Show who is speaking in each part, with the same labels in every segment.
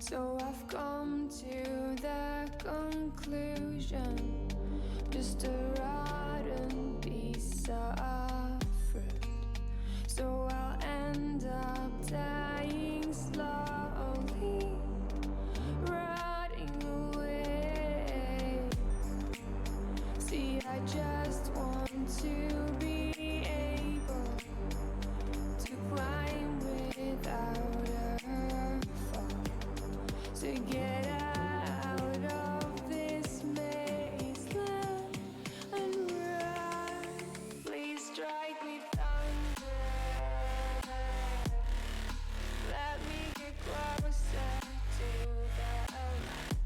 Speaker 1: So I've come to the conclusion, just a rotten piece of fruit. So I'll end up dying slowly, rotting away. See, I just want to be able to climb without a fall, to get out of this maze and run. Please strike me thunder, let me get closer to the light.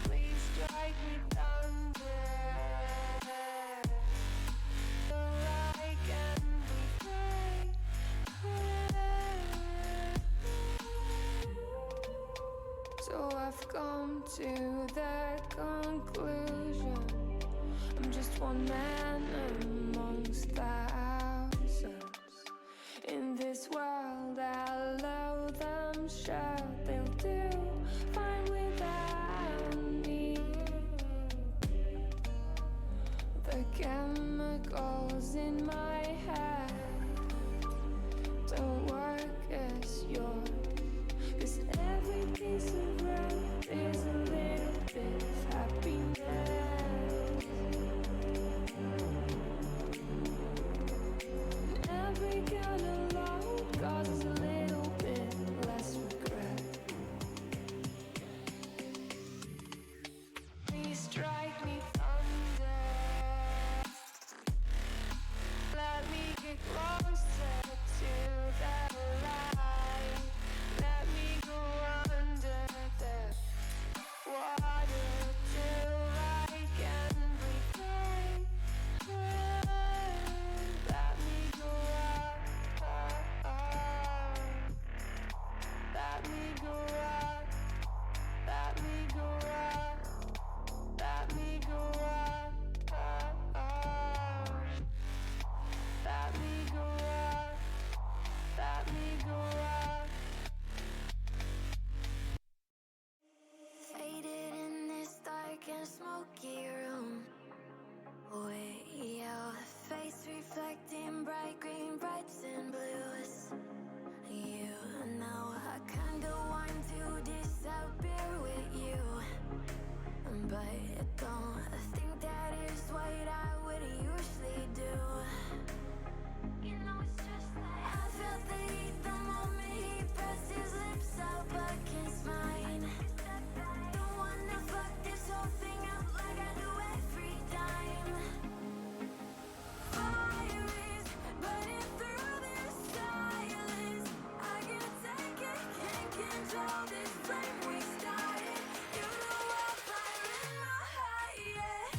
Speaker 1: Please strike me thunder, so I can be free. So I've come to the conclusion, I'm just one man amongst thousands. In this world I'll load them, sure they'll do fine without me. The chemicals in my head don't work as yours, 'cause every piece of road is a little bit of happiness, and every kind of load causes a little bit less regret. Please strike me thunder, let me get closer to the light. Let me go under the water till I can breathe free. Let me go up, let me go up, let me go up, let me go up, let me go up, let me go up.
Speaker 2: Faded in this dark and smoky room, way your face reflecting bright green, brights and blues. You know I kinda want to disappear with you, but I don't think that is what I would usually do. You know it's just like I felt the heat the moment he pressed his lips up against mine. Don't wanna fuck this whole thing up like I do every time. Fire is burning through this silence. I can't take it, can't control this flame we started. You know I'm fire in my heart, yeah.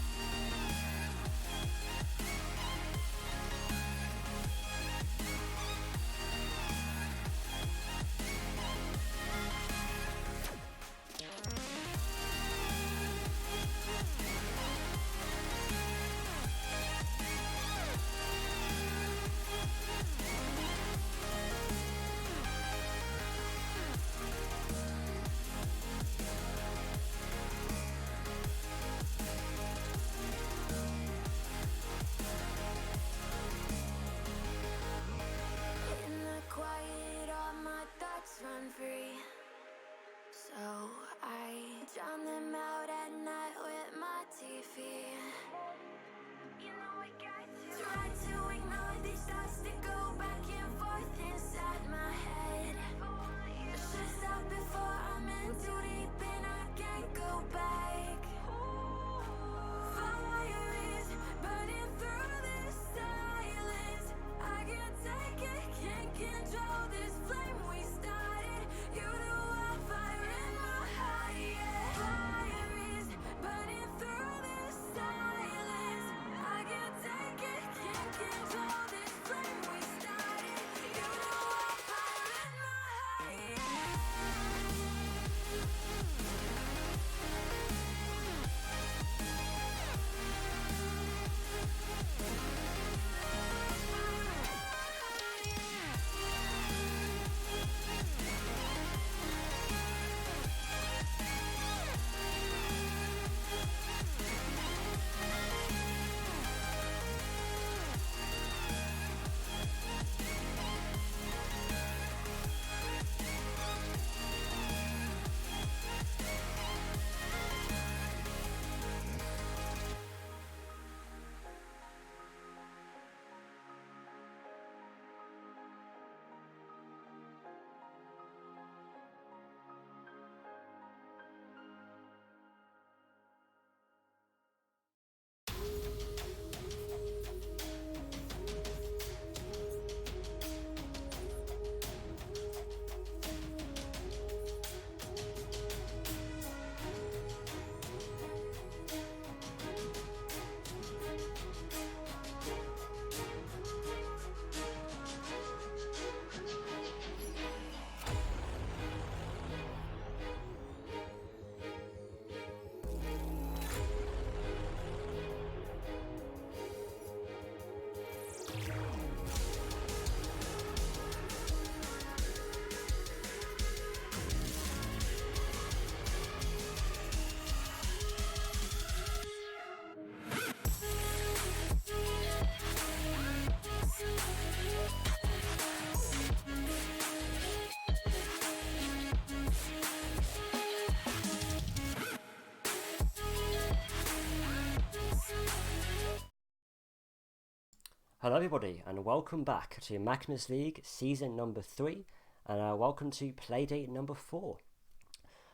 Speaker 3: Hello everybody and welcome back to Maximus League season number 3 and welcome to playdate number 4.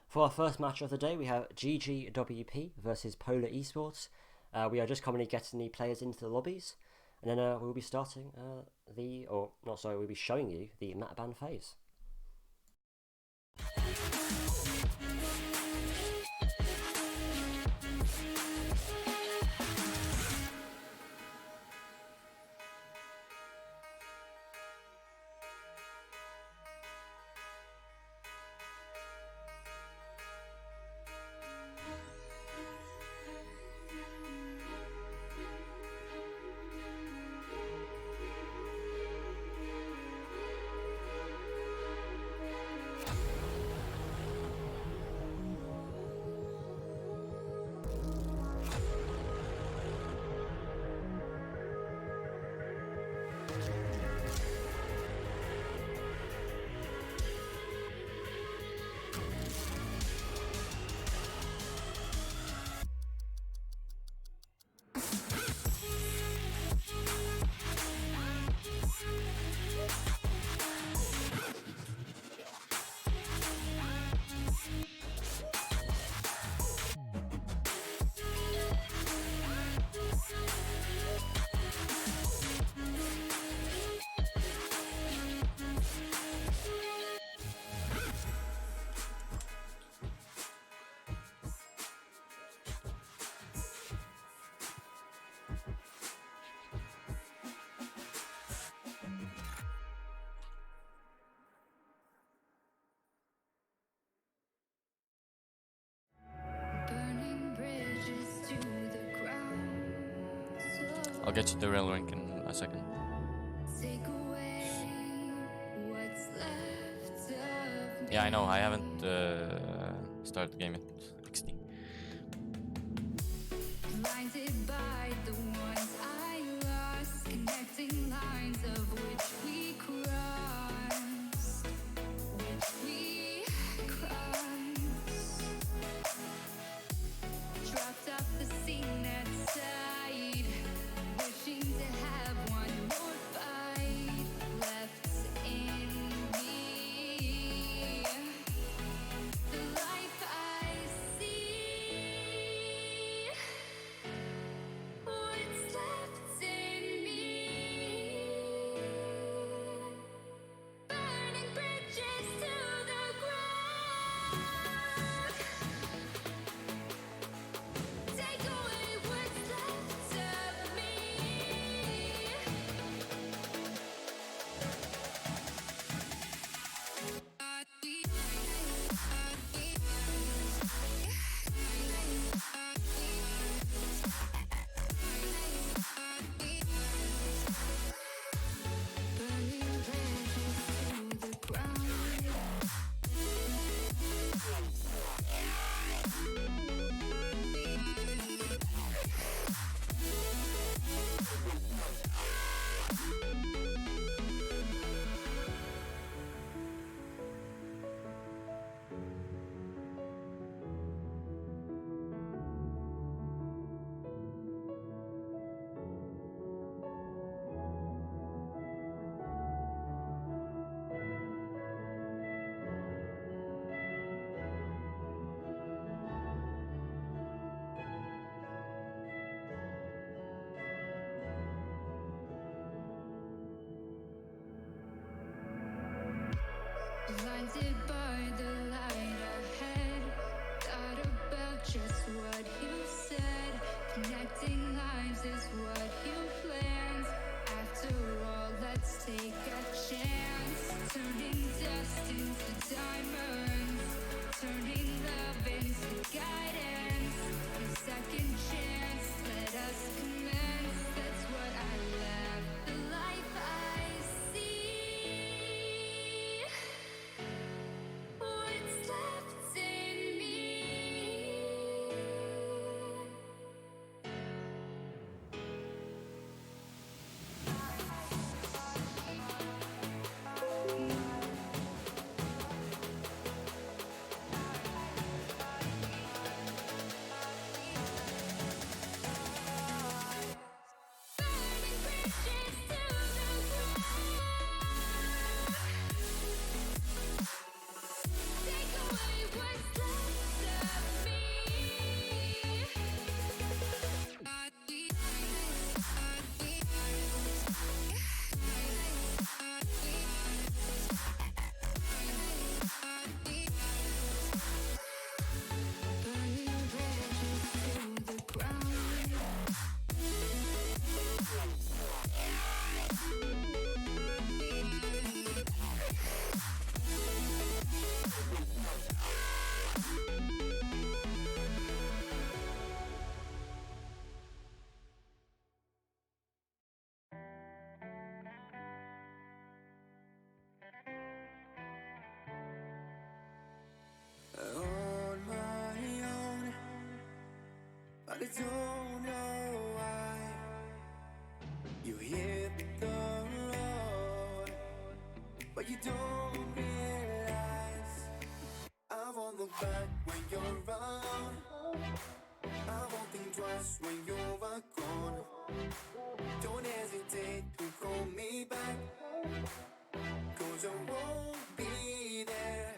Speaker 3: For our first match of the day we have GGWP versus Polar Esports. We are just commonly getting the players into the lobbies and then we'll be starting we'll be showing you the map ban phase.
Speaker 4: I'll get you the real rank in a second. Yeah, I know, I haven't started the game yet. 60.
Speaker 2: Blinded by the ones I lost, connecting lines of which we crossed, dropped off the scene at side, wishing to have one more fight left in me. The life I see, what's left in me, burning bridges to the ground. Take away what's left of me. Burning bridges to the ground. Blinded by the light ahead, thought about just what you said. Connecting lives is what you planned. After all, let's take a chance. Turning dust into diamonds, turning love into guidance. A second chance, let us commence. That's what I left. The life I see, what's left in me.
Speaker 5: I don't know why you hit the road, but you don't realize I won't look back when you're around. I won't think twice when you're gone. Don't hesitate to call me back, 'cause I won't be there.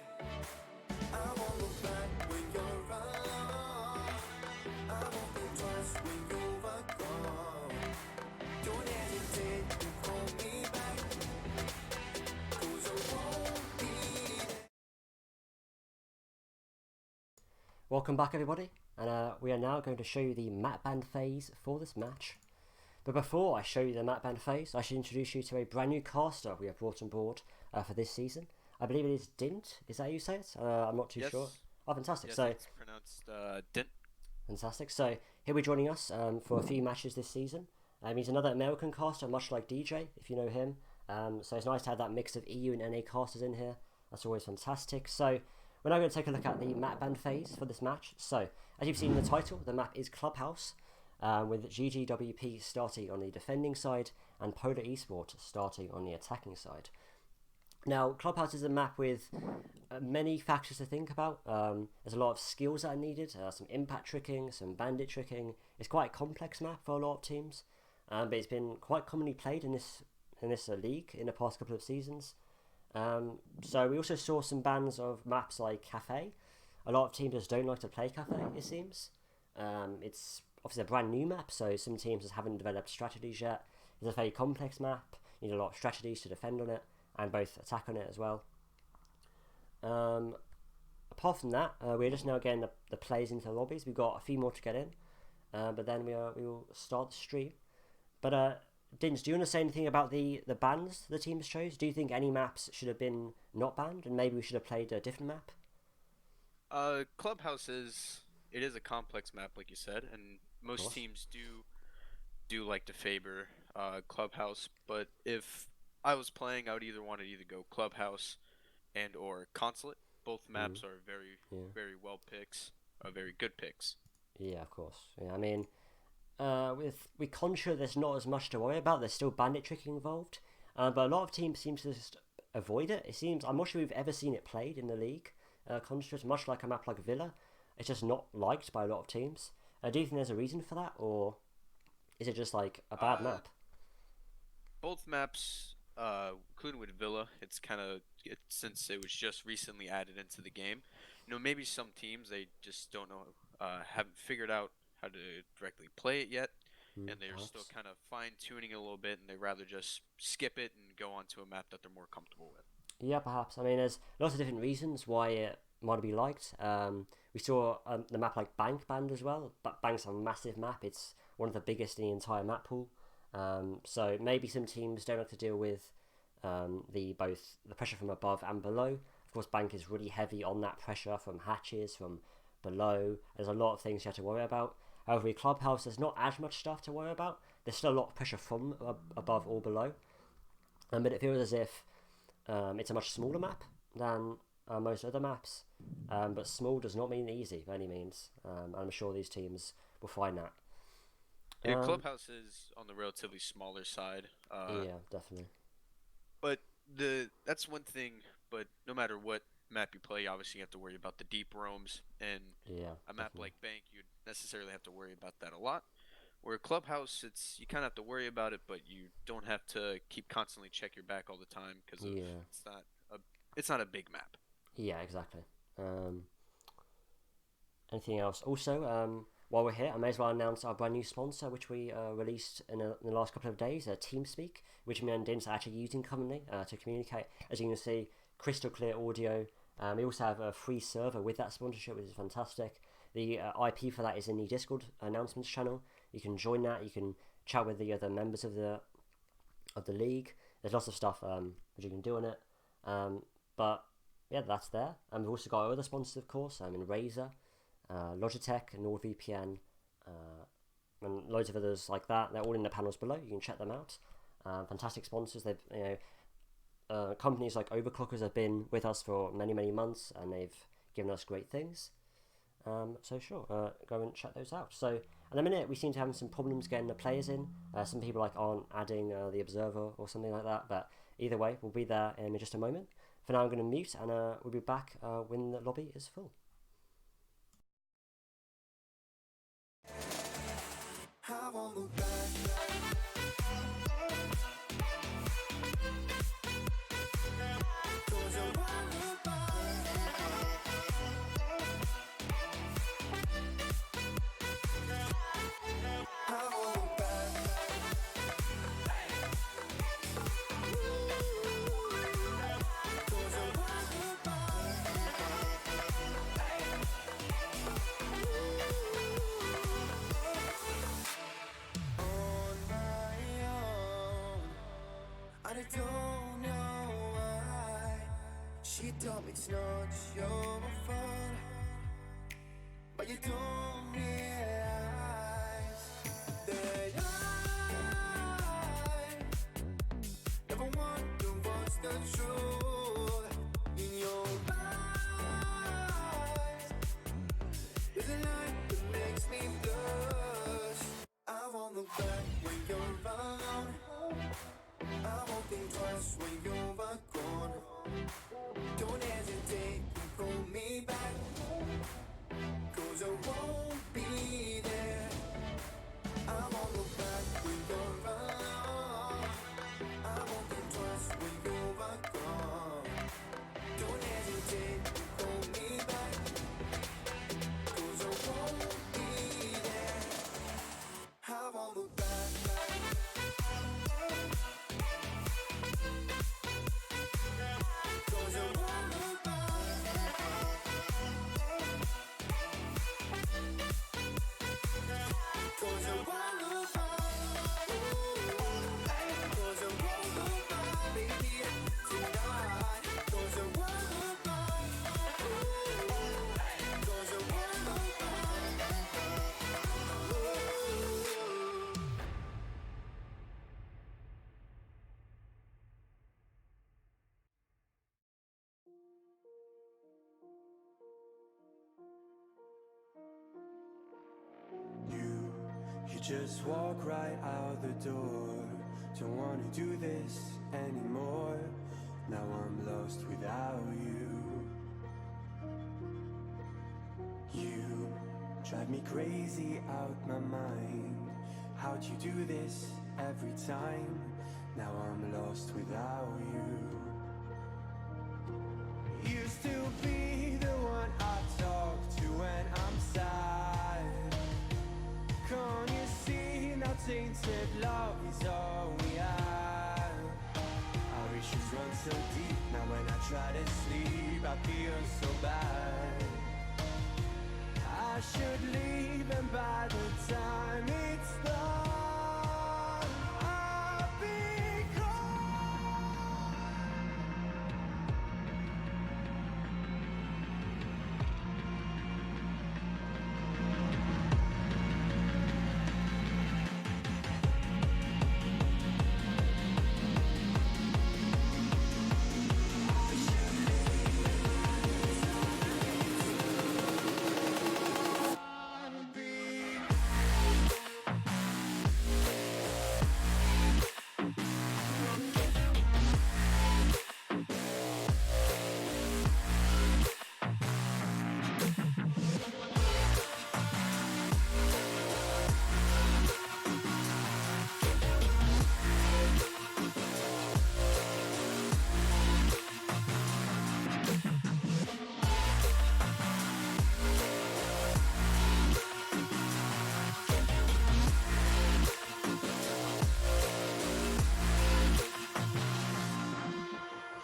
Speaker 5: I won't look back when you're around. I won't think twice when you're gone. Don't hesitate to call me back, 'cause I won't be there.
Speaker 3: Welcome back, everybody, and we are now going to show you the map ban phase for this match. But before I show you the map ban phase, I should introduce you to a brand new caster we have brought on board for this season. I believe it is Dint. Is that how you say it? I'm not too sure. Oh, fantastic.
Speaker 6: Yes,
Speaker 3: So
Speaker 6: it's pronounced Dint.
Speaker 3: fantastic. So he'll be joining us for a few matches this season. He's another American caster, much like DJ, if you know him. So it's nice to have that mix of EU and NA casters in here. That's always fantastic. So we're now going to take a look at the map ban phase for this match. So as you've seen in the title, the map is Clubhouse, with GGWP starting on the defending side and Polar Esport starting on the attacking side. Now, Clubhouse is a map with many factors to think about. There's a lot of skills that are needed, some impact tricking, some bandit tricking. It's quite a complex map for a lot of teams, but it's been quite commonly played in this league in the past couple of seasons. So we also saw some bans of maps like Cafe. A lot of teams just don't like to play Cafe, it seems. It's obviously a brand new map, so some teams just haven't developed strategies yet. It's a very complex map. You need a lot of strategies to defend on it and both attack on it as well. Apart from that, we're just now getting the players into the lobbies. We've got a few more to get in, but then we will start the stream. But Dins, do you want to say anything about the bans the teams chose? Do you think any maps should have been not banned, and maybe we should have played a different map?
Speaker 6: Clubhouse is a complex map, like you said, and most teams do like to favor Clubhouse. But if I was playing, I would either want to go Clubhouse and or Consulate. Both maps are very well picks, very good picks.
Speaker 3: Yeah, of course. Yeah, I mean, with Contra, there's not as much to worry about. There's still bandit tricking involved, but a lot of teams seem to just avoid it. It seems, I'm not sure we've ever seen it played in the league. Contra is much like a map like Villa. It's just not liked by a lot of teams. Do you think there's a reason for that, or is it just like a bad map?
Speaker 6: Both maps, including with Villa, it's since it was just recently added into the game. Maybe some teams, they just don't know, haven't figured out how to directly play it yet, and they're still kind of fine-tuning it a little bit, and they'd rather just skip it and go on to a map that they're more comfortable with. Yeah,
Speaker 3: perhaps. I mean, there's lots of different reasons why it might be liked. We saw the map like Bank banned as well, but Bank's a massive map. It's one of the biggest in the entire map pool. So maybe some teams don't have to deal with both the pressure from above and below. Of course, Bank is really heavy on that pressure from hatches, from below. There's a lot of things you have to worry about. However, with Clubhouse, there's not as much stuff to worry about. There's still a lot of pressure from above or below. But it feels as if it's a much smaller map than most other maps. But small does not mean easy by any means. I'm sure these teams will find that.
Speaker 6: Clubhouse is on the relatively smaller side.
Speaker 3: Yeah, definitely.
Speaker 6: But that's one thing. But no matter what map you play, obviously you have to worry about the deep roams, and a map like Bank, you'd necessarily have to worry about that a lot. Where Clubhouse, you kind of have to worry about it, but you don't have to keep constantly check your back all the time because it's not a big map.
Speaker 3: Yeah, exactly. Anything else? Also, while we're here, I may as well announce our brand new sponsor, which we released in the last couple of days, TeamSpeak, which me and Dins are actually using currently to communicate. As you can see, crystal clear audio. We also have a free server with that sponsorship, which is fantastic. The IP for that is in the Discord announcements channel. You can join that. You can chat with the other members of the league. There's lots of stuff that you can do on it. But yeah, that's there. And we've also got other sponsors, of course. In Razer, Logitech, NordVPN, and loads of others like that. They're all in the panels below. You can check them out. Fantastic sponsors. They've companies like Overclockers have been with us for many months, and they've given us great things. So sure, go and check those out. So At the minute, we seem to have some problems getting the players in. Some people aren't adding the observer or something like that, but either way, we'll be there in just a moment. For now, I'm going to mute, and we'll be back when the lobby is full.
Speaker 5: I won't look back. Cause I won't look back. I won't look back. Cause I won't look on my own. And I don't know why. She told me it's not your fault, but you don't realize that I never wonder what's the truth in your eyes. There's a light that makes me blush. I won't look back when you're around. I won't think twice when you're gone. Don't hesitate to pull me back, cause I won't be there. I won't look back when you're around. I won't think twice when you're gone. Don't hesitate to pull me back, cause I won't be there. I won't look back. Cause I won't look back. Cause I won't look back. Cause I won't look back, baby, tonight. Cause I won't look back. Cause I won't look back. You just walk right out the door. Don't wanna do this anymore. Now I'm lost without you. You drive me crazy out my mind. How'd you do this every time? Now I'm lost without you. Used to be the one I talk to when I'm sad. Can't you see now tainted love is all we have? Our issues run so deep, now when I try to sleep I feel so bad. I should leave and by the time it's done I'll be gone.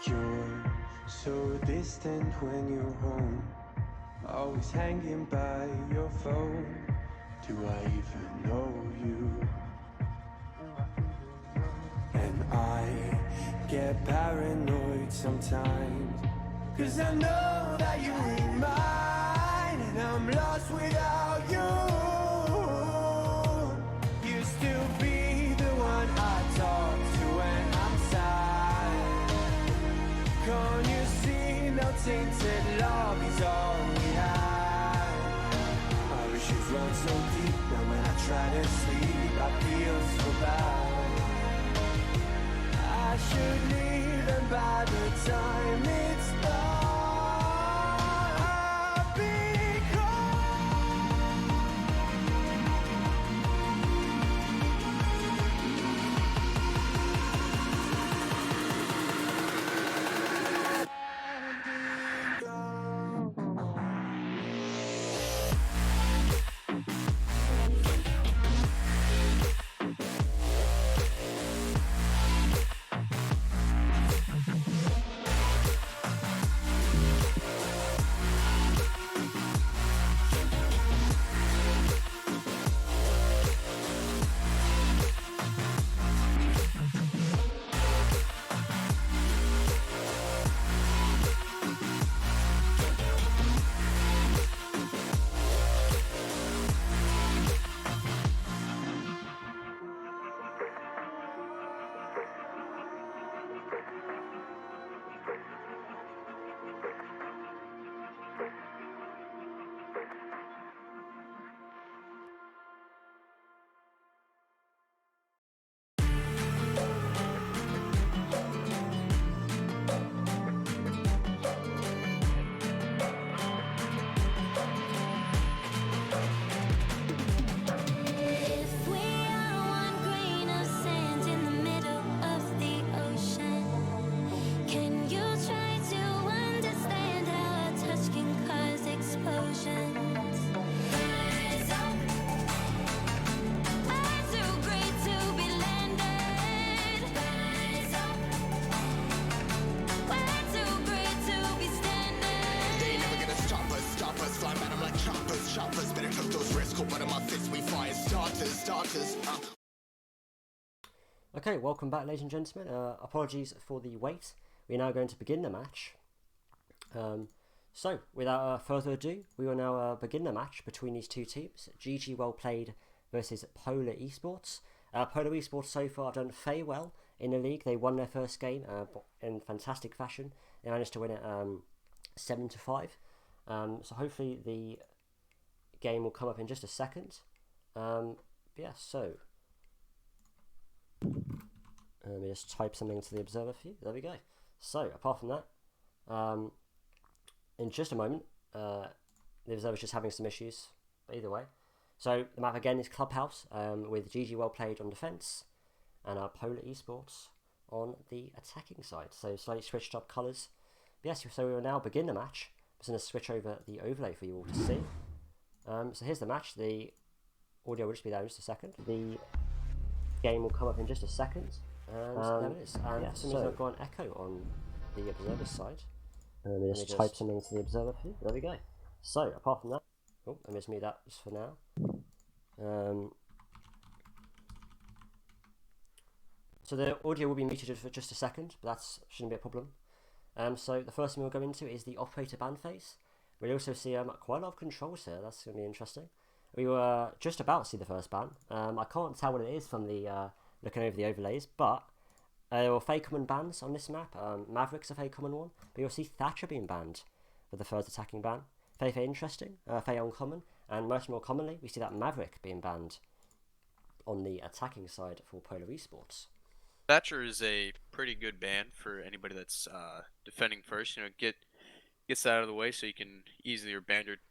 Speaker 5: You're so distant when you're home, always hanging by your phone. Do I even know you? And I get paranoid sometimes, 'cause I know that you ain't mine, and I'm lost without you. Used to be the one I talk to when I'm sad. Can't you see now tainted love is all we have? Our issues run so deep, now when I to sleep, I feel so bad. I should leave, and by the time it's done, I'll be gone.
Speaker 2: If we are one grain of sand in the middle of the ocean, can you try to understand how a touch can cause explosions? Rise up, I'm too great to be landed. Rise up, we're too great to be standing.
Speaker 7: They ain't never gonna stop us, fly at 'em like choppers, better cook those risks, cold blood in my fists, we fire starters.
Speaker 3: Okay, welcome back, ladies and gentlemen. Apologies for the wait. We're now going to begin the match. So, without further ado, we will now begin the match between these two teams. GG Well Played versus Polar Esports. Polar Esports so far have done fairly well in the league. They won their first game in fantastic fashion. They managed to win it 7-5. So hopefully the game will come up in just a second. Yeah, so let me just type something to the observer feed. There we go. So apart from that, in just a moment, the observer's just having some issues, but either way. So the map again is Clubhouse, with GG Well Played on defense and our Polar Esports on the attacking side. So slightly switched up colours. But yes, so we will now begin the match. I'm just going to switch over the overlay for you all to see. So here's the match. The audio will just be there in just a second. The game will come up in just a second. And there it is. And yeah, for some reason I've got an echo on the observer's side. Let me just type something to the observer feed. There we go. So apart from that, oh, let me just mute that just for now. So the audio will be muted for just a second, but that shouldn't be a problem. So the first thing we'll go into is the operator ban phase. We'll also see quite a lot of controls here. That's going to be interesting. We were just about to see the first ban. I can't tell what it is from the looking over the overlays, but there were fake common bans on this map. Maverick's a fake common one, but you'll see Thatcher being banned for the first attacking ban. Very, very interesting, very uncommon, and much more commonly, we see that Maverick being banned on the attacking side for Polar Esports.
Speaker 6: Thatcher is a pretty good ban for anybody that's defending first. You know, gets that out of the way so you can easily or bandit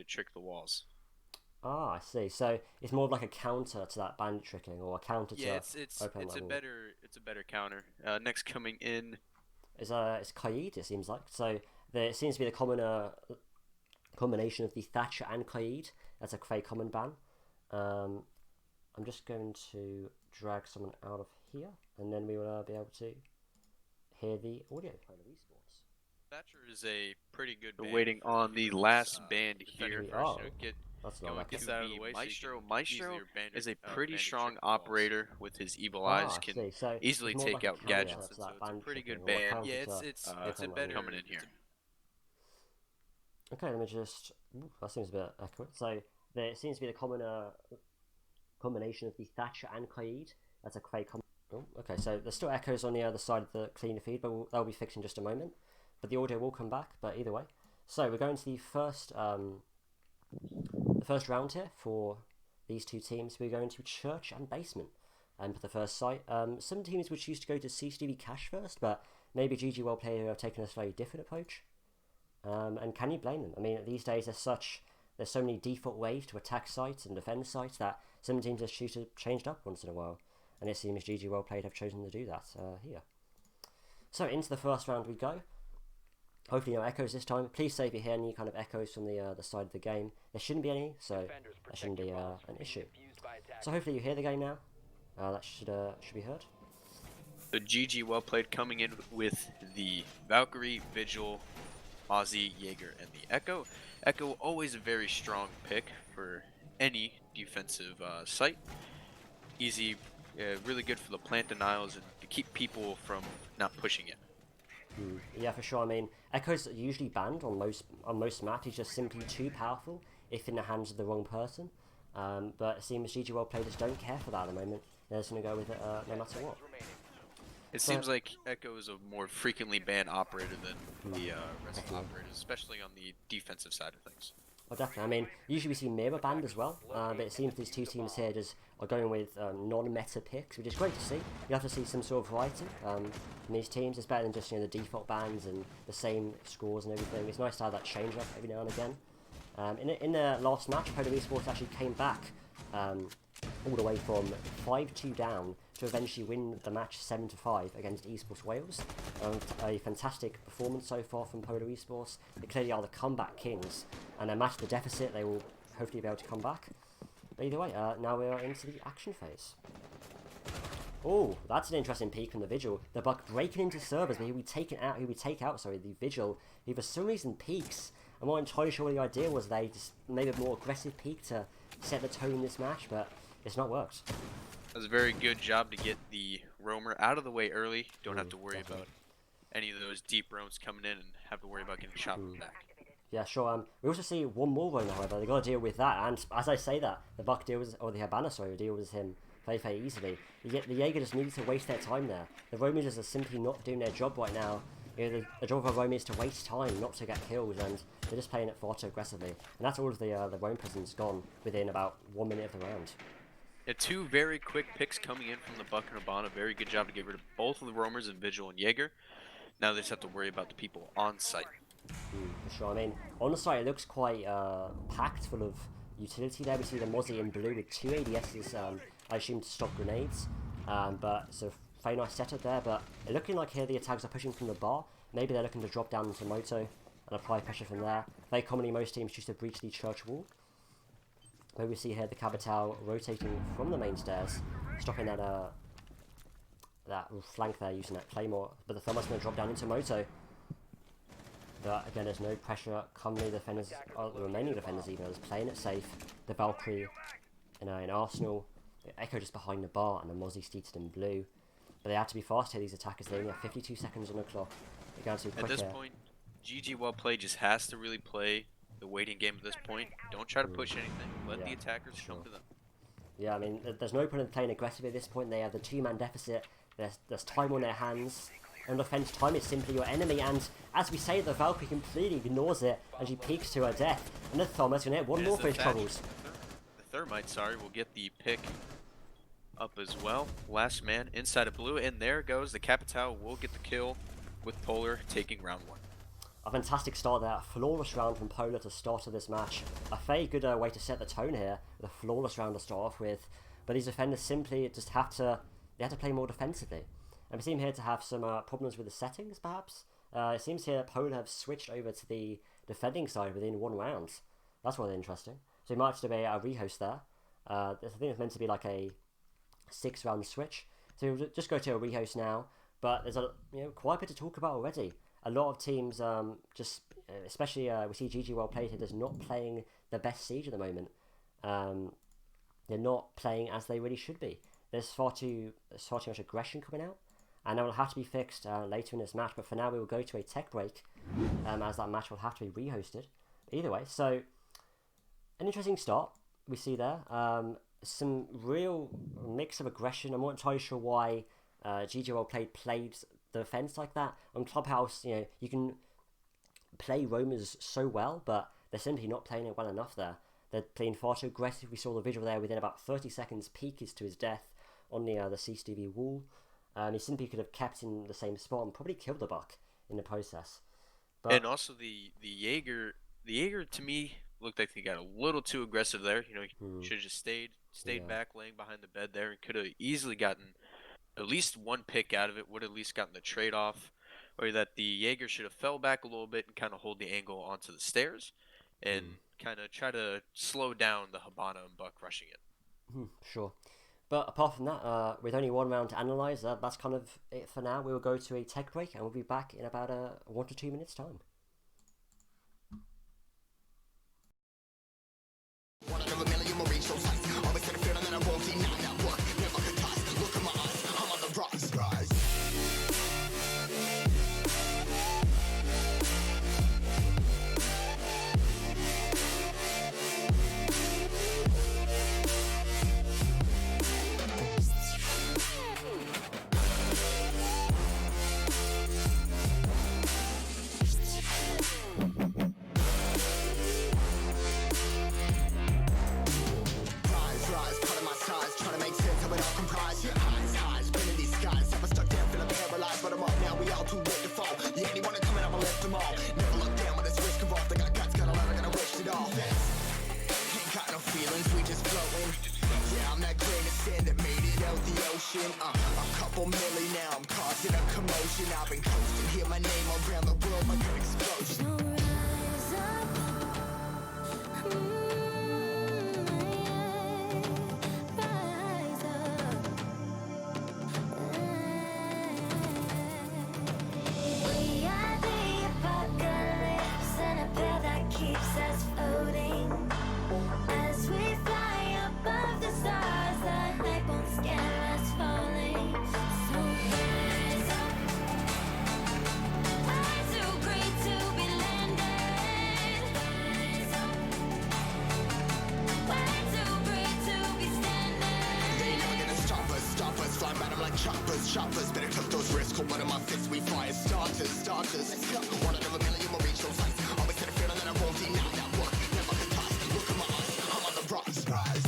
Speaker 6: trick the walls.
Speaker 3: Ah, I see. So it's more of like a counter to that bandit tricking, or a counter to
Speaker 6: it's a better counter. Next coming in
Speaker 3: is Kaid, it seems like. So there seems to be the combination of the Thatcher and Kaid. That's a very common ban. I'm just going to drag someone out of here, and then we will be able to hear the audio.
Speaker 6: Thatcher is a pretty good ban. Waiting on the last band here.
Speaker 3: Oh,
Speaker 6: First,
Speaker 3: that's not like
Speaker 6: gets out of the way. Maestro is a pretty strong operator with his evil eyes. Can
Speaker 3: so
Speaker 6: easily
Speaker 3: more
Speaker 6: take
Speaker 3: like a
Speaker 6: out
Speaker 3: counter
Speaker 6: gadgets.
Speaker 3: to
Speaker 6: So
Speaker 3: that
Speaker 6: it's a
Speaker 3: band
Speaker 6: pretty good
Speaker 3: tricking, or a
Speaker 6: ban.
Speaker 3: counter
Speaker 6: Yeah,
Speaker 3: to
Speaker 6: it's a better coming in here.
Speaker 3: Okay, let me just. Ooh, that seems a bit accurate. So there seems to be the combination of the Thatcher and Kaid. That's a very common. Oh, okay, so there's still echoes on the other side of the cleaner feed, but that'll be fixed in just a moment. But the audio will come back. But either way, so we're going to the first round here for these two teams, we're going to Church and Basement. And for the first site, some teams would choose to go to CCTV Cash first, but maybe GGWP have taken a slightly different approach. And can you blame them? I mean, these days there's so many default ways to attack sites and defend sites that some teams just choose to change it up once in a while. And it seems GGWP have chosen to do that here. So into the first round we go. Hopefully no echoes this time. Please say if you hear any kind of echoes from the side of the game. There shouldn't be any, so that shouldn't be an issue. So hopefully you hear the game now. That should be heard.
Speaker 6: The GG well played coming in with the Valkyrie, Vigil, Aussie, Jaeger, and the Echo. Echo always a very strong pick for any defensive site. Easy, really good for the plant denials and to keep people from not pushing it.
Speaker 3: Yeah, for sure. I mean, Echo's usually banned on most maps. He's just simply too powerful if in the hands of the wrong person. But it seems GGWP players don't care for that at the moment. They're just going to go with it no matter what.
Speaker 6: It seems like Echo is a more frequently banned operator than the rest of the operators, especially on the defensive side of things.
Speaker 3: Well, definitely. I mean, usually we see Mirror banned as well, but it seems these two teams here just are going with non-meta picks, which is great to see. You have to see some sort of variety in these teams. It's better than just the default bans and the same scores and everything. It's nice to have that change up every now and again. In the last match, Polar Esports actually came back all the way from 5-2 down to eventually win the match 7-5 against Esports Wales. A fantastic performance so far from Polar Esports. They clearly are the comeback kings, and no matter the deficit, they will hopefully be able to come back. But either way, now we are into the action phase. Oh, that's an interesting peek from the Vigil. The Buck breaking into servers, but we take out the Vigil, who for some reason peaks. I'm not entirely sure what the idea was. They just made a more aggressive peak to set the tone in this match, but it's not worked.
Speaker 6: That was a very good job to get the roamer out of the way early. Don't have to worry about any of those deep roams coming in and have to worry about getting shot from the back.
Speaker 3: Yeah, sure. We also see one more roamer, however. They got to deal with that, and as I say that, the Buck deals, or the Habana, sorry, deals with him very, very easily. Yet the Jaeger just needs to waste their time there. The roamers are simply not doing their job right now. The job of a roamer is to waste time, not to get kills, and they're just playing it far too aggressively. And that's all of the roam presence gone within about 1 minute of the round.
Speaker 6: Yeah, two very quick picks coming in from the Buck and Habana. Very good job to get rid of both of the roamers in Vigil and Jaeger. Now they just have to worry about the people on site.
Speaker 3: For sure. I mean, on the site it looks quite packed full of utility there. We see the Mozzie in blue with 2 ADSs, I assume to stop grenades. But it's a very nice setup there, but it's looking like here the attacks are pushing from the bar. Maybe they're looking to drop down into Moto and apply pressure from there. Very commonly most teams choose to breach the church wall. Where we see here the Capital rotating from the main stairs, stopping that that flank there using that Claymore, but the Thermos going to drop down into Moto. But again, there's no pressure. Commonly, the defenders, the remaining defenders even, is playing it safe. The Valkyrie in Arsenal, the Echo just behind the bar, and the Mozzie seated in blue. But they have to be fast here, these attackers. They only have 52 seconds on the clock. They're going to be quick
Speaker 6: At this
Speaker 3: here.
Speaker 6: point, GG well played just has to really play the waiting game at this point. Don't try to push anything. Let the attackers come to them.
Speaker 3: Yeah, I mean, there's no point in playing aggressive at this point. They have the 2-man deficit. There's time on their hands. And offense time is simply your enemy. And as we say, the Valkyrie completely ignores it and she peeks to her death. And the Thomas going to hit one more for his troubles.
Speaker 6: The Thermite, will get the pick up as well. Last man inside of blue. And there goes the Capital will get the kill with Polar taking round 1.
Speaker 3: A fantastic start there. A flawless round from Polar to start of this match. A very good way to set the tone here. With a flawless round to start off with. But these defenders simply just have to play more defensively. And we seem here to have some problems with the settings, perhaps. It seems here that Polar have switched over to the defending side within 1 round. That's rather interesting. So we might have to be a rehost there. I think it's meant to be like a 6-round switch. So we'll just go to a rehost now. But there's quite a bit to talk about already. A lot of teams especially we see GG well played here, is not playing the best Siege at the moment. They're not playing as they really should be. There's far too much aggression coming out, and that will have to be fixed later in this match. But for now, we will go to a tech break, as that match will have to be rehosted. Either way, so an interesting start we see there. Some real mix of aggression. I'm not entirely sure why GGWP played the defense like that. On Clubhouse, you can play roamers so well, but they're simply not playing it well enough there. They're playing far too aggressive. We saw the visual there within about 30 seconds. Peak is to his death on the CCTV wall. He simply could have kept in the same spot and probably killed the Buck in the process. But
Speaker 6: And also the Jaeger to me looked like he got a little too aggressive there. You know, he should have just stayed back, laying behind the bed there, and could have easily gotten at least one pick out of it. Would have at least gotten the trade off, or that the Jaeger should have fell back a little bit and kind of hold the angle onto the stairs, and kind of try to slow down the Hibana and Buck rushing it.
Speaker 3: Sure. But apart from that, with only one round to analyse, that's kind of it for now. We will go to a tech break and we'll be back in about 1 to 2 minutes time.
Speaker 7: One out of a million will reach those heights. Always had a feeling that I won't deny that work. Never could toss. Look in my eyes. I'm on the rise. Rise, cutting my size, trying to make sense of it all comprised. Your eyes, spinning these skies. I was stuck down, feeling paralyzed, but I'm up now. We all too late to fall. Yeah, anyone coming up, I left them all. Never look down when it's risk involved. I got guts, got a lot, I gotta wish it all. Ain't got no feelings, we just floating. Yeah, I'm that grain of sand that made it out the ocean. A couple milli now, I'm causing a commotion. I've been coasting, hear my name around the world like an explosion.
Speaker 2: So rise up, rise up. We are the apocalypse, and a pill that keeps us floating. As we fly above the stars, the night won't scare us falling. So rise up. I'm too great to be landed. Rise up. Way too great to be standing.
Speaker 7: They ain't never gonna stop us, fly at 'em like choppers. Better took those risks, hold one of my fists, we fire starters. Let's go. One out of a million will reach those heights. Always had a feeling that I won't deny that work. Never could toss. Look in my eyes, I'm on the rise.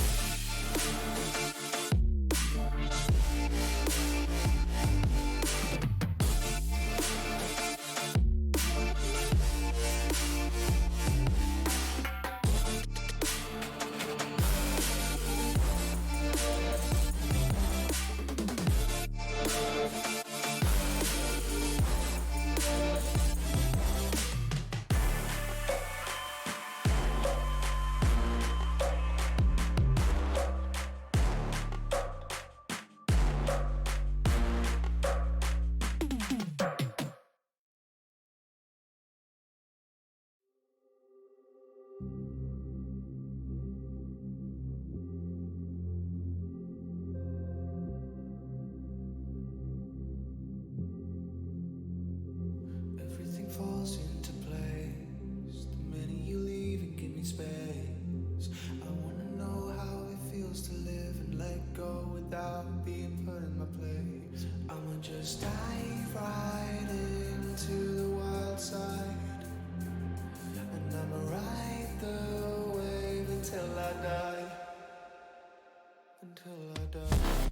Speaker 5: Everything falls into place. The minute you leave and give me space. I wanna know how it feels to live and let go without being put in my place. I'ma just dive right into the wild side. And I'ma ride the wave until I die. Until I die.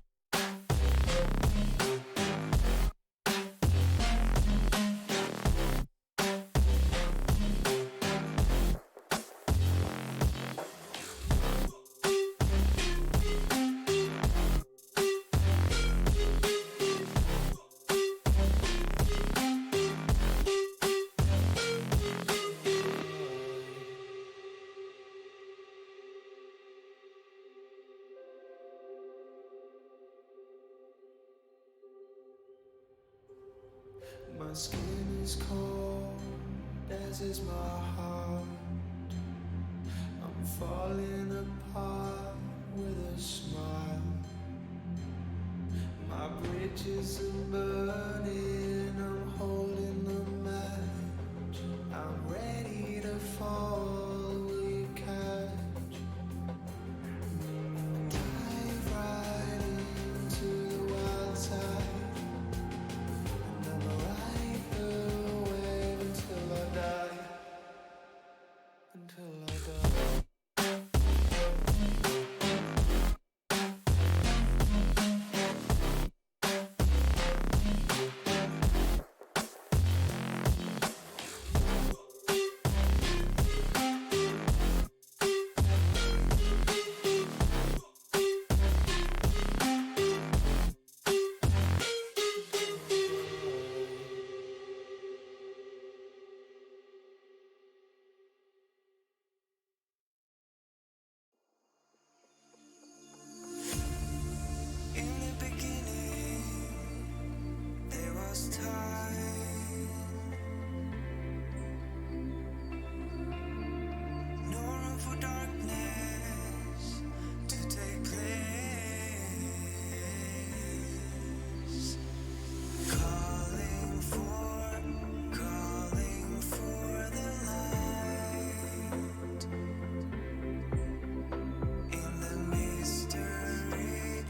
Speaker 5: My skin is cold, as is my heart. I'm falling apart with a smile. My bridges are burning, I'm holding the match. I'm ready to fall, will you catch? Dive right into the wild side. I'ma ride the wave until I die. Until I die. was time, no room for darkness to take place. Calling for the light in the mystery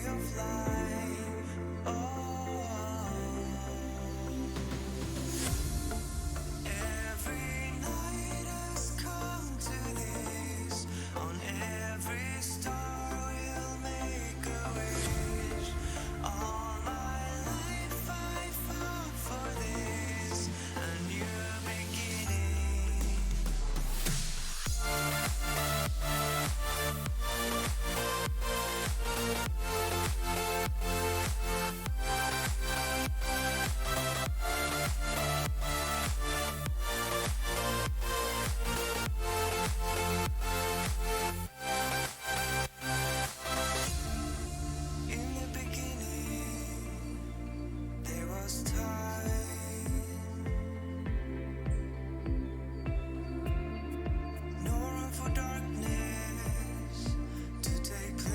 Speaker 5: of life. Every night has come to this. On every star we'll make a wish. All my life I fought for this, a new beginning. In the beginning, there was time, no room for darkness to take place.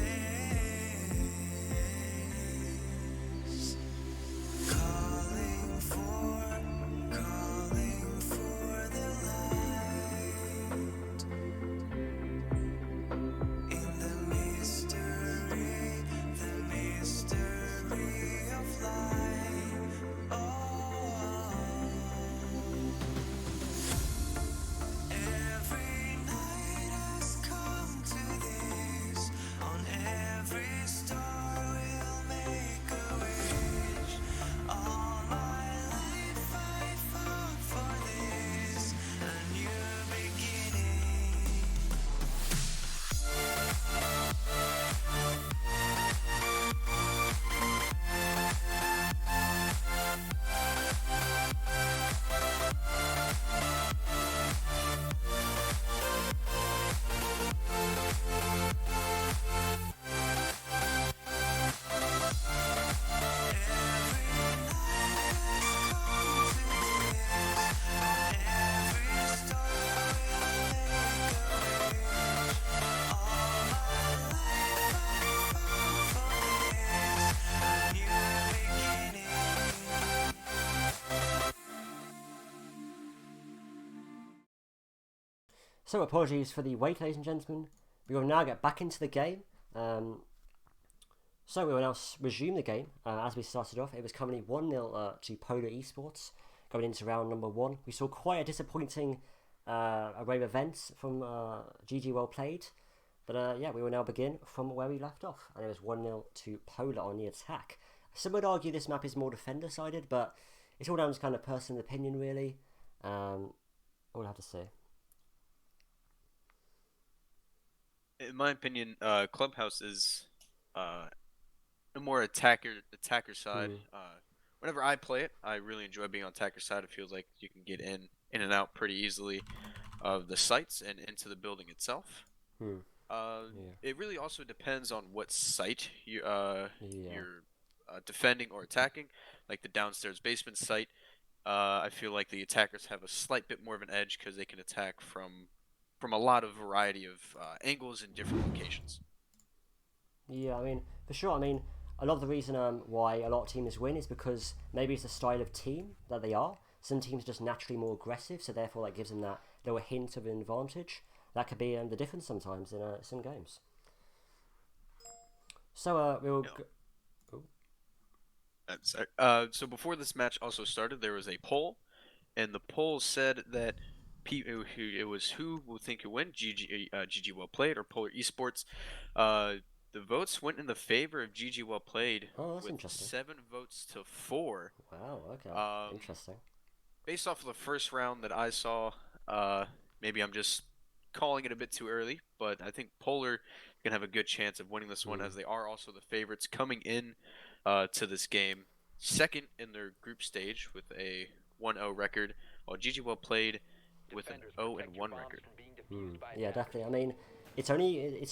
Speaker 5: Calling for the light in the mystery of life. Every night has come to this. On every star we'll make a wish. All my life I fought for this, a new beginning.
Speaker 3: So apologies for the wait, ladies and gentlemen. We will now get back into the game. So we will now resume the game. As we started off, it was currently 1-0 to Polar Esports going into round number 1. We saw quite a disappointing array of events from GG Well Played. But yeah, we will now begin from where we left off. And it was 1-0 to Polar on the attack. Some would argue this map is more defender-sided, but it's all down to kind of personal opinion, really. All I have to say.
Speaker 6: In my opinion, Clubhouse is a more attacker side. Whenever I play it, I really enjoy being on attacker side. It feels like you can get in and out pretty easily of the sites and into the building itself. It really also depends on what site you're defending or attacking. Like the downstairs basement site, I feel like the attackers have a slight bit more of an edge because they can attack from a lot of variety of angles and different locations.
Speaker 3: Yeah, I mean, for sure. I mean, a lot of the reason why a lot of teams win is because maybe it's the style of team that they are. Some teams are just naturally more aggressive, so therefore that gives them that little hint of an advantage. That could be the difference sometimes in some games. So we will.
Speaker 6: So before this match also started, there was a poll, and the poll said that it was who will think you win, GG Well Played or Polar Esports. The votes went in the favor of GG Well Played with
Speaker 3: interesting.
Speaker 6: 7 votes to 4.
Speaker 3: Wow, okay. Interesting.
Speaker 6: Based off of the first round that I saw, maybe I'm just calling it a bit too early, but I think Polar can have a good chance of winning this one, as they are also the favorites coming in to this game, second in their group stage with a 1-0 record, while GG Well Played with an 0-1 record.
Speaker 3: Yeah, definitely. I mean, it's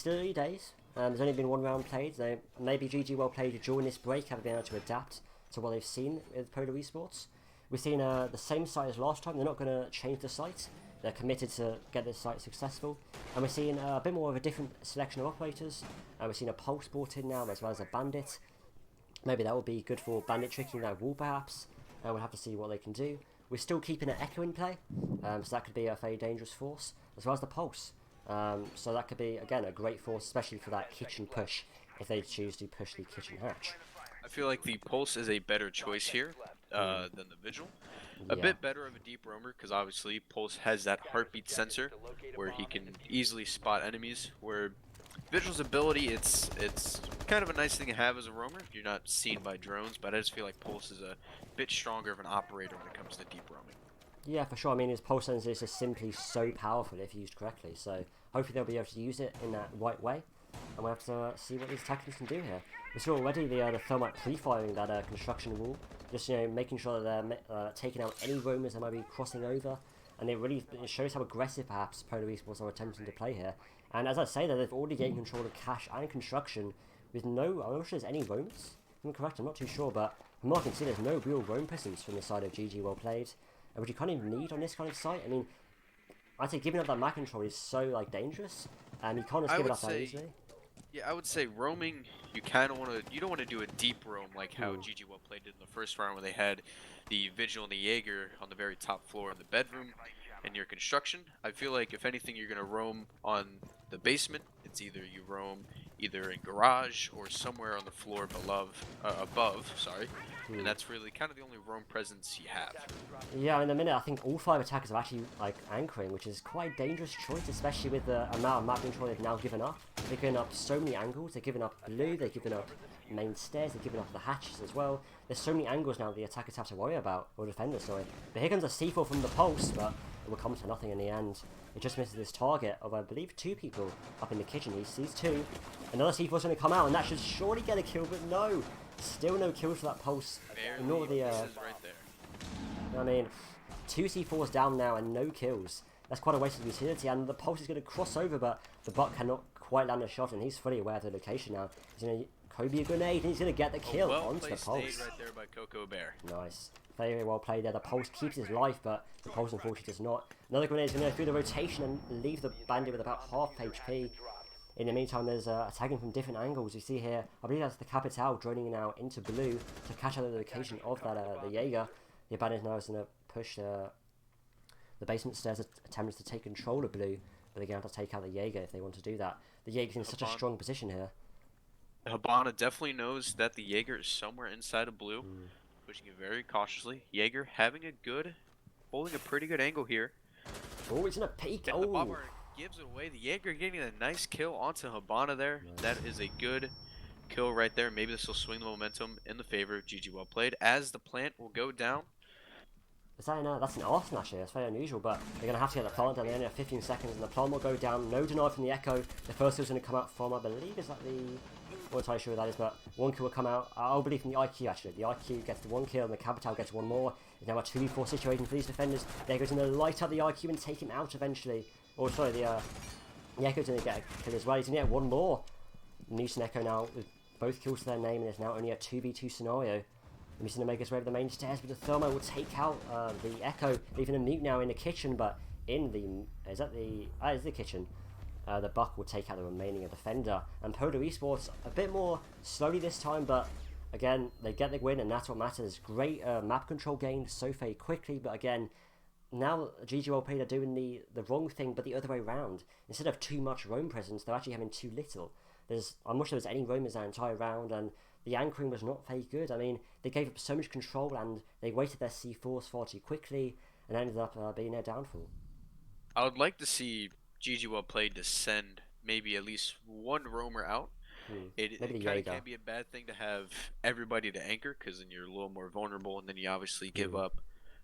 Speaker 3: the early days There's only been one round played. So maybe GG well played during this break have been able to adapt to what they've seen with Polar Esports. We've seen the same site as last time. They're not going to change the site. They're committed to get this site successful. And we're seeing a bit more of a different selection of operators. We're seeing a Pulse brought in now as well as a Bandit. Maybe that will be good for Bandit tricking that wall perhaps. We'll have to see what they can do. We're still keeping an Echo in play. So that could be a very dangerous force. As well as the Pulse. So that could be, again, a great force, especially for that kitchen push, if they choose to push the kitchen hatch.
Speaker 6: I feel like the Pulse is a better choice here than the Vigil. A
Speaker 3: Yeah.
Speaker 6: bit better of a deep roamer, because obviously Pulse has that heartbeat sensor, where he can easily spot enemies, where Vigil's ability, it's kind of a nice thing to have as a roamer. You're not seen by drones, but I just feel like Pulse is a bit stronger of an operator when it comes to deep roaming.
Speaker 3: Yeah, for sure. I mean, his pulse sensor is just simply so powerful if used correctly. So hopefully they'll be able to use it in that right way. And we'll have to see what these attackers can do here. We saw already the Thermite pre-firing that construction wall. Just, making sure that they're taking out any roamers that might be crossing over. And it shows how aggressive, perhaps, Polar Esports are attempting to play here. And as I say that, they've already gained control of cash and construction with I'm not sure there's any roamers. I'm correct, I'm not too sure, but from what I can see, there's no real roam presence from the side of GG well played. Which you can't even need on this kind of site. I mean, I'd say giving up that map control is so you can't just give it up that easily.
Speaker 6: Yeah, I would say roaming, you kind of you don't want to do a deep roam like how GG well played did in the first round, where they had the Vigil and the Jaeger on the very top floor in the bedroom and your construction. I feel like if anything, you're gonna roam on the basement. It's either you roam either in garage or somewhere on the floor above, sorry. And that's really kind of the only roam presence you have.
Speaker 3: Yeah, in a minute, I think all 5 attackers are actually anchoring, which is quite a dangerous choice, especially with the amount of map control they've now given up. They've given up so many angles. They've given up blue. They've given up main stairs. They've given up the hatches as well. There's so many angles now the attackers have to worry about, or defenders, sorry. But here comes a C4 from the Pulse, but it will come to nothing in the end. It just misses this target of, I believe, 2 people up in the kitchen. He sees 2. Another C4 is going to come out, and that should surely get a kill, but no. Still no kills for that Pulse. Nor the,
Speaker 6: right there.
Speaker 3: I mean, 2 C4s down now and no kills. That's quite a waste of utility, and the Pulse is going to cross over, but the Buck cannot quite land a shot, and he's fully aware of the location now. He's going to Kobe a grenade, and he's going to get the kill onto the Pulse.
Speaker 6: Right there by Coco Bear.
Speaker 3: Nice. Very well played there. The Pulse keeps his life, but the Pulse unfortunately does not. Another grenade is going to go through the rotation and leave the Bandit with about half HP. In the meantime, there's attacking from different angles. You see here, I believe that's the Capital droning now into blue to catch out the location of that the Jaeger. The Bandit now is going to push the basement stairs, attempts to take control of blue, but they're going to have to take out the Jaeger if they want to do that. The Jaeger's in such a strong position here.
Speaker 6: Habana definitely knows that the Jaeger is somewhere inside of blue, pushing it very cautiously. Jaeger holding a pretty good angle here.
Speaker 3: Oh, it's in a peek.
Speaker 6: And the bomber gives it away. The Jaeger getting a nice kill onto Habana there. Nice. That is a good kill right there. Maybe this will swing the momentum in the favor of GG well played, as the plant will go down.
Speaker 3: Is that that's an R smash here. It's very unusual, but they're going to have to get the plant down. They only have 15 seconds, and the plant will go down. No deny from the Echo. The first kill is going to come out from, I believe, is that the... I'm not entirely sure what that is, but 1 kill will come out. I'll believe from the IQ, actually. The IQ gets the 1 kill, and the Capital gets 1 more. It's now a 2v4 situation for these defenders. The Echo's going to light up the IQ and take him out eventually. Or, sorry, the Echo's going to get a kill as well. He's going to get 1 more. Noose and Echo now with both kills to their name, and it's now only a 2v2 scenario. And he's going to make his way over the main stairs, but the Thermo will take out the Echo, leaving a mute now in the kitchen, but in the... Is that the... is the kitchen. The Buck will take out the remaining defender. And Polar Esports, a bit more slowly this time, but again, they get the win, and that's what matters. Great map control gained so very quickly, but again, now GGWP are doing the wrong thing, but the other way around. Instead of too much roam presence, they're actually having too little. I'm not sure there's any roamers that entire round, and the anchoring was not very good. I mean, they gave up so much control, and they wasted their C4s far too quickly, and ended up being their downfall.
Speaker 6: I would like to see GG well played to send maybe at least 1 roamer out. It kind of can be a bad thing to have everybody to anchor, because then you're a little more vulnerable, and then you obviously give up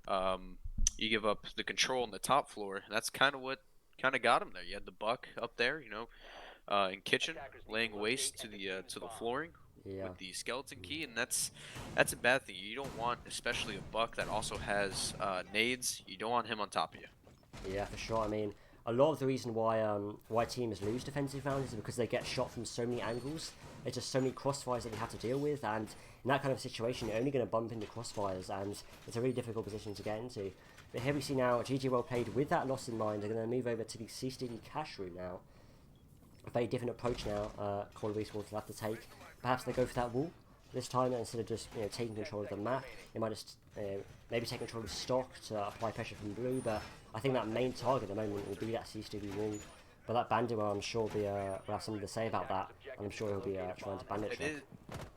Speaker 6: the control on the top floor. And that's kind of what got him there. You had the Buck up there, in kitchen, laying waste to the flooring with the skeleton key, and that's a bad thing. You don't want, especially a Buck that also has nades. You don't want him on top of you.
Speaker 3: Yeah, for sure. I mean, a lot of the reason why teams lose defensive rounds is because they get shot from so many angles. There's just so many crossfires that you have to deal with, and in that kind of situation, you're only going to bump into crossfires, and it's a really difficult position to get into. But here we see now GG well played with that loss in mind. They're going to move over to the CCD cash route now. A very different approach now. Call of Esports will have to take. Perhaps they go for that wall this time instead of just taking control of the map. They might just maybe take control of stock to apply pressure from blue. But I think that main target at the moment will be that CCD wall. But that bandit, well, I'm sure will have something to say about that, and I'm sure he'll be trying to bandit trick.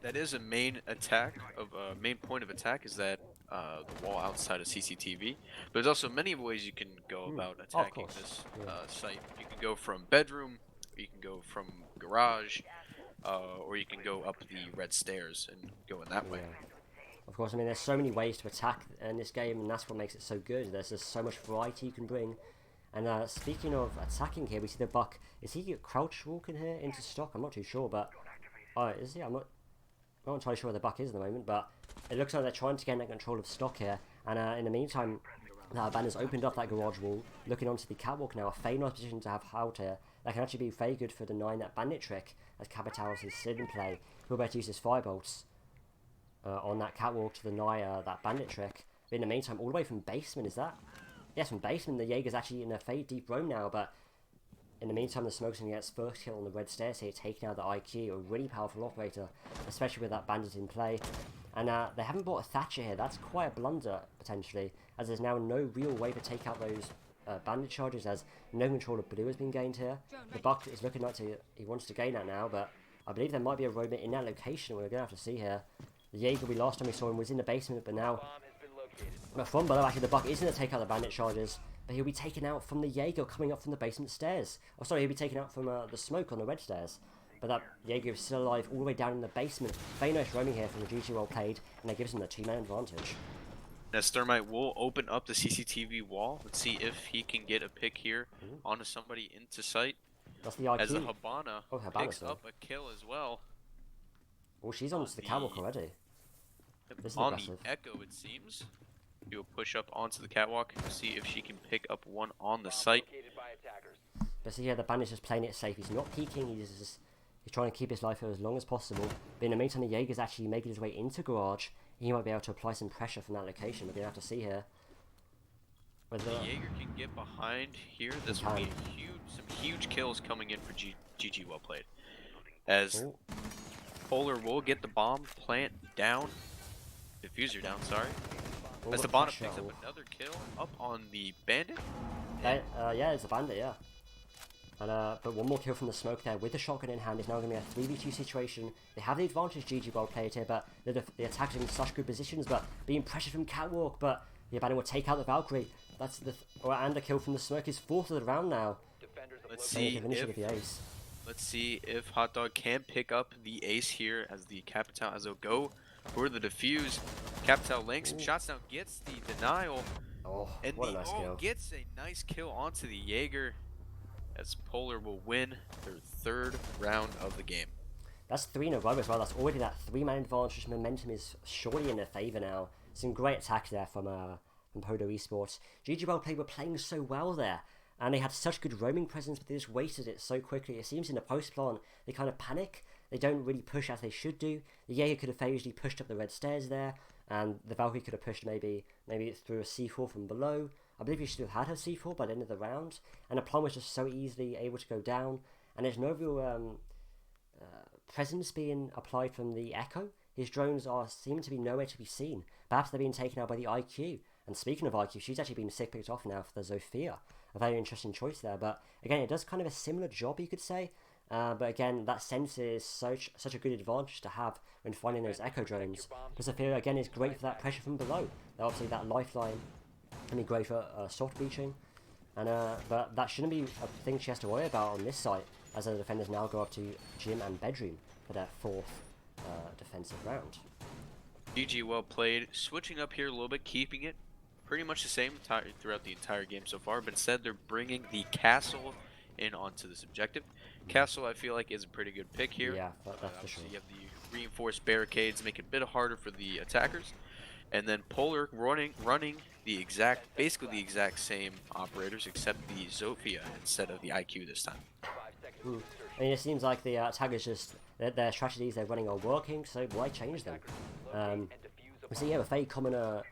Speaker 6: That is a main attack of main point of attack is that the wall outside of CCTV. But there's also many ways you can go about attacking this site. You can go from bedroom, you can go from garage, or you can go up the red stairs and go in that way.
Speaker 3: Of course, I mean, there's so many ways to attack in this game, and that's what makes it so good. There's just so much variety you can bring. And speaking of attacking here, we see the Buck. Is he crouch walking here into stock? I'm not too sure, but is he? I'm not entirely sure where the Buck is at the moment, but it looks like they're trying to gain control of stock here. And in the meantime, Banner's opened up that garage wall, looking onto the catwalk now. A very nice position to have out here. That can actually be very good for denying that bandit trick, as Capitals is still in play. He'll better use his firebolts on that catwalk to deny that bandit trick. But in the meantime, all the way from basement, is that? Yes, from basement, the Jaeger's actually in a very deep roam now, but in the meantime, the Smoke's going to get his first kill on the red stairs here, taking out the IQ, a really powerful operator, especially with that bandit in play. And they haven't bought a Thatcher here. That's quite a blunder, potentially, as there's now no real way to take out those bandit charges, as no control of blue has been gained here. The Buck is looking like he wants to gain that now, but I believe there might be a roadmate in that location we're going to have to see here. The Jaeger, last time we saw him, was in the basement, but now... But from below, actually, the Buck is going to take out the bandit charges, but he'll be taken out from the Jaeger coming up from the basement stairs. Oh, sorry, he'll be taken out from the Smoke on the red stairs. But that Jaeger is still alive all the way down in the basement. Very nice roaming here from the GG well played, and that gives him the 2-man advantage.
Speaker 6: Now Thermite will open up the CCTV wall. Let's see if he can get a pick here onto somebody into sight.
Speaker 3: That's the IQ.
Speaker 6: As the Habana picks up a kill as well.
Speaker 3: Oh, she's onto the catwalk already. This is
Speaker 6: on
Speaker 3: impressive.
Speaker 6: the Echo, it seems. He'll push up onto the catwalk and see if she can pick up one on the site.
Speaker 3: But see here, the bandit's just playing it safe. He's not peeking. He's trying to keep his life here as long as possible. But in the meantime, the Jaeger's actually making his way into garage. He might be able to apply some pressure from that location. We're going to have to see here.
Speaker 6: Whether the Jaeger can get behind here. This will be some huge kills coming in for GG well played. As Polar will get the bomb plant down. Diffuser down, sorry. As the Bonnet picks up another kill up on the bandit.
Speaker 3: Yeah, it's a bandit, yeah. And but one more kill from the Smoke there with the shotgun in hand. It's now going to be a 3v2 situation. They have the advantage, GG well played here, but the attackers are in such good positions, but being pressured from catwalk, but the bandit will take out the Valkyrie. That's the and a kill from the Smoke is 4th of the round now.
Speaker 6: Let's see if Hot Dog can pick up the ace here as the Capital, as they'll go for the defuse. Capital laying some shots down, gets the denial, and
Speaker 3: what a nice kill.
Speaker 6: Gets a nice kill onto the Jaeger, as Polar will win their 3rd round of the game.
Speaker 3: That's 3 in a row as well. That's already that 3-man advantage. Momentum is surely in their favour now. Some great attacks there from Podo Esports. GG well played were playing so well there, and they had such good roaming presence, but they just wasted it so quickly. It seems in the post plan they kind of panic. They don't really push as they should do. The Jaeger could have easily pushed up the red stairs there, and the Valkyrie could have pushed maybe through a C4 from below. I believe she still had her C4 by the end of the round, and the plan was just so easily able to go down, and there's no real presence being applied from the Echo. His drones seem to be nowhere to be seen. Perhaps they're being taken out by the IQ. And speaking of IQ, she's actually been picked off now for the Zofia. A very interesting choice there, but again, it does kind of a similar job, you could say. But again, that sense is such a good advantage to have when finding those Echo drones. Because Zofia, again, is great for that pressure from below. Obviously, that lifeline can be great for soft breaching. And but that shouldn't be a thing she has to worry about on this site, as the defenders now go up to gym and bedroom for their 4th defensive round.
Speaker 6: GG well played, switching up here a little bit, keeping it pretty much the same throughout the entire game so far, but instead they're bringing the castle in onto this objective. Castle, I feel like, is a pretty good pick here.
Speaker 3: Yeah, that's for sure.
Speaker 6: You have the reinforced barricades, make it a bit harder for the attackers. And then Polar running basically the exact same operators except the Zofia instead of the IQ this time.
Speaker 3: I mean, it seems like the attackers just their strategies they're running are working, so why change them? We see a very common or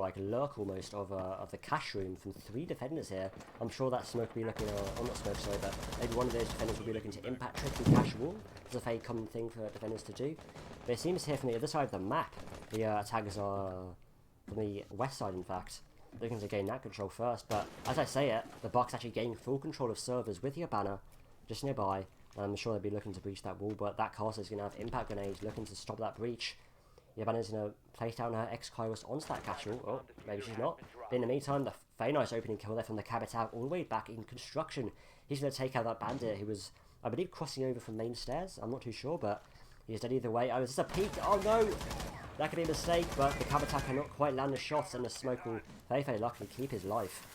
Speaker 3: like lurk almost of the cash room from 3 defenders here. I'm sure that smoke will be looking, or not smoke, sorry, but maybe one of those defenders will be looking to impact trick and cash wall. It's a very common thing for defenders to do. But it seems here from the other side of the map, the attackers are from the west side, in fact, looking to gain that control first. But as I say it, the Bucks actually gain full control of servers with your banner just nearby. I'm sure they'll be looking to breach that wall, but that caster is going to have impact grenades looking to stop that breach. Yabanna's going to place down her X-Kairos onto that cash wall. Oh, maybe she's not. But in the meantime, the very nice opening kill there from the Capital all the way back in construction. He's going to take out that bandit who was, I believe, crossing over from main stairs. I'm not too sure, but he's dead either way. Oh, is this a peek? Oh no! That could be a mistake, but the Capital cannot quite land the shots, and the smoke will very, very luckily keep his life.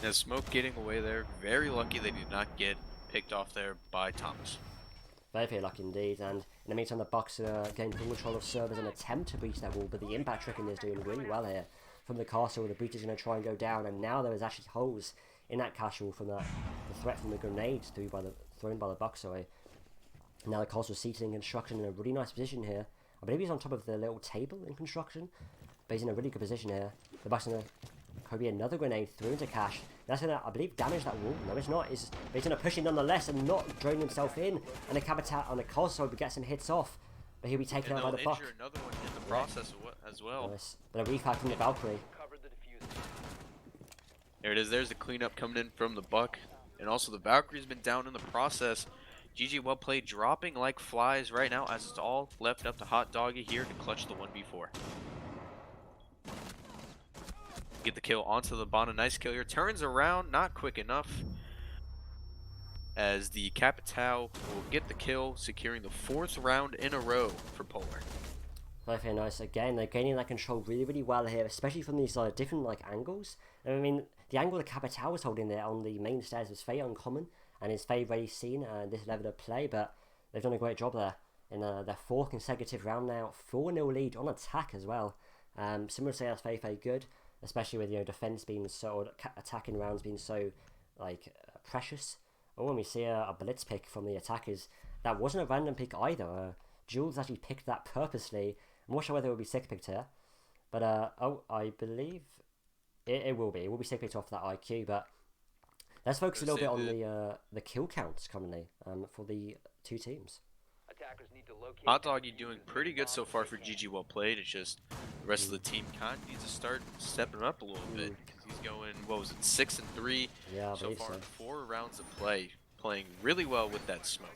Speaker 6: The smoke getting away there. Very lucky they did not get picked off there by Thomas.
Speaker 3: Very, very lucky indeed, and in the meantime the Bucks are getting full control of servers and attempt to breach that wall, but the impact tricking is doing really well here. From the castle, the breach is going to try and go down, and now there is actually holes in that castle from the threat from the grenades thrown by the Bucks, sorry. Now the castle is seated in construction in a really nice position here. I believe he's on top of the little table in construction, but he's in a really good position here. The Bucks are going to probably another grenade through into cash. That's going to, I believe, damage that wall. No, it's not. He's going to push in nonetheless and not drone himself in. And the Capitat on the castle will get some hits off, but he'll be taken out by the Buck.
Speaker 6: Another one in the process as well.
Speaker 3: Nice. But a refact from the Valkyrie.
Speaker 6: There it is. There's the cleanup coming in from the Buck. And also the Valkyrie's been down in the process. GG well played, dropping like flies right now as it's all left up to Hot Doggy here to clutch the 1v4. Get the kill onto the Bana. Nice kill here. Turns around, not quick enough. As the Capital will get the kill, securing the 4th round in a row for Polar.
Speaker 3: Very, very nice. Again, they're gaining that control really, really well here, especially from these different angles. I mean, the angle the Capital was holding there on the main stairs was very uncommon, and it's very rarely seen at this level of play, but they've done a great job there. In their 4th consecutive round now, 4-0 lead on attack as well. Similar to say that's very, very good. Especially with defense being so, or attacking rounds being so precious. Or when we see a blitz pick from the attackers, that wasn't a random pick either. Jules actually picked that purposely. I'm not sure whether it will be sick picked here, but I believe it will be. It will be sick picked off that IQ. But let's focus a little bit on the kill counts currently for the 2 teams.
Speaker 6: Hot Doggy doing pretty good so far for GG well played. It's just the rest of the team kind of needs to start stepping up a little bit because he's going, what was it, 6-3 so far in 4 rounds of play, playing really well with that smoke.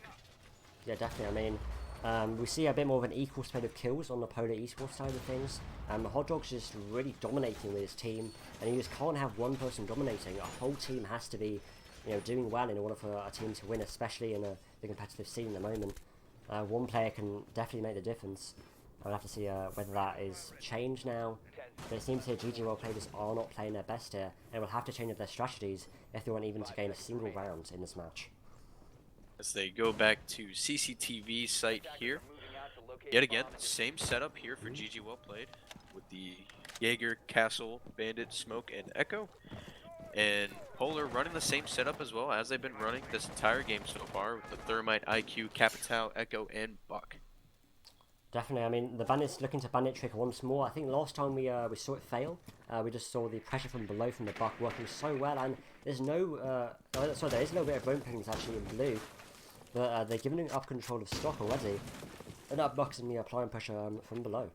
Speaker 3: Yeah, definitely. I mean, we see a bit more of an equal spread of kills on the Polar Esports side of things. Hot Dog's just really dominating with his team, and you just can't have one person dominating. A whole team has to be, doing well in order for a team to win, especially in the competitive scene at the moment. One player can definitely make the difference. I'll have to see whether that is changed now. But it seems here GG well players are not playing their best here, and will have to change up their strategies if they want even to gain a single round in this match.
Speaker 6: As they go back to CCTV site here. Yet again, same setup here for GG well played with the Jaeger, Castle, Bandit, Smoke, and Echo. And Polar running the same setup as well as they've been running this entire game so far with the Thermite, IQ, Capital, Echo, and Buck.
Speaker 3: Definitely. I mean, the Bandit's looking to Bandit trick once more. I think last time we saw it fail. We just saw the pressure from below from the Buck working so well, and there's no... sorry, there is a little bit of roam pings actually in blue, but they're giving up control of stock already. And that Buck's in the applying pressure from below.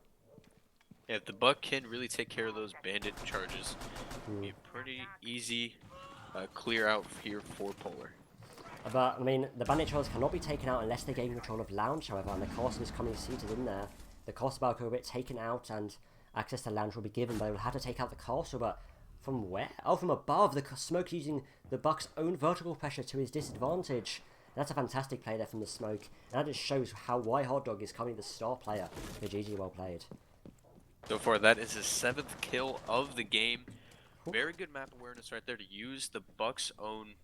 Speaker 6: Yeah, if the Buck can really take care of those Bandit charges, it'll be a pretty easy clear out here for Polar.
Speaker 3: But, I mean, the Bandit charges cannot be taken out unless they gain control of Lounge, however, and the castle is coming seated in there. The castle Balcony will be taken out and access to Lounge will be given, but they will have to take out the castle, but from where? Oh, from above! The Smoke using the Buck's own vertical pressure to his disadvantage. That's a fantastic play there from the Smoke, and that just shows why Hot Dog is coming the star player for GG well played.
Speaker 6: So far, that is his 7th kill of the game. Very good map awareness right there to use the Buck's own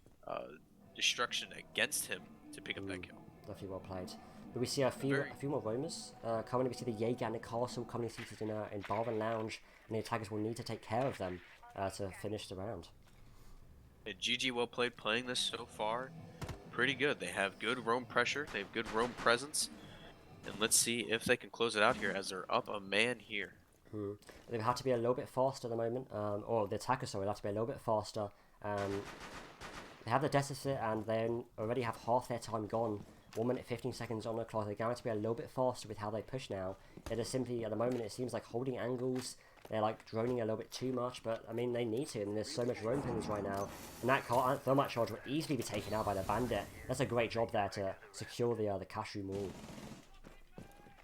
Speaker 6: destruction against him to pick up that kill.
Speaker 3: Definitely well played. We see a few more roamers coming. We see the Jaeger and the Castle coming seated in Bar and Lounge, and the attackers will need to take care of them to finish the round.
Speaker 6: GG well played playing this so far. Pretty good. They have good roam pressure. They have good roam presence. And let's see if they can close it out here as they're up a man here.
Speaker 3: They've had to be a little bit faster at the moment, or the attackers, sorry, have to be a little bit faster. They have the deficit and they already have half their time gone. 1 minute 15 seconds on the clock. They're going to be a little bit faster with how they push now. It is simply, at the moment, it seems like holding angles. They're like droning a little bit too much, but I mean, they need to, and there's so much roam pings right now. And that thermite charge will easily be taken out by the bandit. That's a great job there to secure the cash room wall.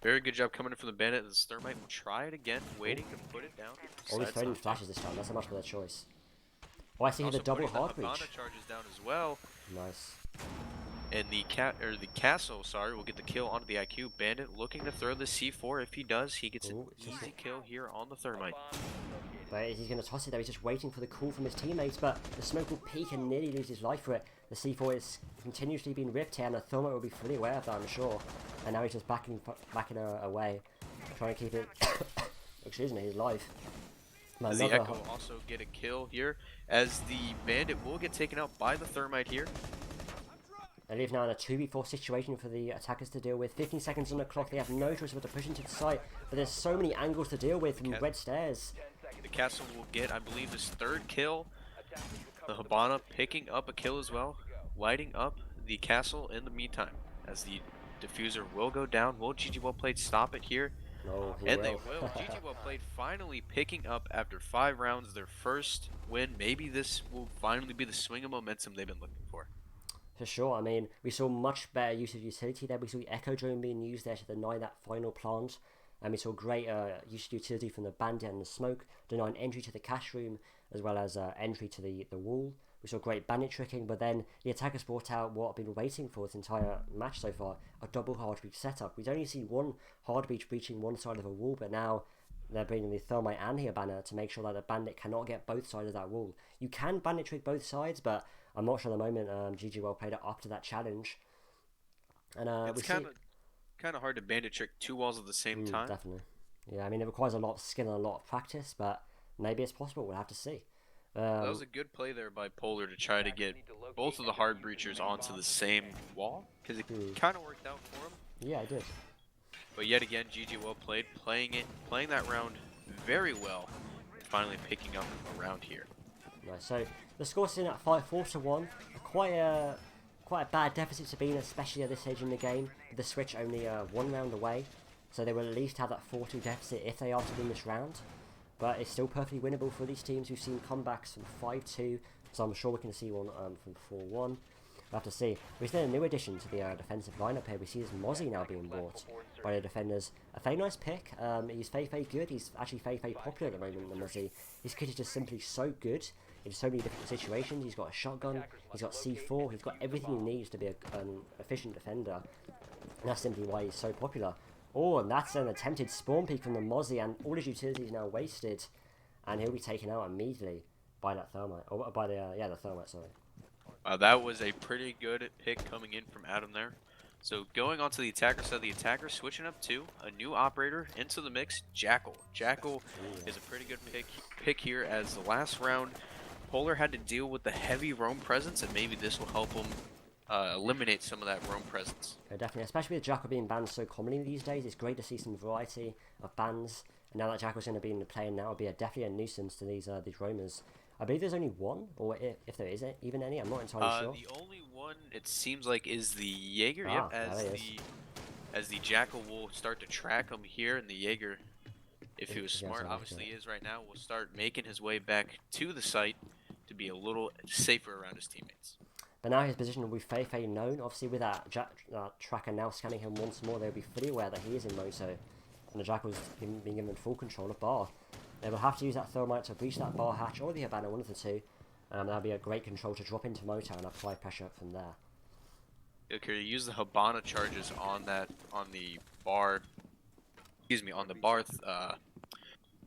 Speaker 6: Very good job coming in from the bandit. This thermite will try it again, waiting to put it down.
Speaker 3: Oh, he's throwing flashes this time. That's a much better choice. Oh, I see here the double hard breach.
Speaker 6: Habana charges down as well.
Speaker 3: Nice.
Speaker 6: And the castle, sorry, will get the kill onto the IQ. Bandit looking to throw the C4. If he does, he gets an easy kill here on the thermite.
Speaker 3: But he's going to toss it there. He's just waiting for the call from his teammates, but the smoke will peak and nearly lose his life for it. The C4 is continuously being ripped here, and the thermite will be fully aware of that, I'm sure. And now he's just backing away, trying to keep it, excuse me, his life.
Speaker 6: Does the Echo will also get a kill here, as the bandit will get taken out by the thermite here.
Speaker 3: They live now in a 2v4 situation for the attackers to deal with. 15 seconds on the clock. They have no choice but to push into the site, but there's so many angles to deal with from red stairs.
Speaker 6: The castle will get, I believe, his 3rd kill. The Habana picking up a kill as well, lighting up the castle in the meantime, as the diffuser will go down. Will GG well played stop it here?
Speaker 3: No,
Speaker 6: and they will. GG well played finally picking up after 5 rounds their first win. Maybe this will finally be the swing of momentum they've been looking for.
Speaker 3: For sure. I mean, we saw much better use of utility there. We saw the Echo Drone being used there to deny that final plant. And we saw great use of utility from the bandit and the smoke, denying entry to the cash room, as well as entry to the wall. We saw great bandit tricking, but then the attackers brought out what I've been waiting for this entire match so far, a double hard breach setup. We'd only seen one hard breach breaching one side of a wall, but now they're bringing the thermite and the banner to make sure that the bandit cannot get both sides of that wall. You can bandit trick both sides, but I'm not sure at the moment GG well played it up to that challenge. And
Speaker 6: it's kind of hard to bandit trick 2 walls at the same time.
Speaker 3: Definitely. Yeah, I mean, it requires a lot of skill and a lot of practice, but maybe it's possible. We'll have to see.
Speaker 6: That was a good play there by Polar to try to get both of the hard breachers onto the same wall, because it kind of worked out for him.
Speaker 3: Yeah, it did.
Speaker 6: But yet again, GG well played, playing that round very well, and finally picking up a round here.
Speaker 3: Nice. So the score's in at 4-1. Quite a bad deficit to be in, especially at this stage in the game. The Switch only 1 round away, so they will at least have that 4-2 deficit if they are to win this round. But it's still perfectly winnable for these teams. We've seen comebacks from 5-2, so I'm sure we can see one from 4-1. We'll have to see. We've seen a new addition to the defensive lineup here. We see his Mozzie now being bought by the defenders. A very nice pick. He's very good. He's actually very popular at the moment, the Mozzie. His kit is just simply so good in so many different situations. He's got a shotgun, he's got C4, he's got everything he needs to be an efficient defender. And that's simply why he's so popular. Oh, and that's an attempted spawn peek from the Mozzie, and all his utility is now wasted, and he'll be taken out immediately by that thermite, or by the thermite, sorry.
Speaker 6: That was a pretty good pick coming in from Adam there. So going on to the attacker side, the attacker switching up to a new operator into the mix, Jackal. Jackal is a pretty good pick here, as the last round, Polar had to deal with the heavy roam presence, and maybe this will help him eliminate some of that roam presence.
Speaker 3: Yeah, definitely, especially with Jackal being banned so commonly these days. It's great to see some variety of bans, and now that Jackal's going to be in the play now, it'll be definitely a nuisance to these roamers. I believe there's only one, or if there is even any, I'm not entirely sure.
Speaker 6: The only one it seems like is the Jaeger. Yep, as the Jackal will start to track him here, and the Jaeger, if he was smart, obviously he is right now, will start making his way back to the site to be a little safer around his teammates.
Speaker 3: But now his position will be very known. Obviously, with that tracker now scanning him once more, they'll be fully aware that he is in Moto, and the Jackal's being given full control of Bar. They will have to use that thermite to breach that bar hatch or the Habana, one of the two. That'll be a great control to drop into Moto and apply pressure from there.
Speaker 6: Okay, use the Habana charges on the bar. Excuse me, on the bar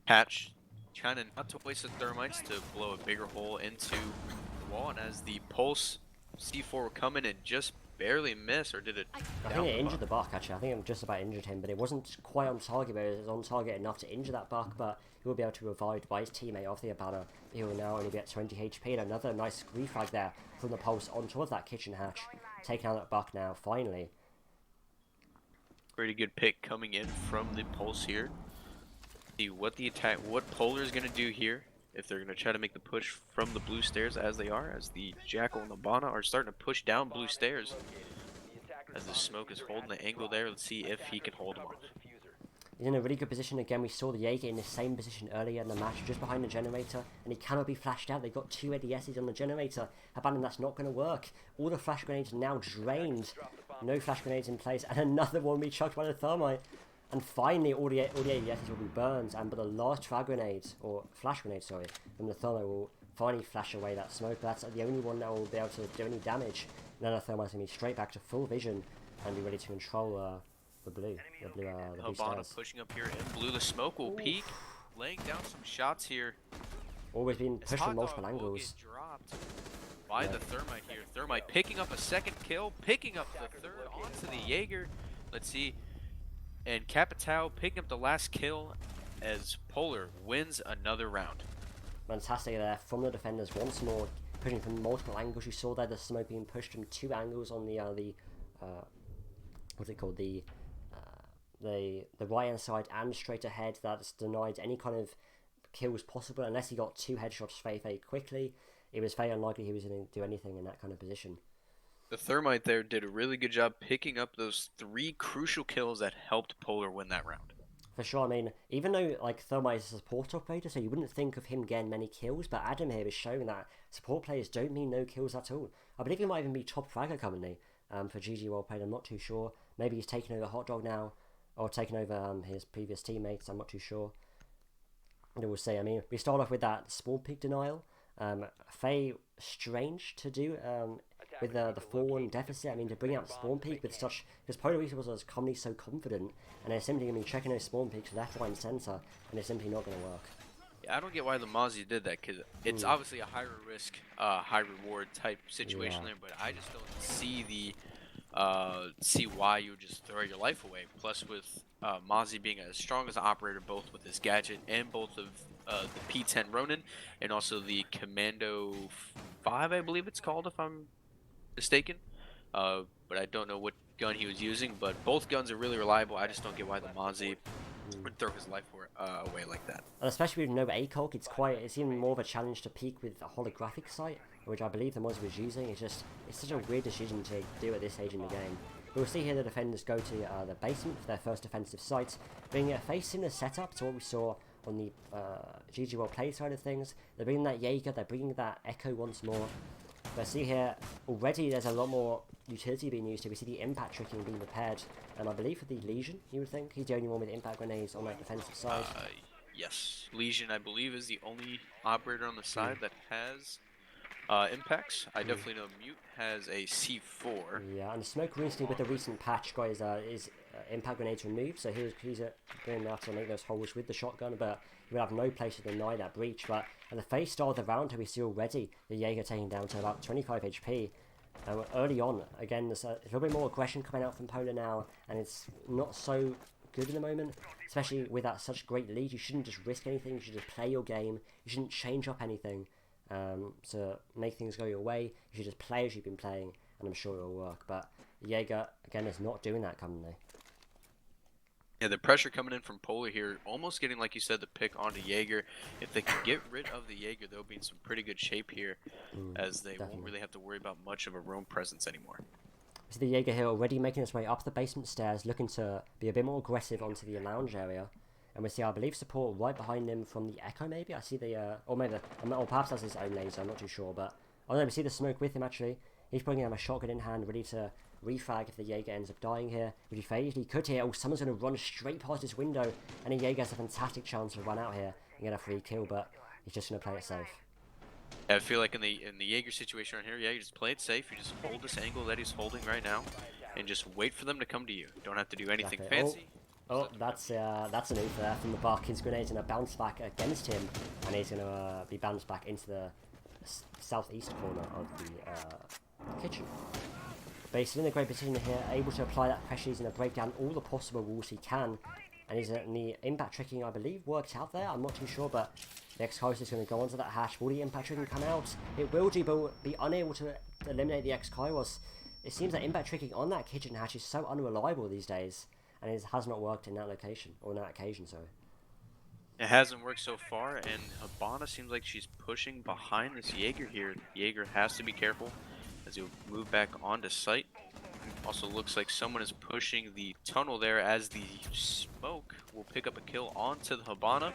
Speaker 6: hatch, trying not to waste the thermites to blow a bigger hole into the wall. And as the pulse C4 will come in and just barely miss, or did it?
Speaker 3: I
Speaker 6: down
Speaker 3: think it
Speaker 6: the
Speaker 3: injured
Speaker 6: buck?
Speaker 3: the buck, actually. I think it just about injured him, but it wasn't quite on target, but it was on target enough to injure that buck, but he will be able to be revived by his teammate off the Abana. He will now only be at 20 HP, and another nice refrag there from the pulse on towards that kitchen hatch. Taking out that buck now, finally.
Speaker 6: Pretty good pick coming in from the pulse here. See what Polar is gonna do here. If they're gonna try to make the push from the blue stairs as they are, as the Jackal and the Bana are starting to push down blue stairs. As the smoke is holding the angle there, let's see if he can hold them off.
Speaker 3: He's in a really good position again. We saw the Jaeger in the same position earlier in the match, just behind the generator, and he cannot be flashed out. They've got 2 ADSs on the generator. Abandon, that's not going to work. All the flash grenades are now drained. No flash grenades in place, and another one will be chucked by the thermite. And finally, all the ADSs will be burned, but the last frag grenade, or flash grenade, sorry, from the thermite will finally flash away that smoke. But that's the only one that will be able to do any damage. And then the thermite's going to be straight back to full vision and be ready to control the blue
Speaker 6: Habana
Speaker 3: stairs.
Speaker 6: pushing up here in blue. The smoke will peak, laying down some shots here.
Speaker 3: Always been
Speaker 6: As
Speaker 3: pushed from
Speaker 6: Hot
Speaker 3: multiple
Speaker 6: Dog will
Speaker 3: angles.
Speaker 6: get dropped by the thermite here. Thermite picking up a second kill, picking up the third onto the Jaeger. Let's see. And Capitao picking up the last kill as Polar wins another round.
Speaker 3: Fantastic there from the defenders once more, pushing from multiple angles. You saw there the smoke being pushed from 2 angles on the what's it called, the right hand side and straight ahead. That's denied any kind of kills possible unless he got 2 headshots very quickly. It was very unlikely he was going to do anything in that kind of position.
Speaker 6: The Thermite there did a really good job picking up those 3 crucial kills that helped Polar win that round.
Speaker 3: For sure, I mean, even though like Thermite is a support operator, so you wouldn't think of him getting many kills, but Adam here is showing that support players don't mean no kills at all. I believe he might even be top fragger currently for GGWP. I'm not too sure. Maybe he's taking over Hot Dog now, or taking over his previous teammates. I'm not too sure. And we'll see. I mean, we start off with that spawn peak denial. Very strange to do with the 4-1 deficit. I mean, to bring out spawn peak with such, because Polar was commonly so confident, and they're simply going to be checking those spawn peaks left, right, and centre, and it's simply not going to work.
Speaker 6: Yeah, I don't get why the Mozzie did that, because it's obviously a higher risk, high reward type situation there, but I just don't see why you would just throw your life away. Plus, with Mozzie being as strong as an operator, both with his gadget and both of the P10 Ronin, and also the Commando 5, I believe it's called, if I'm mistaken. But I don't know what gun he was using, but both guns are really reliable. I just don't get why the Mozzie would throw his life away like that.
Speaker 3: And especially with no ACOG, it's even more of a challenge to peak with a holographic sight, which I believe the Mozzie was using. It's such a weird decision to do at this stage in the game. We'll see here the defenders go to the basement for their first defensive site, bringing a face similar setup to what we saw on the GGWP play side of things. They're bringing that Jaeger, they're bringing that Echo once more. But see here, already there's a lot more utility being used here. We see the impact tricking being repaired, and I believe for the Legion, you would think, he's the only one with impact grenades on that defensive side.
Speaker 6: Yes, Legion, I believe, is the only operator on the side that has impacts. I definitely know Mute has a C4.
Speaker 3: Yeah, and Smoke recently with the recent patch got his impact grenades removed, so he's going out to make those holes with the shotgun, but he would have no place to deny that breach. But at the face start of the round, we see already the Jaeger taking down to about 25 HP. Early on, again, there's a little bit more aggression coming out from Polar now, and it's not so good in the moment, especially with that such great lead. You shouldn't just risk anything, you should just play your game, you shouldn't change up anything to make things go your way. You should just play as you've been playing, and I'm sure it'll work. But Jaeger, again, is not doing that currently.
Speaker 6: Yeah, the pressure coming in from Polar here, almost getting, like you said, the pick onto Jaeger. If they can get rid of the Jaeger, they'll be in some pretty good shape here, as they won't really have to worry about much of a roam presence anymore.
Speaker 3: So the Jaeger here already making its way up the basement stairs, looking to be a bit more aggressive onto the lounge area. And we see, I believe, support right behind him from the Echo, maybe? I see the, or maybe, or perhaps that's his own laser, I'm not too sure, but... Oh no, we see the smoke with him, actually. He's putting him a shotgun in hand, ready to refrag if the Jaeger ends up dying here, which he phased. He could here. Oh, someone's going to run straight past this window, and the Jaeger has a fantastic chance to run out here and get a free kill, but he's just going to play it safe.
Speaker 6: I feel like in the Jaeger situation right here, yeah, you just play it safe. You just hold this angle that he's holding right now, and just wait for them to come to you. You don't have to do anything fancy.
Speaker 3: Oh, that's an oof there from the Bark. His grenade's going to bounce back against him, and he's going to be bounced back into the southeast corner of the kitchen. But he's in a great position here, able to apply that pressure. He's going to break down all the possible walls he can. And he's in the impact tricking, I believe, worked out there. I'm not too sure, but the X-Kai's is going to go onto that hash. Will the impact tricking come out? It will do, but will be unable to eliminate the X-Kairos. It seems that impact tricking on that kitchen hatch is so unreliable these days. And it has not worked in that location, or on that occasion, sorry.
Speaker 6: It hasn't worked so far, and Habana seems like she's pushing behind this Jaeger here. Jaeger has to be careful as he'll move back onto site. Also looks like someone is pushing the tunnel there as the smoke will pick up a kill onto the Habana.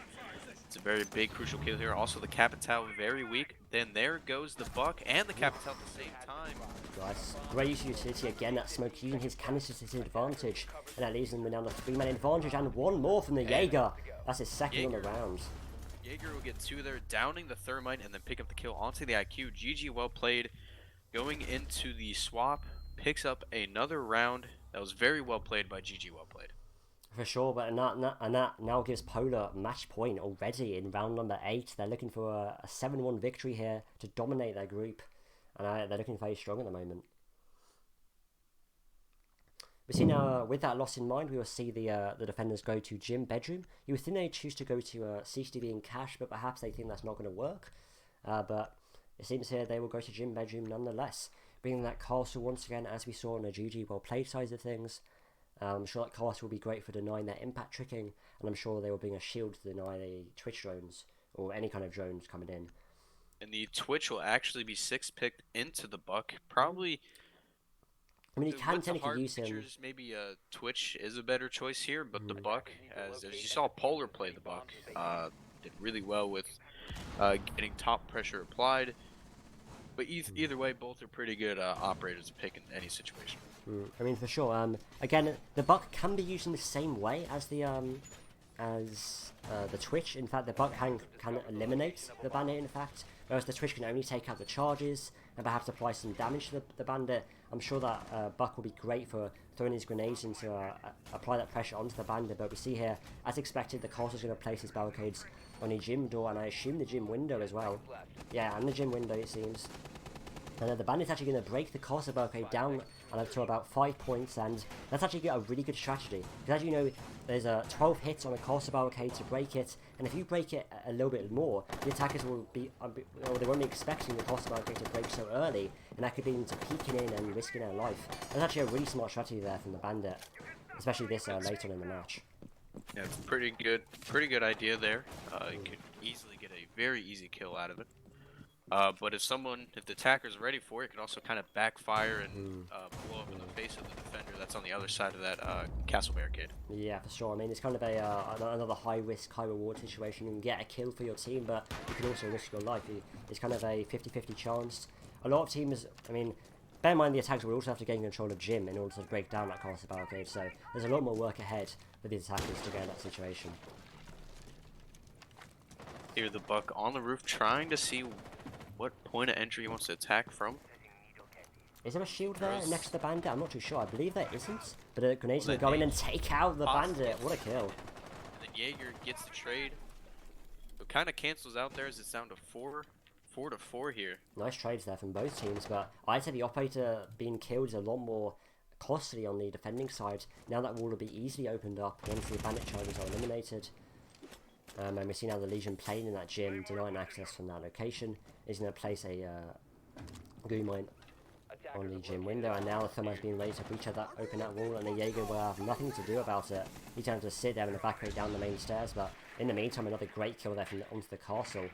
Speaker 6: It's a very big, crucial kill here. Also, the Capital very weak. Then there goes the Buck and the Capital at the same time.
Speaker 3: Nice. Great use of utility again. That smoke using his canister to his advantage. And that leaves them down the 3-man advantage. And one more from the Jaeger. That's his second on the round.
Speaker 6: Jaeger will get 2 there, downing the Thermite and then pick up the kill onto the IQ. GG, well played. Going into the swap, picks up another round. That was very well played by GG, well played.
Speaker 3: For sure, but and that now gives Polar match point already in round number 8. They're looking for a 7-1 victory here to dominate their group, and they're looking very strong at the moment. We see now, with that loss in mind, we will see the defenders go to gym bedroom. You would think they choose to go to CCTV and cash, but perhaps they think that's not going to work. But it seems here they will go to gym bedroom nonetheless, bringing that castle once again, as we saw on the GG well played side of things. I'm sure that castle will be great for denying their impact tricking, and I'm sure they will bring a shield to deny the Twitch drones, or any kind of drones coming in.
Speaker 6: And the Twitch will actually be 6-picked into the Buck. Probably,
Speaker 3: I mean, you can technically use him.
Speaker 6: Maybe Twitch is a better choice here, but the Buck, as you saw Polar play the Buck, did really well with getting top pressure applied. But either way, both are pretty good operators to pick in any situation.
Speaker 3: I mean, for sure. Again, the Buck can be used in the same way as the Twitch. In fact, the Buck can eliminate the Bandit, in fact, whereas the Twitch can only take out the charges and perhaps apply some damage to the Bandit. I'm sure that Buck will be great for throwing his grenades in to apply that pressure onto the Bandit, but we see here, as expected, the Castle's going to place his barricades on the gym door, and I assume the gym window as well. Yeah, and the gym window, it seems. And the Bandit's actually going to break the Castle barricade down to about 5 points, and that's actually a really good strategy. Because as you know, there's 12 hits on a Castle barricade to break it, and if you break it a little bit more, the attackers will be, or they won't be expecting the Castle barricade to break so early, and that could be into peeking in and risking their life. That's actually a really smart strategy there from the Bandit, especially this later on in the match.
Speaker 6: Yeah, it's pretty good idea there. You could easily get a very easy kill out of it. But if the attacker's ready for it, it can also kind of backfire and blow up in the face of the defender that's on the other side of that castle barricade.
Speaker 3: Yeah, for sure. I mean, it's kind of another high-risk, high-reward situation. You can get a kill for your team, but you can also risk your life. It's kind of a 50-50 chance. A lot of teams, I mean, bear in mind the attackers will also have to gain control of gym in order to break down that castle barricade, so there's a lot more work ahead for the attackers to get in that situation.
Speaker 6: Here the Buck on the roof trying to see what point of entry he wants to attack from.
Speaker 3: Is there a shield there next to the Bandit? I'm not too sure. I believe there isn't. But a grenade's going to go in and take out the Bandit. What a kill.
Speaker 6: And then Jaeger gets the trade. It kind of cancels out there as it's down to 4-4 here.
Speaker 3: Nice trades there from both teams, but I'd say the operator being killed is a lot more costly on the defending side. Now that wall will be easily opened up once the Bandit charges are eliminated. And we see now the Legion playing in that gym, denying access from that location. Is going to place a goo mine on the gym window, and now the Thermite's being ready to breach that, open that wall, and the Jaeger will have nothing to do about it. He's going to sit there and evacuate down the main stairs, but in the meantime, another great kill there from onto the castle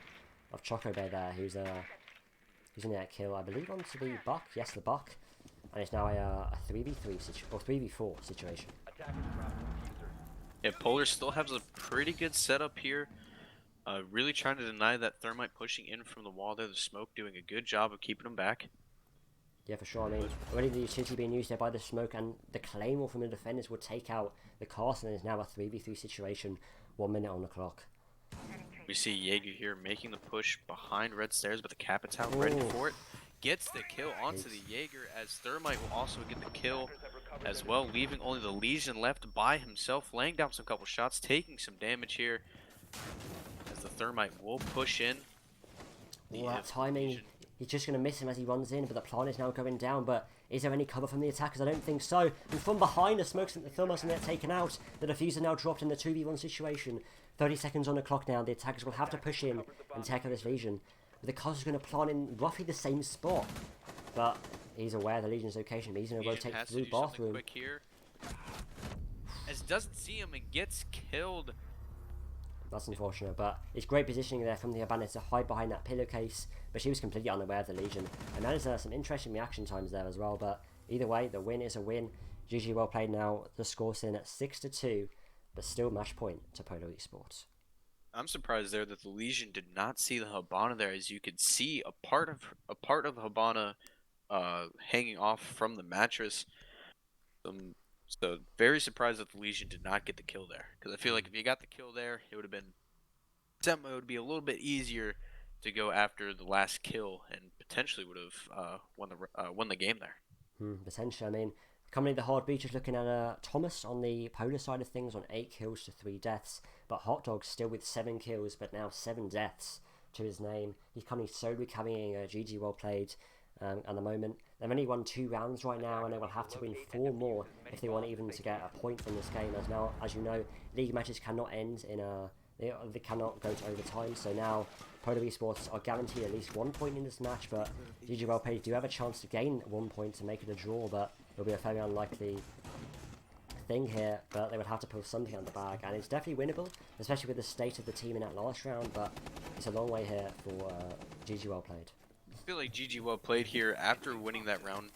Speaker 3: of Choco Bear there, who's going to kill, I believe, onto the Buck. Yes, the Buck, and it's now a 3v3 or 3v4 situation.
Speaker 6: Yeah, Polar still has a pretty good setup here. Really trying to deny that Thermite pushing in from the wall there. The smoke doing a good job of keeping them back.
Speaker 3: Yeah, for sure. I mean, already the utility being used there by the smoke, and the Claymore from the defenders will take out the castle, and it's now a 3v3 situation, 1 minute on the clock.
Speaker 6: We see Jaeger here making the push behind red stairs, but the Capital ready for it. Gets the kill onto the Jaeger, as Thermite will also get the kill as well, leaving only the Legion left by himself, laying down some couple shots, taking some damage here. As the Thermite will push in.
Speaker 3: That timing, He's just going to miss him as he runs in, but the plant is now going down. But is there any cover from the attackers? I don't think so. And from behind, the smokes and the thermos and they're taken out. The diffuser now dropped in the 2v1 situation. 30 seconds on the clock now. The attackers will have to push in and take out this Legion. But the Cos is going to plant in roughly the same spot. But he's aware of the Legion's location. But he's going to rotate through bathroom.
Speaker 6: Quick here. As doesn't see him and gets killed.
Speaker 3: That's unfortunate, but it's great positioning there from the Habana to hide behind that pillowcase, but she was completely unaware of the Legion. And that is some interesting reaction times there as well, but either way, the win is a win. GG well played now. The score's in at 6-2, but still match point to Polo Esports.
Speaker 6: I'm surprised there that the Legion did not see the Habana there, as you could see a part of Habana hanging off from the mattress. So very surprised that the Legion did not get the kill there, because I feel like if you got the kill there, it would be a little bit easier to go after the last kill and potentially would have won the game there.
Speaker 3: Potentially, I mean, currently the hard beach is looking at Thomas on the Polar side of things on 8 kills to 3 deaths, but Hot Dog still with 7 kills, but now 7 deaths to his name. He's currently solely carrying GG well played. At the moment, they've only won 2 rounds right now, and they will have to win 4 more if they want even to get a point from this game. As now, as you know, league matches cannot end in they cannot go to overtime. So now, Polo Esports are guaranteed at least 1 point in this match. But GG well played do have a chance to gain 1 point to make it a draw, but it'll be a very unlikely thing here. But they would have to pull something out of the bag, and it's definitely winnable, especially with the state of the team in that last round. But it's a long way here for GG well played.
Speaker 6: I feel like GG well played here after winning that round.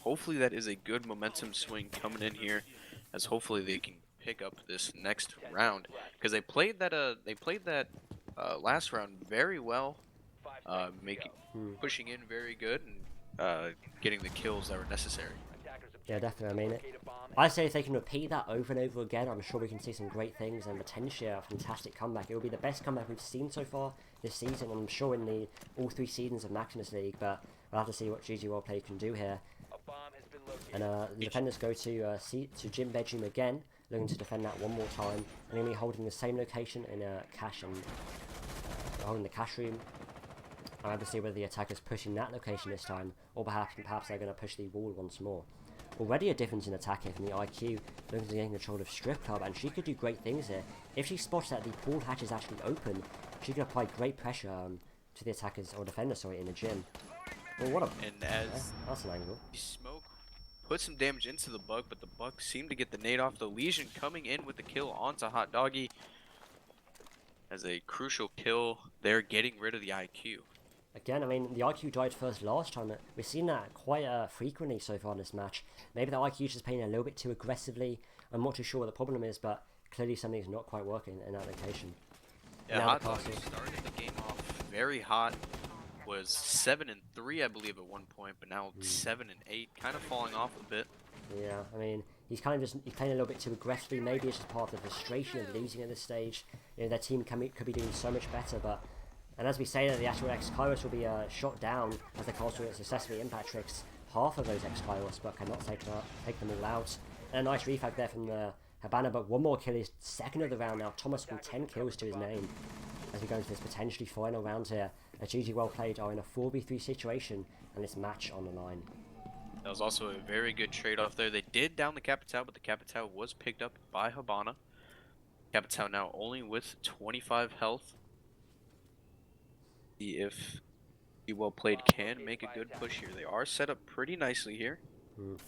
Speaker 6: Hopefully that is a good momentum swing coming in here, as hopefully they can pick up this next round, because they played that last round very well, pushing in very good and getting the kills that were necessary.
Speaker 3: Yeah, definitely. I mean, I say if they can repeat that over and over again, I'm sure we can see some great things and potentially a fantastic comeback. It will be the best comeback we've seen so far this season, I'm sure, in all 3 seasons of Maximus League, but we'll have to see what GG well played can do here. And the defenders go to Gym Bedroom again, looking to defend that one more time, and they're going to be holding the same location in cash and holding the cash room. I'll have to see whether the attacker's pushing that location this time, or perhaps they're going to push the wall once more. Already a difference in attack here from the IQ, looking to gain control of Strip Club, and she could do great things here. If she spots that the pool hatch is actually open, she could apply great pressure to the attackers, or defender, sorry, in the gym. Well, what a...
Speaker 6: And as
Speaker 3: that's an angle.
Speaker 6: Smoke put some damage into the Bug, but the Bug seemed to get the nade off. The Legion coming in with the kill onto Hot Doggy as a crucial kill. They're getting rid of the IQ.
Speaker 3: Again, I mean, the IQ died first last time. We've seen that quite frequently so far in this match. Maybe the IQ is just playing a little bit too aggressively. I'm not too sure what the problem is, but clearly something's not quite working in that location.
Speaker 6: Yeah, Hot Dog started the game off very hot. Was 7-3, I believe, at one point, but now 7-8, kind of falling off a bit.
Speaker 3: Yeah, I mean, he's kind of he's playing a little bit too aggressively. Maybe it's just part of the frustration of losing at this stage. You know, their team could be doing so much better, but... And as we say that the actual X-Kairos will be shot down as the castle successfully impact tricks half of those X-Kairos, but cannot take them all out. And a nice refag there from the Habana, but one more kill is second of the round now. Thomas with 10 kills to his name as we go into this potentially final round here. GG well played are in a 4v3 situation and this match on the line.
Speaker 6: That was also a very good trade-off there. They did down the Capitao, but the Capitao was picked up by Habana. Capitao now only with 25 health. See if well played can make a good push here. They are set up pretty nicely here.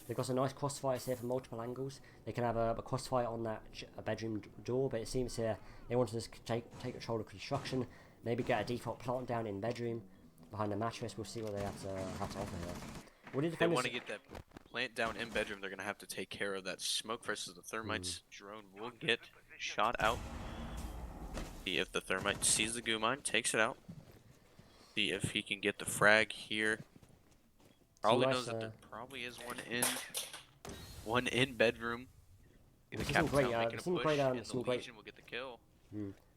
Speaker 3: They've got some nice crossfires here from multiple angles. They can have a crossfire on that bedroom door, but it seems here they want to just take control of construction. Maybe get a default plant down in bedroom behind the mattress. We'll see what they have to offer here. What did
Speaker 6: if they want to get that plant down in bedroom, they're going to have to take care of that smoke versus the thermites. Drone will get shot out. See if the thermite sees the goo mine, takes it out. See if he can get the frag here. Probably knows that there probably is one in bedroom. The Capitao making a push, and the Legion will get the kill.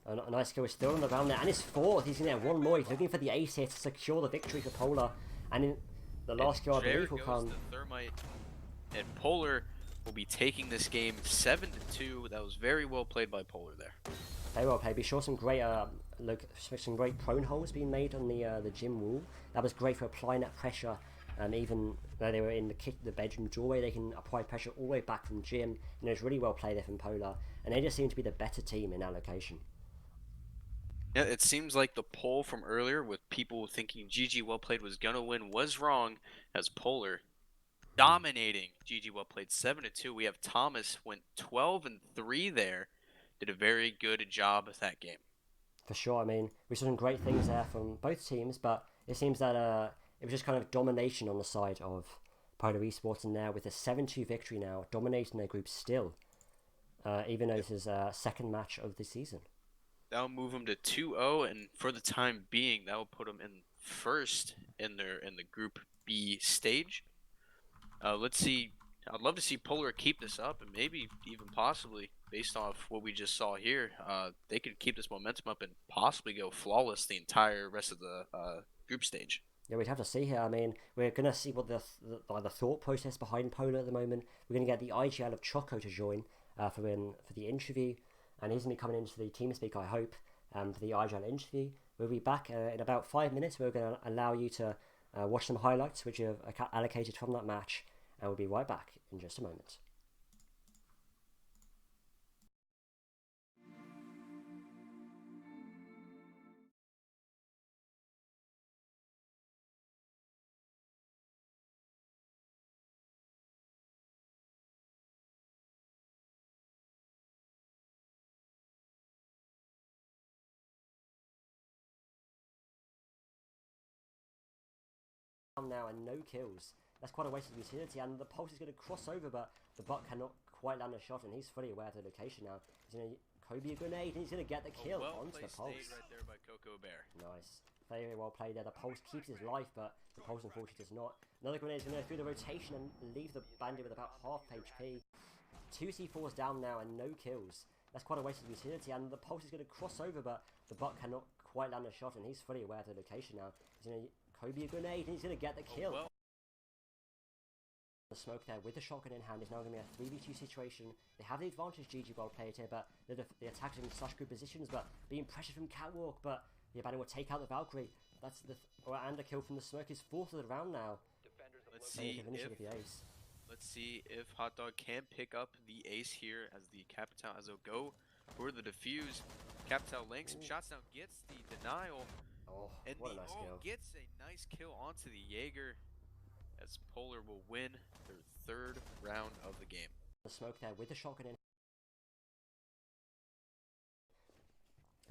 Speaker 3: A nice kill is still on the round there, and his fourth. He's going to have one more. He's looking for the ace here to secure the victory for Polar. And in the last kill, I believe, will come.
Speaker 6: The thermite, and Polar will be taking this game 7-2. That was very well played by Polar there.
Speaker 3: Very well played. Be sure some great some great prone holds being made on the gym wall. That was great for applying that pressure. Even though they were in the bedroom doorway, they can apply pressure all the way back from the gym. And it was really well played there from Polar. And they just seem to be the better team in allocation.
Speaker 6: Yeah, it seems like the poll from earlier with people thinking GG Well Played was gonna win was wrong, as Polar dominating GG Well Played 7-2. We have Thomas went 12-3 there. Did a very good job with that game.
Speaker 3: For sure. I mean, we saw some great things there from both teams, but it seems that it was just kind of domination on the side of Polar Esports, and now with a 7-2 victory now, dominating their group still, even though this is second match of the season.
Speaker 6: That'll move them to 2-0, and for the time being, that will put them in first in the Group B stage. Let's see. I'd love to see Polar keep this up, and maybe even possibly, based off what we just saw here, they could keep this momentum up and possibly go flawless the entire rest of the group stage.
Speaker 3: Yeah, we'd have to see here. I mean, we're going to see what the thought process behind Polar at the moment. We're going to get the IGL of Choco to join for the interview. And he's going to be coming into the TeamSpeak, I hope, for the IGL interview. We'll be back in about 5 minutes. We're going to allow you to watch some highlights which are allocated from that match. And we'll be right back in just a moment. Now and no kills. That's quite a waste of utility, and the Pulse is going to cross over, but the Buck cannot quite land a shot, and he's fully aware of the location now. He's going to Kobe a grenade, and he's going to get the kill onto the Pulse.
Speaker 6: Right there by Coco Bear.
Speaker 3: Nice. Very well played there. The Pulse keeps his life, but the Pulse unfortunately does not. Another grenade is going to go through the rotation and leave the Bandit with about half HP. 2 C4s down now and no kills. That's quite a waste of utility, and the Pulse is going to cross over, but the Buck cannot quite land a shot, and he's fully aware of the location now. He's going to Kobe a grenade, and he's going to get the kill. The smoke there with the shotgun in hand is now going to be a 3v2 situation. They have the advantage, GG Well Played here, but the attackers are in such good positions, but being pressured from Catwalk, but the Bandit will take out the Valkyrie. That's and a kill from the smoke is fourth of the round now.
Speaker 6: Let's see if Hot Dog can pick up the ace here as the Capital as they'll go for the defuse. Capital laying some shots now, gets the denial. And
Speaker 3: what a nice kill.
Speaker 6: Gets a nice kill onto the Jaeger as Polar will win their third round of the game.
Speaker 3: The smoke there with the shotgun in.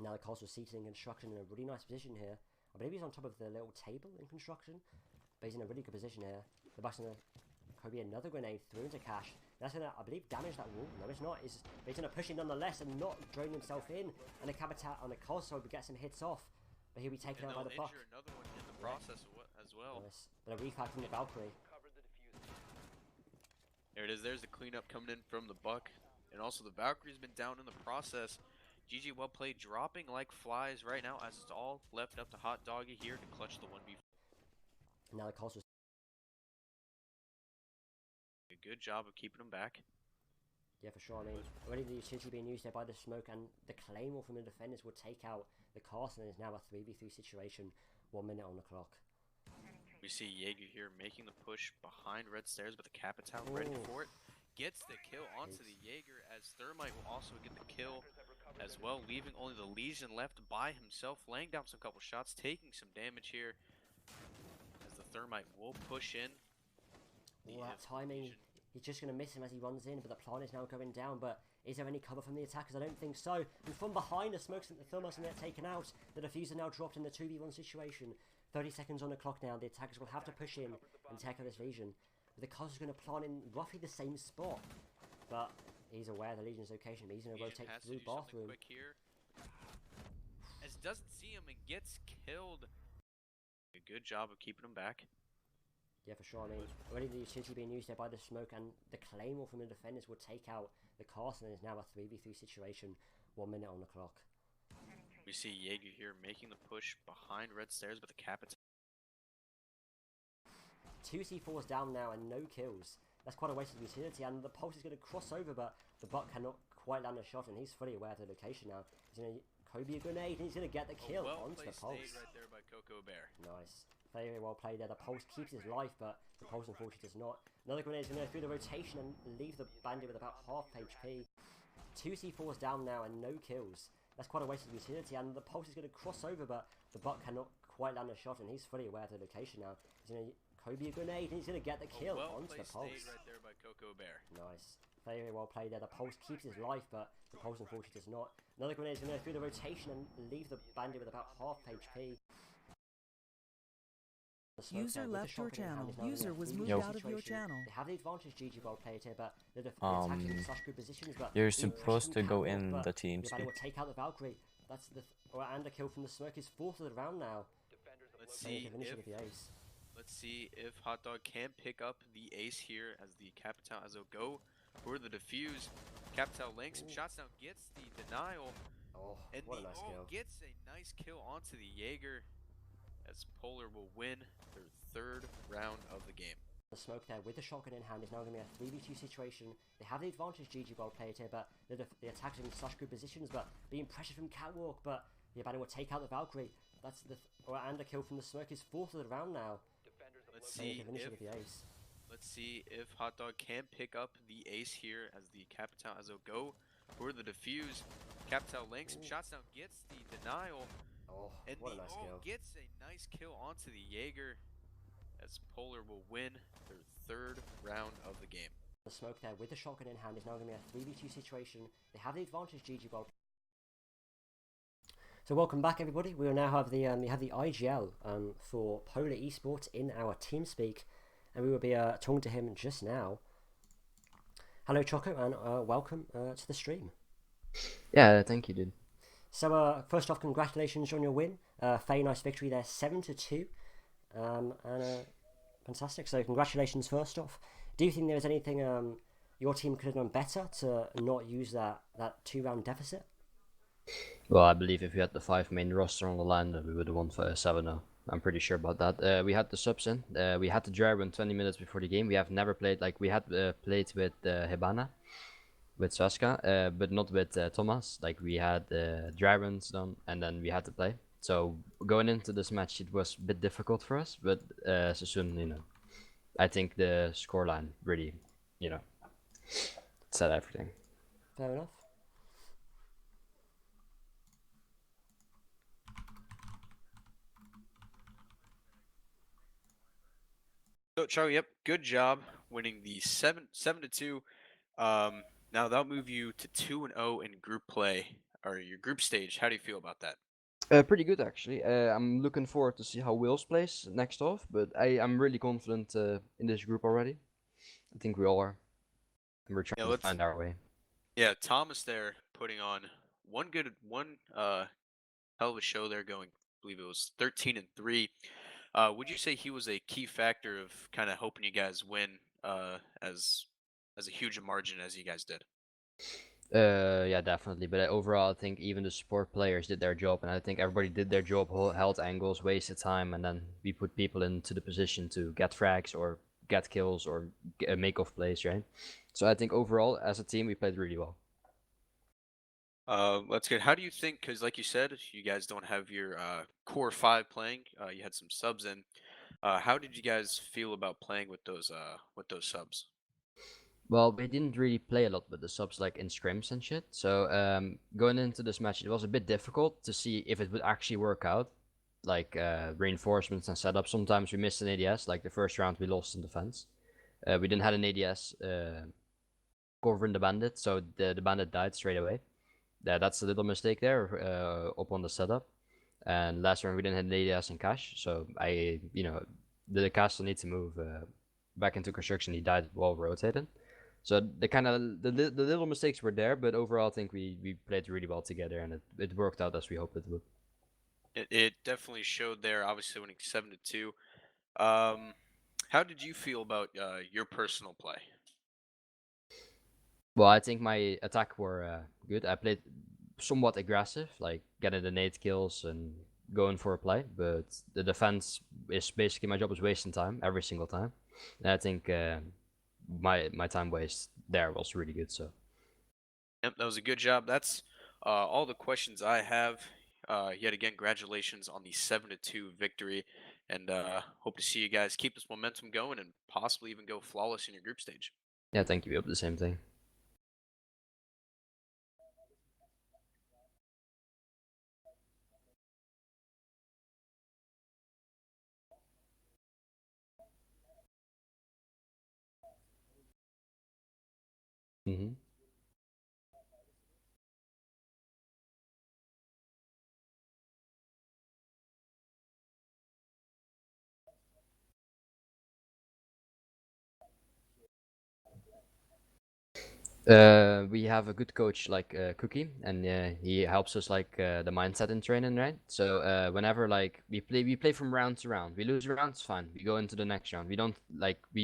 Speaker 3: Now the Coles was seated in construction in a really nice position here. I believe he's on top of the little table in construction, but he's in a really good position here. The Buck's going to Kobe another grenade through into Cash. That's going to, I believe, damage that wall. No, it's not. He's going to push in nonetheless and not drone himself in. And the Capitat on the Coles so he gets some hits off. But he'll be taken out by the Buck.
Speaker 6: Another one in the process as well.
Speaker 3: Nice. But a refact from the Valkyrie.
Speaker 6: There it is. There's the cleanup coming in from the Buck. And also the Valkyrie's been down in the process. GG Well Played dropping like flies right now as it's all left up to Hot Doggy here to clutch the 1v.
Speaker 3: Now the Coles was
Speaker 6: a good job of keeping them back.
Speaker 3: Yeah, for sure. I mean, already the utility being used there by the smoke, and the Claymore from the defenders will take out the castle, and it's now a 3v3 situation, 1 minute on the clock.
Speaker 6: We see Jaeger here making the push behind Red Stairs, but the Capital ready for it. Gets the kill onto the Jaeger as Thermite will also get the kill as well, leaving only the Legion left by himself, laying down some couple shots, taking some damage here as the Thermite will push in.
Speaker 3: That timing, he's just going to miss him as he runs in, but the plant is now going down. But is there any cover from the attackers? I don't think so. And from behind, the smokes and the Thermos and they're taken out. The diffuser now dropped in the 2v1 situation. 30 seconds on the clock now. The attackers will have to push in and take out this Legion. But the Cos is going to plant in roughly the same spot. But he's aware of the Legion's location, but he's going to rotate through bathroom.
Speaker 6: Quick here. As doesn't see him and gets killed. A good job of keeping him back.
Speaker 3: Yeah, for sure. I mean, already the utility being used there by the smoke, and the Claymore from the defenders will take out the castle, and it's now a 3v3 situation, 1 minute on the clock.
Speaker 6: We see Jaeger here making the push behind Red Stairs, but the Capital.
Speaker 3: 2 C4s down now and no kills. That's quite a waste of utility, and the Pulse is going to cross over, but the Buck cannot quite land a shot, and he's fully aware of the location now. He's going to Kobe a grenade, and he's going to get the kill
Speaker 6: Well
Speaker 3: onto the
Speaker 6: placed
Speaker 3: pulse.
Speaker 6: nade right there by Coco Bear.
Speaker 3: Nice. Very well played there. The pulse keeps his life, but the pulse unfortunately does not. Another grenade is going to go through the rotation and leave the bandit with about half HP. 2 C4s down now and no kills. That's quite a waste of utility, and the pulse is going to cross over, but the buck cannot quite land a shot, and he's fully aware of the location now. He's going to Kobe a grenade, and he's going to get the kill
Speaker 6: Well
Speaker 3: onto the
Speaker 6: placed
Speaker 3: pulse.
Speaker 6: nade right there by Coco Bear.
Speaker 3: Nice. Very well played there. The pulse keeps his life, but the pulse unfortunately does not. Another grenade is going to go through the rotation and leave the bandit with about half HP.
Speaker 8: User left your channel. User was moved
Speaker 4: Yo.
Speaker 8: out of your channel.
Speaker 3: They have the advantage, GGWP played here, but they're attacking in such good positions. But
Speaker 4: You're
Speaker 3: being
Speaker 4: supposed
Speaker 3: pressured
Speaker 4: to go
Speaker 3: catwalk,
Speaker 4: in
Speaker 3: but
Speaker 4: the team
Speaker 3: the
Speaker 4: speak.
Speaker 3: bandit will take out the Valkyrie. That's the and a kill from the smoke is fourth of the round now.
Speaker 6: Let's
Speaker 3: And he
Speaker 6: see
Speaker 3: can finish it
Speaker 6: if
Speaker 3: with the ace.
Speaker 6: let's see if Hot Dog can pick up the ace here as the Capital as they'll go for the defuse. Capital laying some shots down, gets the denial,
Speaker 3: Oh,
Speaker 6: and
Speaker 3: what a nice kill.
Speaker 6: gets a nice kill onto the Jaeger as Polar will win their third round of the game.
Speaker 3: The smoke there with the shotgun in hand is now going to be a 3v2 situation. They have the advantage, GGWP played here, but they're attacking in such good positions, but being pressured from catwalk, but the bandit will take out the Valkyrie. That's the and a kill from the smoke is fourth of the round now.
Speaker 6: Let's
Speaker 3: And he
Speaker 6: see
Speaker 3: can finish it
Speaker 6: if
Speaker 3: with the ace.
Speaker 6: Hot Dog can pick up the ace here as the Capital as they'll go for the defuse. Capital laying some shots down, gets the denial,
Speaker 3: Oh,
Speaker 6: and
Speaker 3: what a nice kill.
Speaker 6: gets a nice kill onto the Jaeger as Polar will win their third round of the game.
Speaker 3: The smoke there with the shotgun in hand is now going to be a 3v2 situation. They have the advantage, GGWP. So welcome back, everybody. We will now have the IGL for Polar Esports in our TeamSpeak, and we will be talking to him just now. Hello, Choco, and welcome to the stream.
Speaker 9: Yeah, thank you, dude.
Speaker 3: So first off, congratulations on your win. Very nice victory there, 7-2, and fantastic. So congratulations first off. Do you think there was anything your team could have done better to not use that 2-round deficit?
Speaker 9: Well, I believe if we had the 5 main roster on the line, then we would have won for 7-0. I'm pretty sure about that. We had the subs in. We had the dry run 20 minutes before the game. We have never played, like, we had played with Hibana, with Saska, but not with Thomas. Like, we had dry runs done, and then we had to play. So, going into this match, it was a bit difficult for us, but so soon, I think the scoreline really, said everything.
Speaker 3: Fair enough.
Speaker 6: So Charlie, yep, good job winning the 7-2. Now that'll move you to 2-0 in group play or your group stage. How do you feel about that?
Speaker 9: Pretty good, actually. I'm looking forward to see how Wales plays next off, but I'm really confident in this group already. I think we all are. And we're trying to find our way.
Speaker 6: Yeah, Thomas there putting on one hell of a show there going, I believe it was 13-3. Would you say he was a key factor of kind of helping you guys win as a huge margin as you guys did?
Speaker 9: Yeah, definitely. But overall, I think even the support players did their job, and I think everybody did their job, held angles, wasted time, and then we put people into the position to get frags or get kills or make off plays, right? So I think overall, as a team, we played really well.
Speaker 6: That's good. How do you think? Because like you said, you guys don't have your core 5 playing. You had some subs in. How did you guys feel about playing with those subs?
Speaker 9: Well, we didn't really play a lot with the subs, like in scrims and shit. So going into this match, it was a bit difficult to see if it would actually work out. Like reinforcements and setup. Sometimes we missed an ADS. Like the first round, we lost in defense. We didn't have an ADS covering the bandit, so the bandit died straight away. That's a little mistake there up on the setup. And last round we didn't have an ADS in cash, so the castle needs to move back into construction. He died while rotating. So the little mistakes were there, but overall I think we played really well together, and it worked out as we hoped it would.
Speaker 6: It definitely showed there. Obviously winning 7-2. How did you feel about your personal play?
Speaker 9: Well, I think my attack were good. I played somewhat aggressive, like getting the nade kills and going for a play, but the defense is basically, my job is wasting time every single time. And I think my time waste there was really good. So
Speaker 6: Yep, that was a good job. That's All the questions I have, yet again, congratulations on the 7-2 victory, and hope to see you guys keep this momentum going and possibly even go flawless in your group stage.
Speaker 9: Yeah, thank you. We hope the same thing. Mm-hmm. We have a good coach like Cookie, and he helps us like the mindset in training, right? So whenever like we play from round to round. We lose rounds, fine. We go into the next round. We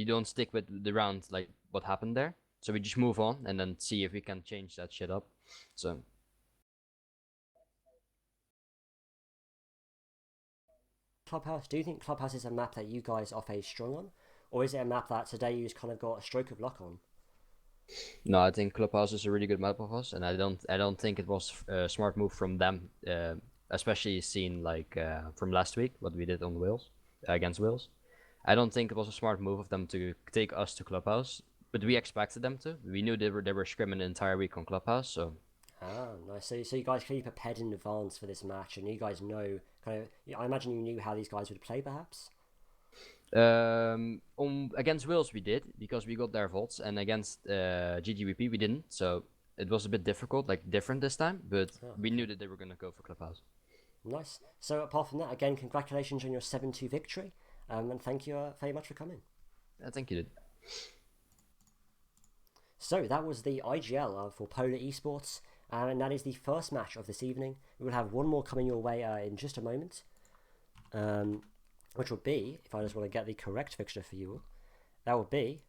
Speaker 9: don't stick with the round like what happened there. So we just move on and then see if we can change that shit up. So
Speaker 3: Clubhouse, do you think Clubhouse is a map that you guys are very strong on? Or is it a map that today you just kind of got a stroke of luck on?
Speaker 9: no, I think Clubhouse is a really good map of us, and I don't think it was a smart move from them, especially seen like from last week what we did on Wales against Wales. I don't think it was a smart move of them to take us to Clubhouse, but we expected them to. We knew they were scrimming the entire week on Clubhouse, so
Speaker 3: Ah, nice. So you guys clearly prepared in advance for this match, and you guys know kind of. I imagine you knew how these guys would play, perhaps.
Speaker 9: against Wales we did because we got their votes, and against GGWP we didn't. So it was a bit difficult, like different this time, but we knew that they were gonna go for Clubhouse.
Speaker 3: Nice. So apart from that, again, congratulations on your 7-2 victory, and thank you very much for coming.
Speaker 9: I think you did.
Speaker 3: So that was the IGL for Polar Esports, and that is the first match of this evening. We will have one more coming your way in just a moment, which will be, if I just want to get the correct fixture for you all, that will be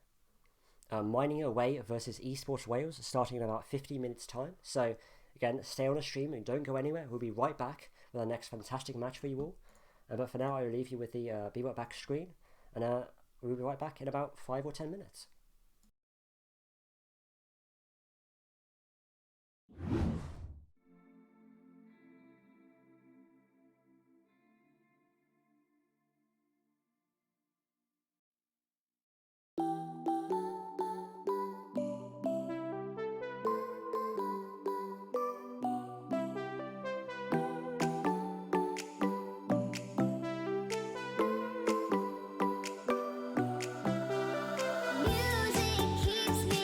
Speaker 3: Mining Away versus Esports Wales, starting in about 50 minutes time. So again, stay on the stream and don't go anywhere. We'll be right back with our next fantastic match for you all. But for now, I will leave you with the Be Right Back screen, and we'll be right back in about 5 or 10 minutes.
Speaker 2: Music keeps me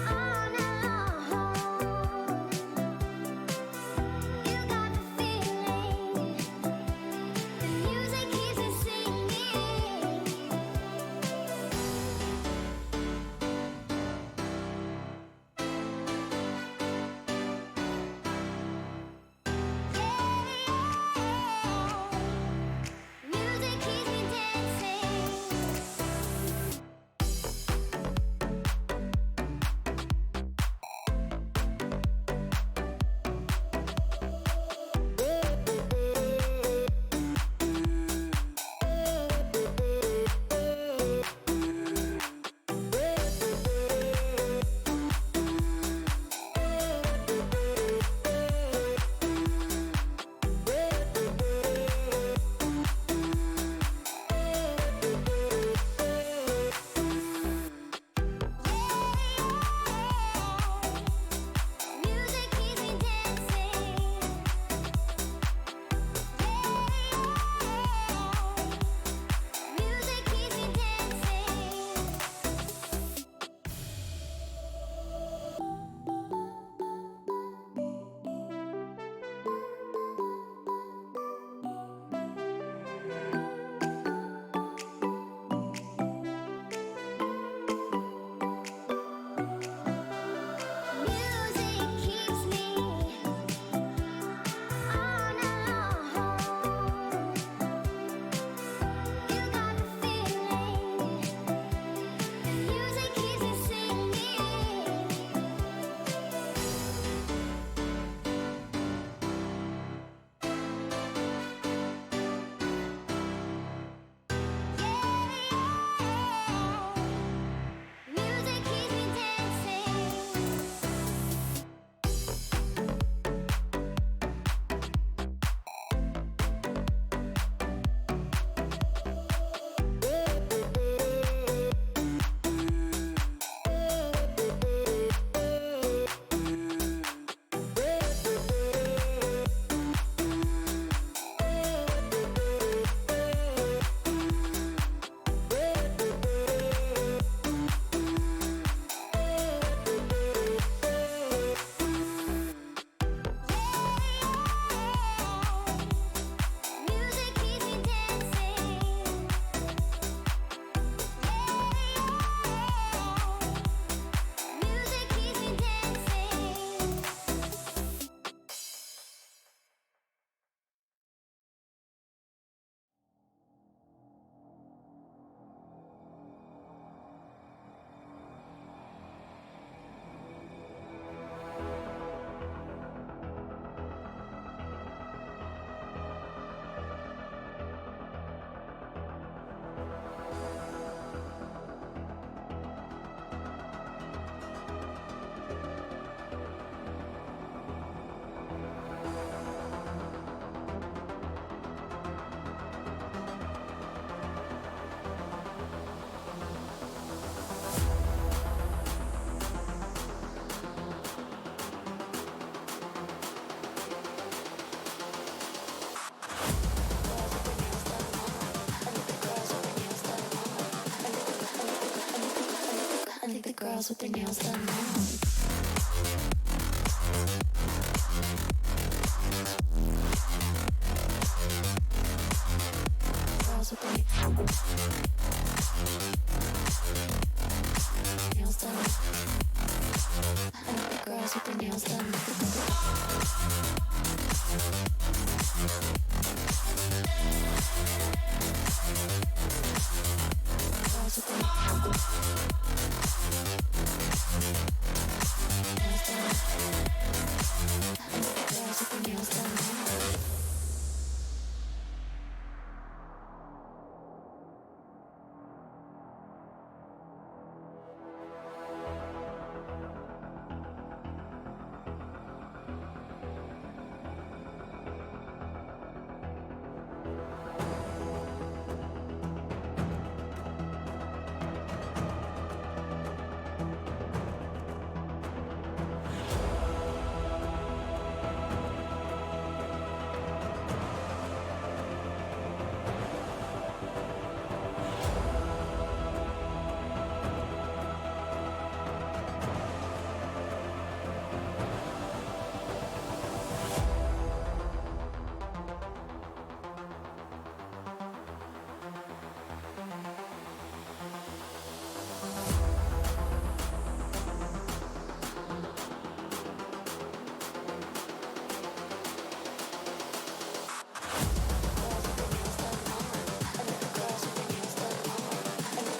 Speaker 2: on and on. girls with their nails done now. Girls with their nails done. I like the girls with their nails done. Girls with their nails done. I like the girls with their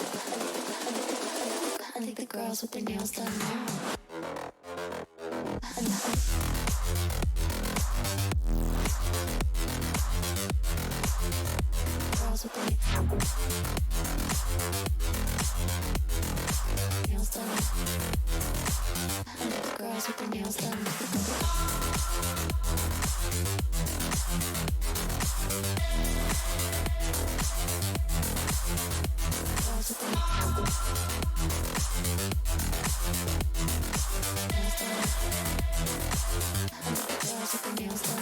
Speaker 2: nails done. I think the girls with their nails done now. Girls with their nails done. I think the girls with their nails done. Girls with their nails done. Girls with their nails done.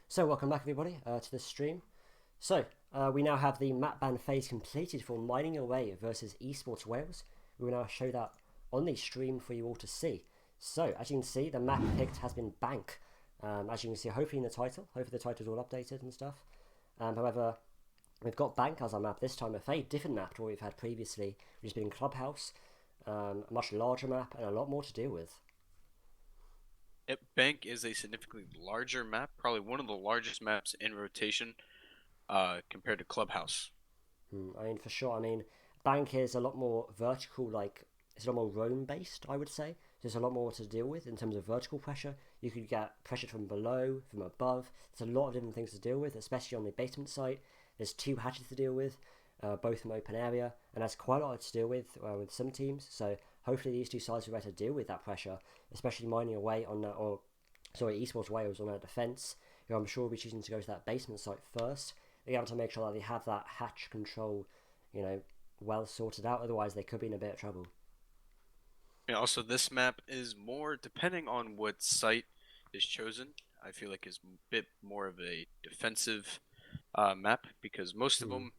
Speaker 3: So welcome back everybody to the stream. So we now have the map ban phase completed for Mining Away versus Esports Wales. We will now show that on the stream for you all to see. So as you can see, the map picked has been Bank. As you can see, hopefully in the title, hopefully the title is all updated and stuff. However, we've got Bank as our map this time, a very different map to what we've had previously, which has been Clubhouse, a much larger map and a lot more to deal with.
Speaker 6: Bank is a significantly larger map, probably one of the largest maps in rotation compared to Clubhouse.
Speaker 3: I mean, for sure. I mean, Bank is a lot more vertical, like, it's a lot more roam based, I would say. There's a lot more to deal with in terms of vertical pressure. You could get pressure from below, from above. There's a lot of different things to deal with, especially on the basement site. There's 2 hatches to deal with, both from open area, and that's quite a lot to deal with some teams. So hopefully these 2 sides will be able to deal with that pressure, especially Mining Away on that, Esports Wales on that defence, who I'm sure will be choosing to go to that basement site first. They're able to make sure that they have that hatch control, well sorted out. Otherwise, they could be in a bit of trouble.
Speaker 6: Yeah, also, this map is more, depending on what site is chosen, I feel like is a bit more of a defensive map, because most of them,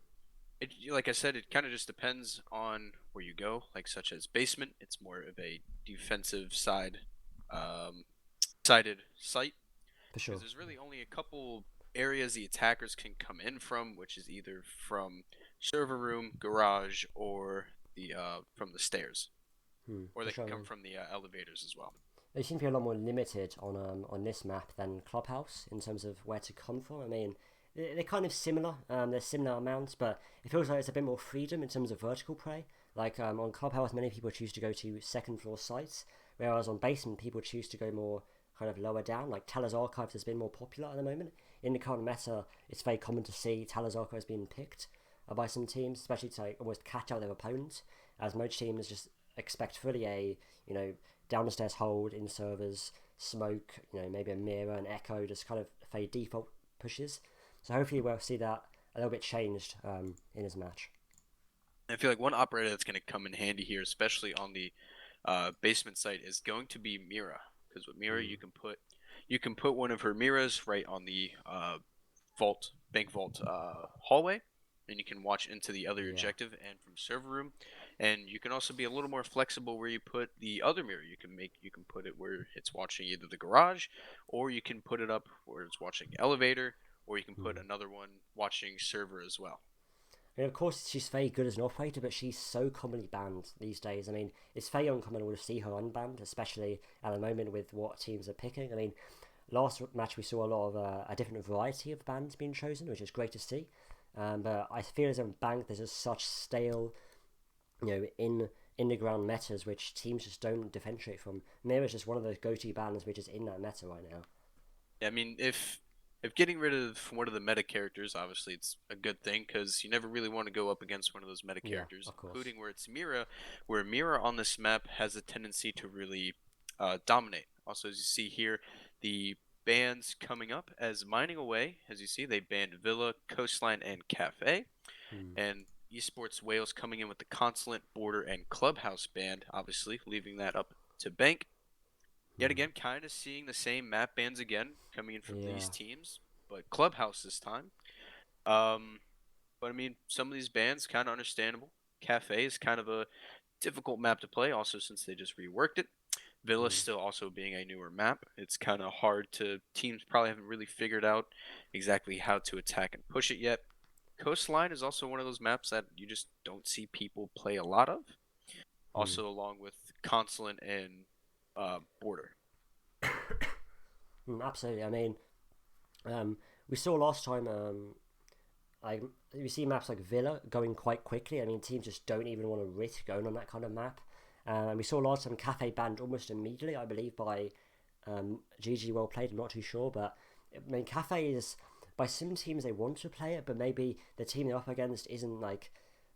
Speaker 6: like I said, it kind of just depends on where you go, like such as basement, it's more of a defensive sided site.
Speaker 3: For sure.
Speaker 6: Because there's really only a couple areas the attackers can come in from, which is either from server room, garage, or the from the stairs. or
Speaker 3: for
Speaker 6: they can
Speaker 3: sure.
Speaker 6: come from the elevators as well.
Speaker 3: They seem to be a lot more limited on this map than Clubhouse in terms of where to come from. I mean, they're kind of similar. They're similar amounts, but it feels like it's a bit more freedom in terms of vertical play. Like on Clubhouse, many people choose to go to second floor sites, whereas on Basement, people choose to go more kind of lower down. Like Talus Archives has been more popular at the moment. In the current meta, it's very common to see Talus Archives being picked by some teams, especially to like, almost catch out their opponents, as most teams just expect fully a, down the stairs hold in servers, smoke, maybe a mirror, an echo, just kind of very default pushes. So hopefully we'll see that a little bit changed in his match.
Speaker 6: I feel like one operator that's going to come in handy here, especially on the basement site, is going to be Mira, because with Mira you can put one of her Miras right on the bank vault hallway, and you can watch into the other objective and from server room. And you can also be a little more flexible where you put the other mirror. You can put it where it's watching either the garage, or you can put it up where it's watching elevator, or you can put another one watching server as well.
Speaker 3: And of course, she's very good as an operator, but she's so commonly banned these days. I mean, it's very uncommon to see her unbanned, especially at the moment with what teams are picking. I mean, last match we saw a lot of a different variety of bans being chosen, which is great to see. But I feel as in Bank, there's just such stale, in the ground metas which teams just don't differentiate from. Mira is just one of those go-to bans which is in that meta right now.
Speaker 6: I mean, if getting rid of one of the meta characters, obviously it's a good thing, because you never really want to go up against one of those meta characters, including where it's Mira, where Mira on this map has a tendency to really dominate. Also, as you see here, the bans coming up as Mining Away, as you see, they banned Villa, Coastline, and Cafe. And Esports Wales coming in with the Consulate, Border, and Clubhouse band, obviously, leaving that up to Bank. Yet again, kind of seeing the same map bans again coming in from these teams, but Clubhouse this time. But I mean, some of these bans kind of understandable. Cafe is kind of a difficult map to play, also since they just reworked it. Villa still also being a newer map. It's kind of hard to, teams probably haven't really figured out exactly how to attack and push it yet. Coastline is also one of those maps that you just don't see people play a lot of. Also, along with Consulate and Border.
Speaker 3: Absolutely. I mean, we saw last time, we see maps like Villa going quite quickly. I mean, teams just don't even want to risk going on that kind of map. And we saw last time Cafe banned almost immediately, I believe, by GG Well Played. I'm not too sure, but I mean, Cafe is, by some teams they want to play it, but maybe the team they're up against isn't like,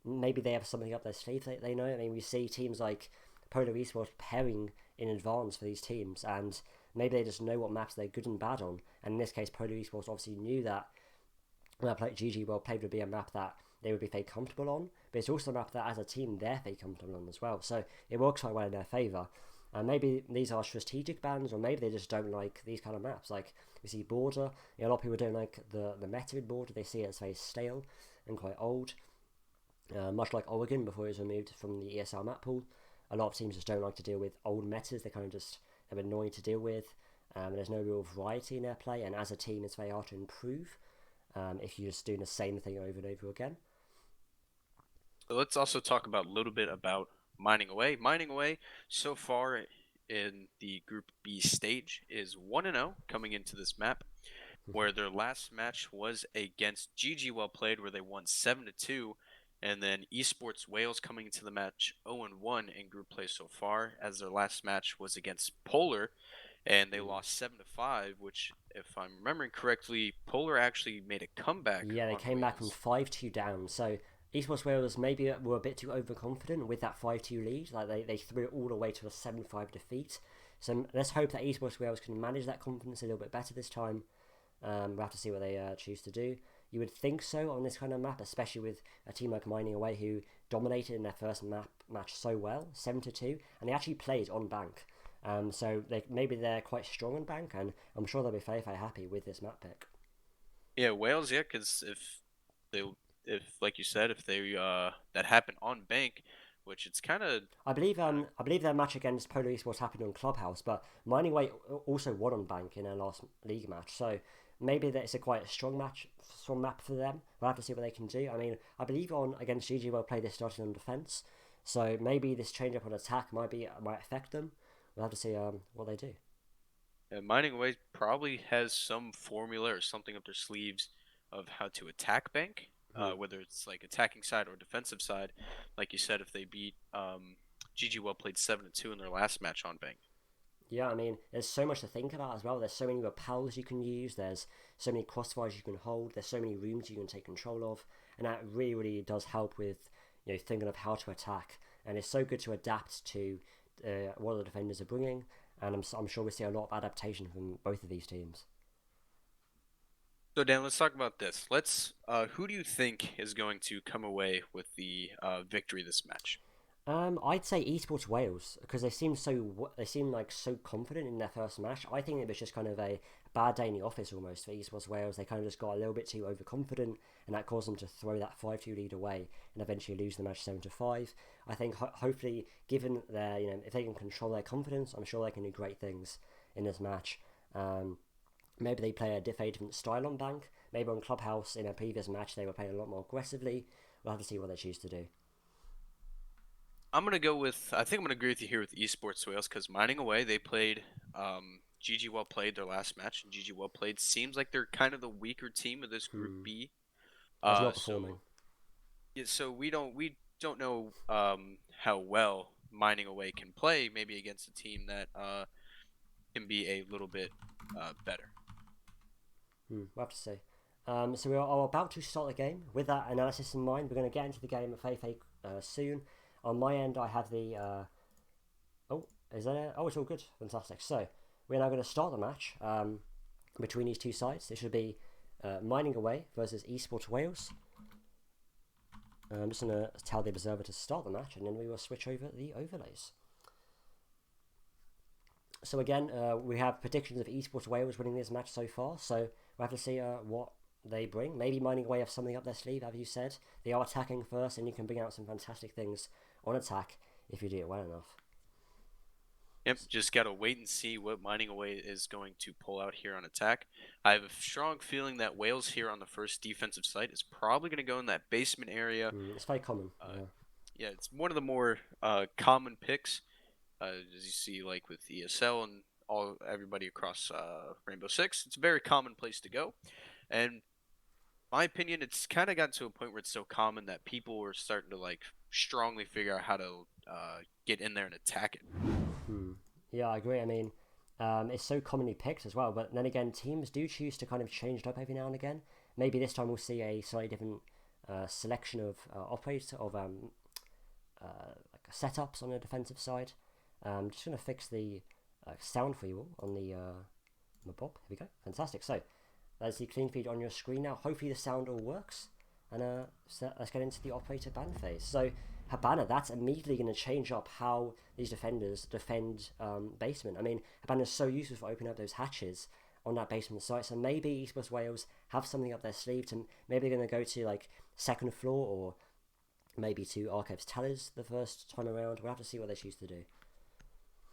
Speaker 3: maybe they have something up their sleeve they know. I mean, we see teams like Polar Esports preparing in advance for these teams, and maybe they just know what maps they're good and bad on. And in this case, Polar Esports obviously knew that map like GG Well Played would be a map that they would be very comfortable on, but it's also a map that as a team they're very comfortable on as well. So it works quite well in their favour. And maybe these are strategic bans, or maybe they just don't like these kind of maps. Like we see Border, a lot of people don't like the meta in Border. They see it as very stale and quite old. Much like Oregon before it was removed from the ESL map pool. A lot of teams just don't like to deal with old metas. They kind of just are annoying to deal with. There's no real variety in their play, and as a team it's very hard to improve if you're just doing the same thing over and over again.
Speaker 6: So let's also talk about a little bit about Mining Away. Mining Away, so far in the Group B stage, is 1-0 coming into this map, where their last match was against GG Well Played, where they won 7-2, and then Esports Wales coming into the match 0-1 in group play so far, as their last match was against Polar, and they lost 7-5, which, if I'm remembering correctly, Polar actually made a comeback.
Speaker 3: Yeah, they came back from 5-2 down, so Esports Wales maybe were a bit too overconfident with that 5-2 lead. Like they threw it all the way to a 7-5 defeat. So let's hope that Esports Wales can manage that confidence a little bit better this time. We'll have to see what they choose to do. You would think so on this kind of map, especially with a team like Mining Away who dominated in their first match so well, 7-2, and they actually played on Bank. So maybe they're quite strong on Bank, and I'm sure they'll be very, very happy with this map pick.
Speaker 6: Yeah, Wales, yeah, because if like you said, if they that happened on Bank, which it's kind of,
Speaker 3: I believe their match against Polar Esports happened on Clubhouse, but Mining Away also won on Bank in their last league match, so maybe it's a quite strong map for them. We'll have to see what they can do. I mean, I believe against GG Well Played they started on defense, So maybe this change up on attack might affect them. We'll have to see what they do.
Speaker 6: Mining Away probably has some formula or something up their sleeves of how to attack Bank, whether it's like attacking side or defensive side. Like you said, if they beat GG played 7-2 in their last match on Bank.
Speaker 3: Yeah, I mean, there's so much to think about as well. There's so many repels you can use. There's so many crossfires you can hold. There's so many rooms you can take control of, and that really, really does help with thinking of how to attack. And it's so good to adapt to what the defenders are bringing. And I'm sure we'll see a lot of adaptation from both of these teams.
Speaker 6: So Dan, let's talk about this. Who do you think is going to come away with the victory this match?
Speaker 3: I'd say Esports Wales because they seem like so confident in their first match. I think it was just kind of a bad day in the office almost for Esports Wales. They kind of just got a little bit too overconfident, and that caused them to throw that 5-2 lead away and eventually lose the match 7-5. I think hopefully, given their if they can control their confidence, I'm sure they can do great things in this match. Maybe they play a different style on Bank. Maybe on Clubhouse in a previous match they were playing a lot more aggressively. We'll have to see what they choose to do.
Speaker 6: I think I'm going to agree with you here with Esports Wales because Mining Away, they played, GG played their last match, and GG played seems like they're kind of the weaker team of this Group B.
Speaker 3: It's not performing.
Speaker 6: So we don't know how well Mining Away can play, maybe against a team that can be a little bit better.
Speaker 3: We'll have to see. So we are about to start the game. With that analysis in mind, we're going to get into the game of Faye soon. On my end, I have the... it's all good. Fantastic. So, we're now going to start the match between these two sides. This should be Mining Away versus Esports Wales. I'm just going to tell the observer to start the match, and then we will switch over the overlays. So again, we have predictions of Esports Wales winning this match so far, so we'll have to see what they bring. Maybe Mining Away have something up their sleeve, as you said. They are attacking first, and you can bring out some fantastic things on attack if you do it well enough.
Speaker 6: Yep, just gotta wait and see what Mining Away is going to pull out here on attack. I have a strong feeling that Wales here on the first defensive site is probably going to go in that basement area.
Speaker 3: It's very common.
Speaker 6: Yeah, it's one of the more common picks, as you see, like with ESL and everybody across Rainbow Six. It's a very common place to go, and my opinion, it's kind of gotten to a point where it's so common that people are starting to like strongly figure out how to get in there and attack it.
Speaker 3: Yeah, I agree. I mean, it's so commonly picked as well, but then again, teams do choose to kind of change it up every now and again. Maybe this time we'll see a slightly different selection of operators of like setups on the defensive side. Just gonna fix the sound for you all on the Bob. Here we go. Fantastic. So that's the clean feed on your screen now. Hopefully the sound all works. And so let's get into the operator ban phase. So Habana, that's immediately going to change up how these defenders defend basement. I mean, Habana is so useful for opening up those hatches on that basement site. So maybe Esports Wales have something up their sleeve to maybe they're going to go to like second floor or maybe to Archives Tellers the first time around. We'll have to see what they choose to do.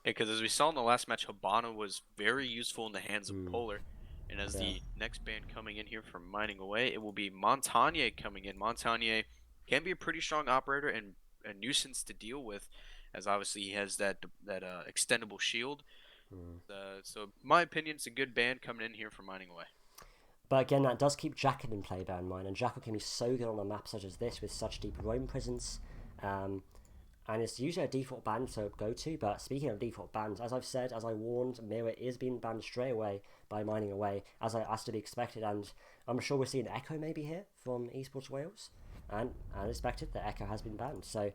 Speaker 6: Yeah, because as we saw in the last match, Habana was very useful in the hands of Polar. And as the next band coming in here from Mining Away, it will be Montagne coming in. Montagne can be a pretty strong operator and a nuisance to deal with, as obviously he has that extendable shield. So, in my opinion, it's a good band coming in here from Mining Away.
Speaker 3: But again, that does keep Jackal in play, bear in mind. And Jackal can be so good on a map such as this with such deep roam presence. And it's usually a default ban to go to, but speaking of default bans, as I've said, as I warned, Mirror is being banned straight away by Mining Away, as to be expected, and I'm sure we'll see an Echo maybe here from Esports Wales, and unexpected, the Echo has been banned. So,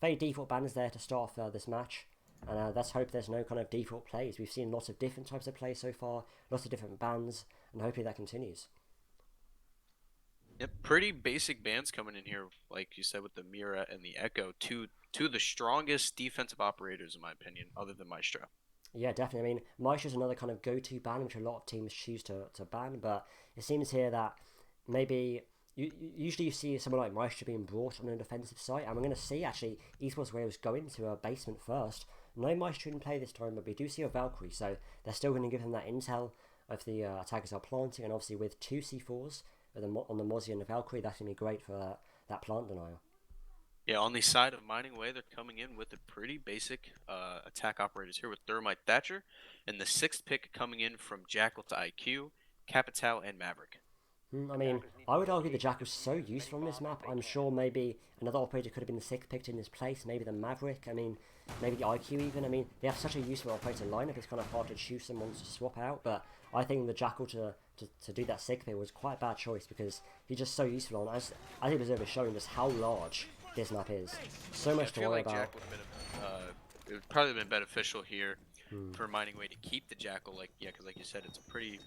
Speaker 3: very default bans there to start off this match, and let's hope there's no kind of default plays. We've seen lots of different types of plays so far, lots of different bans, and hopefully that continues.
Speaker 6: Yep, pretty basic bans coming in here, like you said, with the Mira and the Echo, two of the strongest defensive operators, in my opinion, other than Maestro.
Speaker 3: Yeah, definitely. I mean, Maestro's another kind of go-to ban, which a lot of teams choose to ban, but it seems here that maybe usually you see someone like Maestro being brought on a defensive site, and we're going to see, actually, Esports Wales go into a basement first. No Maestro in play this time, but we do see a Valkyrie, so they're still going to give him that intel if the attackers are planting, and obviously with 2 C4s on the Mozzie and the Valkyrie, that's going to be great for that plant denial.
Speaker 6: Yeah, on the side of Mining Way, they're coming in with a pretty basic attack operators here with Thermite Thatcher, and the 6th pick coming in from Jackal to IQ, Capital, and Maverick.
Speaker 3: I mean, I would argue the Jackal's so useful on this map. I'm sure maybe another operator could have been the 6th picked in his place. Maybe the Maverick. I mean, maybe the IQ even. I mean, they have such a useful operator lineup. It's kind of hard to choose someone to swap out. But I think the Jackal to do that 6th pick was quite a bad choice because he's just so useful. And as it was overshowing just how large this map is. So much to worry about.
Speaker 6: Jackal it would probably been beneficial here for Mining Way to keep the Jackal. Because like you said, it's a pretty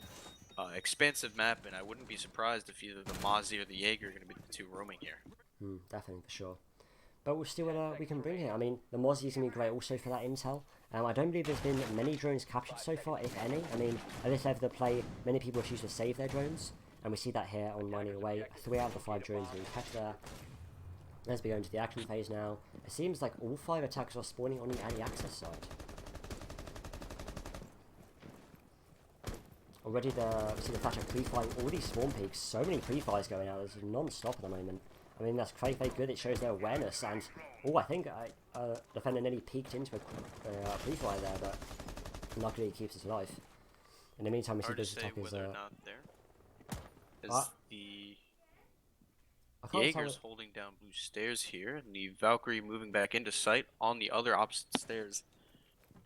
Speaker 6: expansive map, and I wouldn't be surprised if either the Mozzie or the Jaeger are going to be the two roaming here.
Speaker 3: Definitely, for sure. But we'll see what we can bring here. I mean, the Mozzie is going to be great also for that intel. I don't believe there's been many drones captured so far, if any. I mean, at this level of the play, many people choose to save their drones, and we see that here on Mining Away. 3 out of the 5 drones being kept there. As we go into the action phase now, it seems like all 5 attacks are spawning on the anti-access side. Already we see the Thatcher pre-fire, already spawn peaks, so many pre-fires going out, there's non-stop at the moment. I mean, that's very, very good, it shows their awareness, and, I think defender nearly peeked into a pre-fire there, but luckily he keeps his life. In the meantime, we see this attack is...
Speaker 6: not there. As the Jaeger's holding down blue stairs here, and the Valkyrie moving back into sight on the other opposite stairs.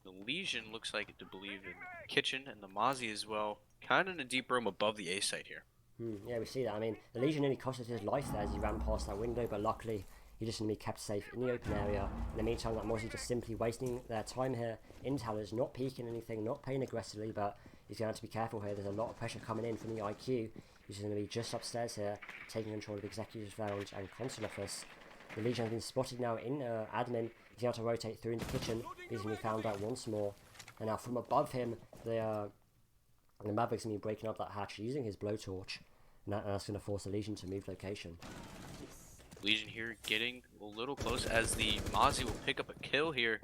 Speaker 6: The Legion looks like to believe in kitchen, and the Mozzie as well, kind of in a deep room above the A site here.
Speaker 3: Yeah, we see that. I mean, the Legion nearly cost us his life there as he ran past that window, but luckily he just going to be kept safe in the open area. In the meantime, that Mozzie just simply wasting their time here in towers, not peeking anything, not playing aggressively, but he's going to have to be careful here. There's a lot of pressure coming in from the IQ. He's going to be just upstairs here, taking control of Executive's Lounge and Console Office. The Legion has been spotted now in admin. He's able to rotate through into kitchen. He's going to be found out once more. And now from above him, the Maverick's going to be breaking up that hatch using his blowtorch. And that's going to force the Legion to move location.
Speaker 6: Legion here getting a little close as the Mozzie will pick up a kill here.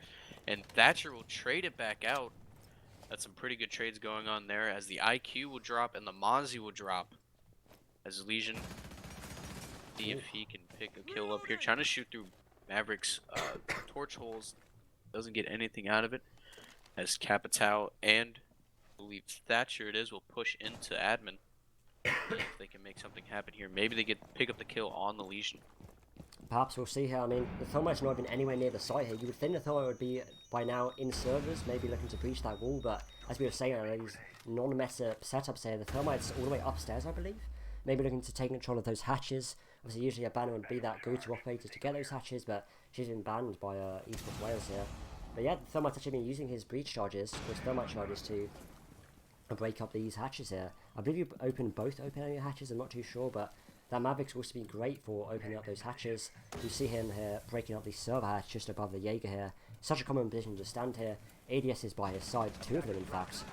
Speaker 6: And Thatcher will trade it back out. That's some pretty good trades going on there as the IQ will drop and the Mozzie will drop. As Legion, see if he can pick a kill up here. Trying to shoot through Maverick's torch holes. Doesn't get anything out of it. As Capital and I believe Thatcher it is will push into admin. See if they can make something happen here. Maybe they pick up the kill on the Legion.
Speaker 3: Perhaps we'll see here. I mean, the Thermite's not even anywhere near the site here. You would think the Thermite would be by now in servers, maybe looking to breach that wall, but as we were saying, these non-meta setups here, the Thermite's all the way upstairs, I believe. Maybe looking to take control of those hatches. Obviously, usually a banner would be that go-to operator to get those hatches, but she's been banned by Esports Wales here. But yeah, the Thermite's actually been using his breach charges, his Thermite charges, to break up these hatches here. I believe you open both open area hatches, I'm not too sure, but that Mavericks also been great for opening up those hatches. You see him here breaking up the server hatch just above the Jaeger here. Such a common position to stand here. ADS is by his side, 2 of them in fact.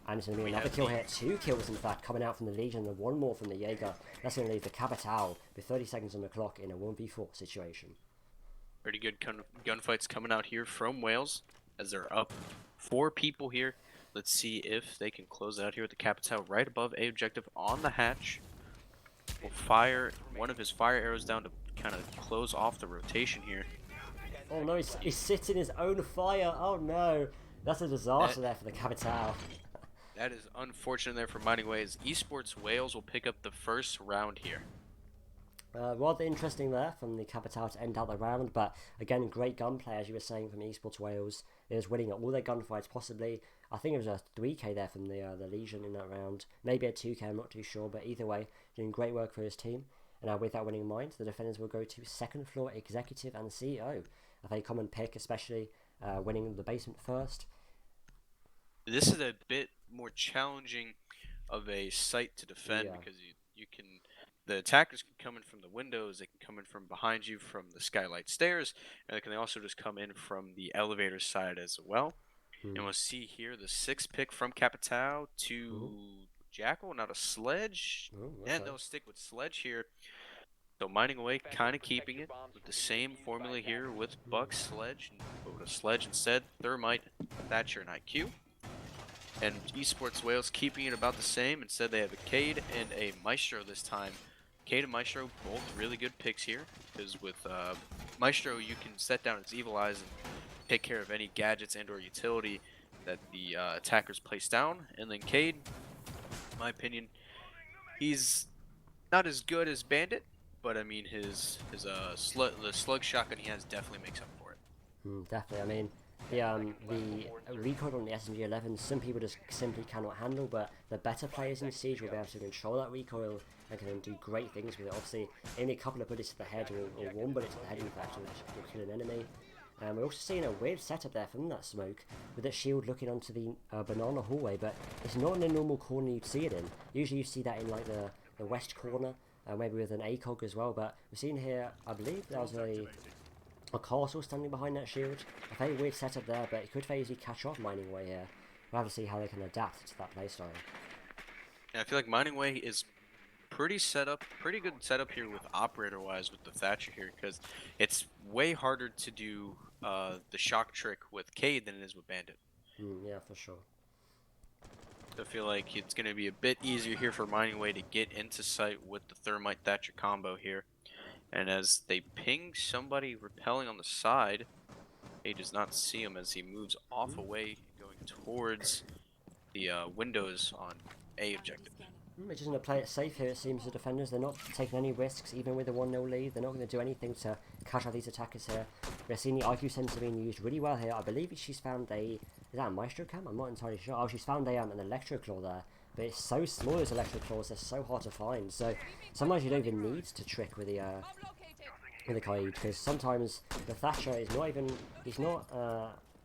Speaker 3: And it's going to be another kill here, 2 kills in fact, coming out from the Legion and 1 more from the Jaeger. That's going to leave the Capital with 30 seconds on the clock in a 1v4 situation.
Speaker 6: Pretty good gunfights coming out here from Wales as they're up 4 people here. Let's see if they can close out here with the Capital right above A objective on the hatch. Will fire one of his fire arrows down to kind of close off the rotation here.
Speaker 3: Oh no, he's sitting his own fire. Oh no, that's a disaster there for the Capital.
Speaker 6: That is unfortunate there for Mining Way as Esports Wales will pick up the first round here.
Speaker 3: Rather interesting there from the Capital to end out the round, but again, great gunplay as you were saying from Esports Wales. They was winning at all their gunfights possibly. I think it was a 3k there from the Legion in that round. Maybe a 2k, I'm not too sure, but either way, doing great work for his team. And with that winning in mind, the defenders will go to second floor executive and CEO. A very common pick, especially winning the basement first.
Speaker 6: This is a bit more challenging of a site to defend because you can... The attackers can come in from the windows, they can come in from behind you from the skylight stairs, and they can also just come in from the elevator side as well. And we'll see here the 6th pick from Capital to Jackal, not a Sledge. And they'll stick with Sledge here. So Mining Away kind of keeping it with the same formula here with Buck, Sledge, but with a Sledge instead, Thermite, Thatcher, and IQ. And Esports Wales keeping it about the same. Instead they have a Cade and a Maestro this time. Cade and Maestro, both really good picks here, because with Maestro, you can set down its Evil Eyes and take care of any gadgets and or utility that the attackers place down. And then Cade, in my opinion, he's not as good as Bandit, but I mean the slug shotgun he has definitely makes up for it.
Speaker 3: Definitely. I mean, the recoil on the SMG-11, some people just simply cannot handle, but the better players in Siege will be able to control that recoil and can do great things with it. Obviously, only a couple of bullets to the head, or one bullet to the head in fact, will kill an enemy. We're also seeing a weird setup there from that smoke, with that shield looking onto the banana hallway, but it's not in the normal corner you'd see it in. Usually you see that in like the west corner, maybe with an ACOG as well, but we're seeing here, I believe there was a castle standing behind that shield. A very weird setup there, but it could very easily catch off Mining Way here. We'll have to see how they can adapt to that playstyle.
Speaker 6: Yeah, I feel like Mining Way is pretty good setup here with operator wise with the Thatcher here, because it's way harder to do the shock trick with Cade than it is with Bandit.
Speaker 3: Yeah, for sure.
Speaker 6: I feel like it's going to be a bit easier here for Mining Way to get into sight with the Thermite Thatcher combo here. And as they ping somebody repelling on the side, he does not see him as he moves off away, going towards the windows on A objective.
Speaker 3: They're just going to play it safe here, it seems, the defenders. They're not taking any risks, even with a 1-0 lead. They're not going to do anything to catch out these attackers here. We're seeing the IQ sensor being used really well here. I believe she's found a... Is that a Maestro cam? I'm not entirely sure. Oh, she's found an Electro Claw there. But it's so small, those Electro Claws, they're so hard to find. So sometimes you don't even need to trick with the Kaid, because sometimes the Thatcher is not even... He's not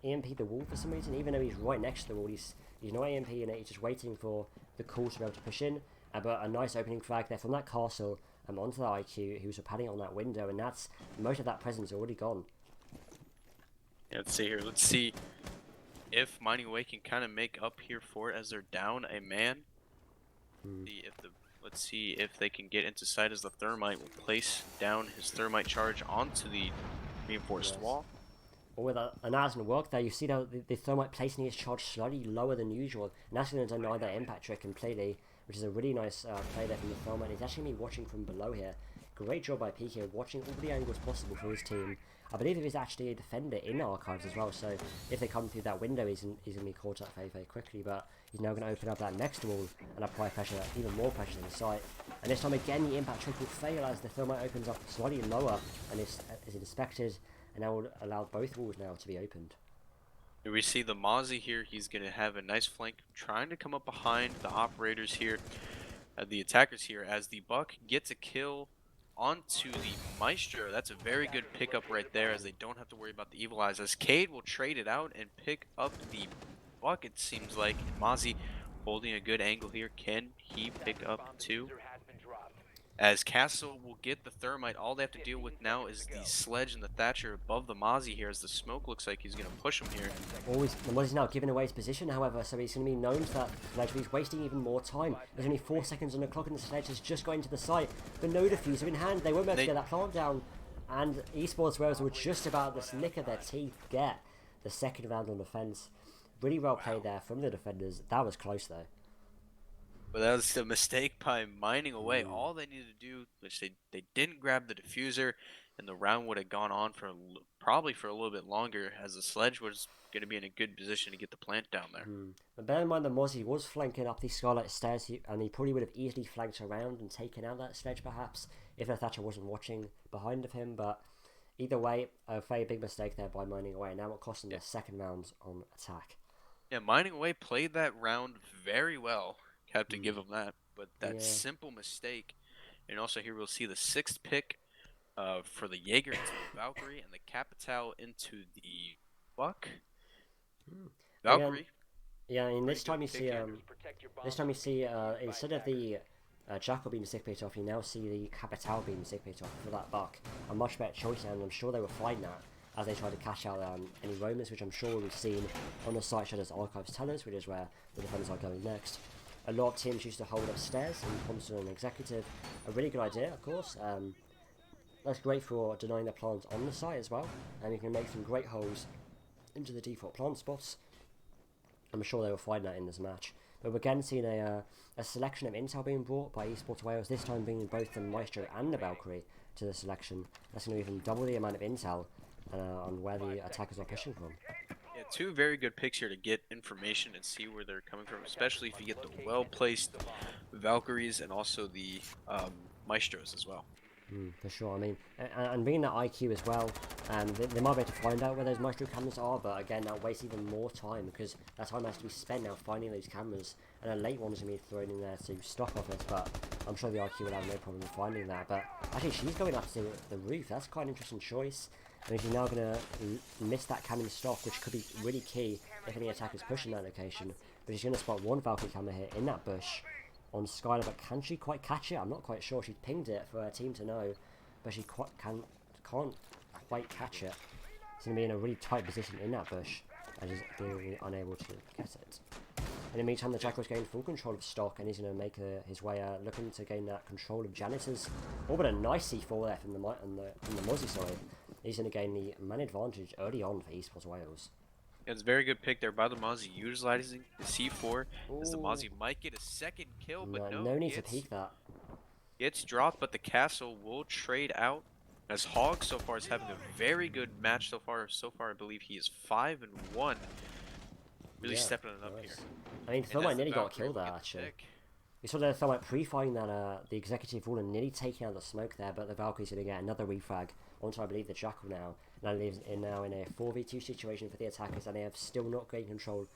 Speaker 3: EMP the wall for some reason, even though he's right next to the wall. He's not EMPing it, he's just waiting for the call to be able to push in. But a nice opening frag there from that castle onto the IQ, who's padding on that window, and that's most of that presence already gone.
Speaker 6: Yeah, let's see here. Let's see if Mining Way can kind of make up here for it as they're down a man. Let's see if they can get into sight as the Thermite will place down his Thermite charge onto the reinforced wall.
Speaker 3: Or with that doesn't work there, you see the Thermite placing his charge slightly lower than usual, and that's going to deny that impact trick completely, which is a really nice play there from the Thermite. He's actually going to be watching from below here. Great job by PK, watching all the angles possible for his team. I believe he's actually a defender in Archives as well, so if they come through that window, he's going to be caught up very, very quickly, but he's now going to open up that next wall and apply pressure, even more pressure than sight. And this time again, the impact trick will fail as the Thermite opens up slightly lower and is inspected, and that will allow both walls now to be opened.
Speaker 6: Here we see the Mozzie here. He's going to have a nice flank, trying to come up behind the operators here, the attackers here, as the Buck gets a kill onto the Maestro. That's a very good pickup right there, as they don't have to worry about the Evil Eyes, as Cade will trade it out and pick up the Buck, it seems like. Mozzie holding a good angle here. Can he pick up two? As Castle will get the Thermite, all they have to deal with now is the Sledge and the Thatcher above the Mozzie here, as the smoke looks like he's going to push him here.
Speaker 3: The Mozzie's now giving away his position, however, so he's going to be known to that Sledge, but he's wasting even more time. There's only 4 seconds on the clock, and the Sledge has just got into the site, but no diffuser in hand. They won't be able to get that plant down, and Esports Wales were just about the nick of their teeth get the second round on defense. Really well played there from the defenders. That was close, though.
Speaker 6: But that was a mistake by Mining Away. All they needed to do, which they didn't grab the diffuser, and the round would have gone on for probably for a little bit longer, as the Sledge was going to be in a good position to get the plant down there.
Speaker 3: But bear in mind that Mozzie was flanking up these Scarlet stairs, and he probably would have easily flanked around and taken out that Sledge perhaps, if the Thatcher wasn't watching behind of him. But either way, a very big mistake there by Mining Away. Now it cost them their second round on attack.
Speaker 6: Yeah, Mining Away played that round very well. Have to give him that, but that simple mistake. And also here we'll see the 6th pick for the Jaeger into the Valkyrie, and the Capital into the Buck. Valkyrie.
Speaker 3: Yeah, and this time you see instead of the Jackal being sick picked off, you now see the Capital being sick picked off for that Buck. A much better choice, and I'm sure they were fine that as they try to catch out any roamers, which I'm sure we've seen on the site Shadows Archives tell us, which is where the defenders are going next. A lot of teams used to hold upstairs in Constant and Executive. A really good idea, of course. That's great for denying the plants on the site as well, and you can make some great holes into the default plant spots. I'm sure they will find that in this match. But we're again seeing a selection of intel being brought by Esports Wales, this time bringing both the Maestro and the Valkyrie to the selection. That's going to even double the amount of intel on where the attackers are pushing from.
Speaker 6: Yeah, two very good picks here to get information and see where they're coming from, especially if you get the well-placed Valkyries and also the Maestros as well.
Speaker 3: For sure. I mean, and being that IQ as well, they might be able to find out where those Maestro cameras are, but again, that wastes even more time because that time has to be spent now finding those cameras, and a late one's going to be thrown in there to stop off it, but I'm sure the IQ will have no problem finding that. But actually, she's going up to the roof. That's quite an interesting choice. I mean, she's now going to miss that cam in stock, which could be really key if any attackers push in that location. But she's going to spot one Valkyrie camera here in that bush on Skylar, but can she quite catch it? I'm not quite sure. She pinged it for her team to know, but she can't quite catch it. She's going to be in a really tight position in that bush, and she's being really unable to get it. In the meantime, the Jackal's gained full control of stock, and he's going to make his way out, looking to gain that control of Janitors. Oh, but a nice C4 there from the Mozzie side. He's going to gain the man advantage early on for Esports Wales.
Speaker 6: Yeah, it's a very good pick there by the Mozzie, utilizing the C4 as the Mozzie might get a second kill, but
Speaker 3: no need to peek that.
Speaker 6: It's dropped, but the castle will trade out. As Hog so far is having a very good match so far. So far, I believe he is 5-1. Really stepping it up here.
Speaker 3: I mean, Thermite nearly got killed there, actually. We saw the Thermite pre-firing that the executive rule and nearly taking out the smoke there, but the Valkyrie's going to get another refrag onto, I believe, the Jackal now. And that leaves now in a 4v2 situation for the attackers, and they have still not gained control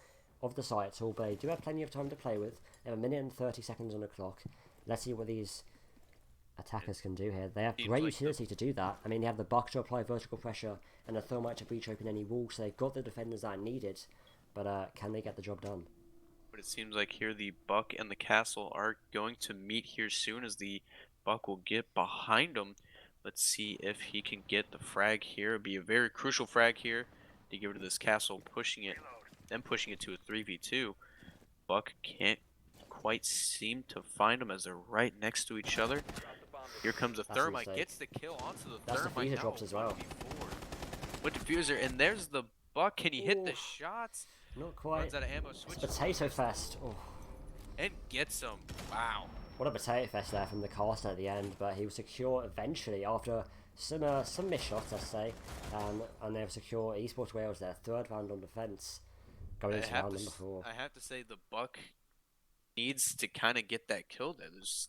Speaker 3: of the site at all, but they do have plenty of time to play with. They have 1 minute and 30 seconds on the clock. Let's see what these attackers can do here. They have great utility to do that. I mean, they have the Buck to apply vertical pressure and the Thermite to breach open any wall, so they've got the defenders that are needed, but can they get the job done?
Speaker 6: But it seems like here the Buck and the Castle are going to meet here soon, as the Buck will get behind him. Let's see if he can get the frag here. It'd be a very crucial frag here to get rid of this Castle, pushing it to a 3v2. Buck can't quite seem to find him as they're right next to each other. Here comes the Thermite, gets the kill onto the Thermite.
Speaker 3: That's the diffuser drops as well.
Speaker 6: With diffuser, and there's the Buck. Can he hit the shots?
Speaker 3: Not quite.
Speaker 6: Runs out of ammo, switches.
Speaker 3: Potato fest. Oh.
Speaker 6: And gets him. Wow.
Speaker 3: What a potato fest there from the caster at the end, but he will secure eventually after some missed shots, let's say, and they'll secure Esports Wales their third round on defense going into round number 4.
Speaker 6: I have to say the Buck needs to kind of get that kill there.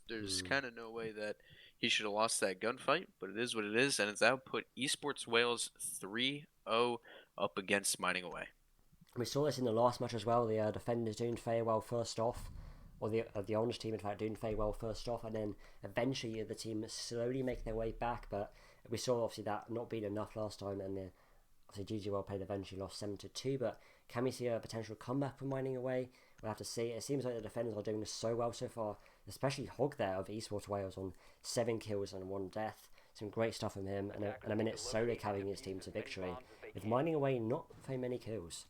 Speaker 6: There's kind of no way that he should have lost that gunfight, but it is what it is, and it's output Esports Wales 3-0 up against Mining Away.
Speaker 3: We saw this in the last match as well. The defenders doing fairly well first off, or the orange team in fact doing fairly well first off, and then eventually the team slowly make their way back. But we saw obviously that not being enough last time, and obviously GGWP eventually lost 7-2. But can we see a potential comeback from Mining Away? We'll have to see. It seems like the defenders are doing so well so far, especially Hog there of Esports Wales on 7 kills and 1 death. Some great stuff from him, and a minute solo carrying his team to victory. With Mining Away not very many kills.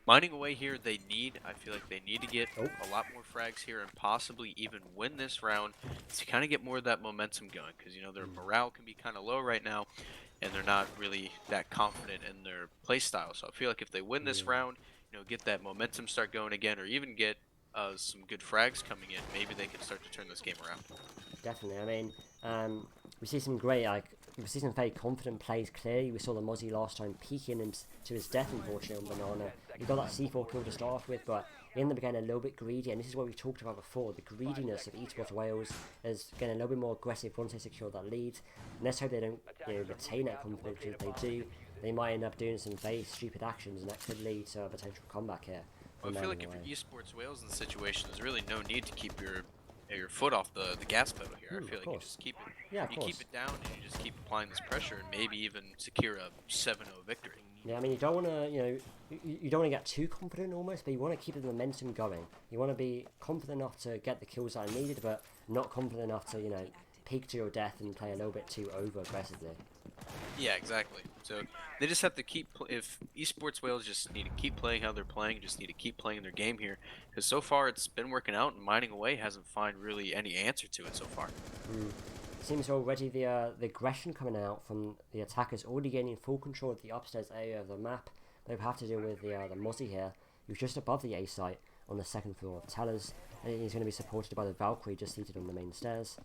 Speaker 6: Mining Away here, I feel like they need to get a lot more frags here and possibly even win this round to kind of get more of that momentum going, because, you know, their morale can be kind of low right now, and they're not really that confident in their play style. So I feel like if they win this round, you know, get that momentum start going again, or even get some good frags coming in, maybe they can start to turn this game around.
Speaker 3: Definitely. I mean, we see some great, we see some very confident plays clearly. We saw the Mozzie last time peeking him to his death, unfortunately, on Banana. He got that C4 kill to start off with, but in the beginning a little bit greedy, and this is what we talked about before. The greediness of Esports Wales is getting a little bit more aggressive once they secure that lead. And let's hope they don't retain that confidence, because if they do, they might end up doing some very stupid actions, and that could lead to a potential comeback here.
Speaker 6: Well, I feel like if you're Esports Wales in the situation, there's really no need to keep your foot off the gas pedal here. I feel like you just keep it, keep it down, and you just keep applying this pressure, and maybe even secure a 7-0 victory.
Speaker 3: Yeah, I mean, you don't want to, you don't want to get too confident almost, but you want to keep the momentum going. You want to be confident enough to get the kills that are needed, but not confident enough to, peak to your death and play a little bit too over aggressively.
Speaker 6: Yeah, exactly. So they just have to keep. If Esports Wales just need to keep playing how they're playing, just need to keep playing their game here, because so far it's been working out, and Mining Away hasn't found really any answer to it so far.
Speaker 3: Seems already the aggression coming out from the attackers, already gaining full control of the upstairs area of the map. They'll have to deal with the Mozzie here, who's just above the A site. on the second floor of Tellers, and he's going to be supported by the Valkyrie just seated on the main stairs.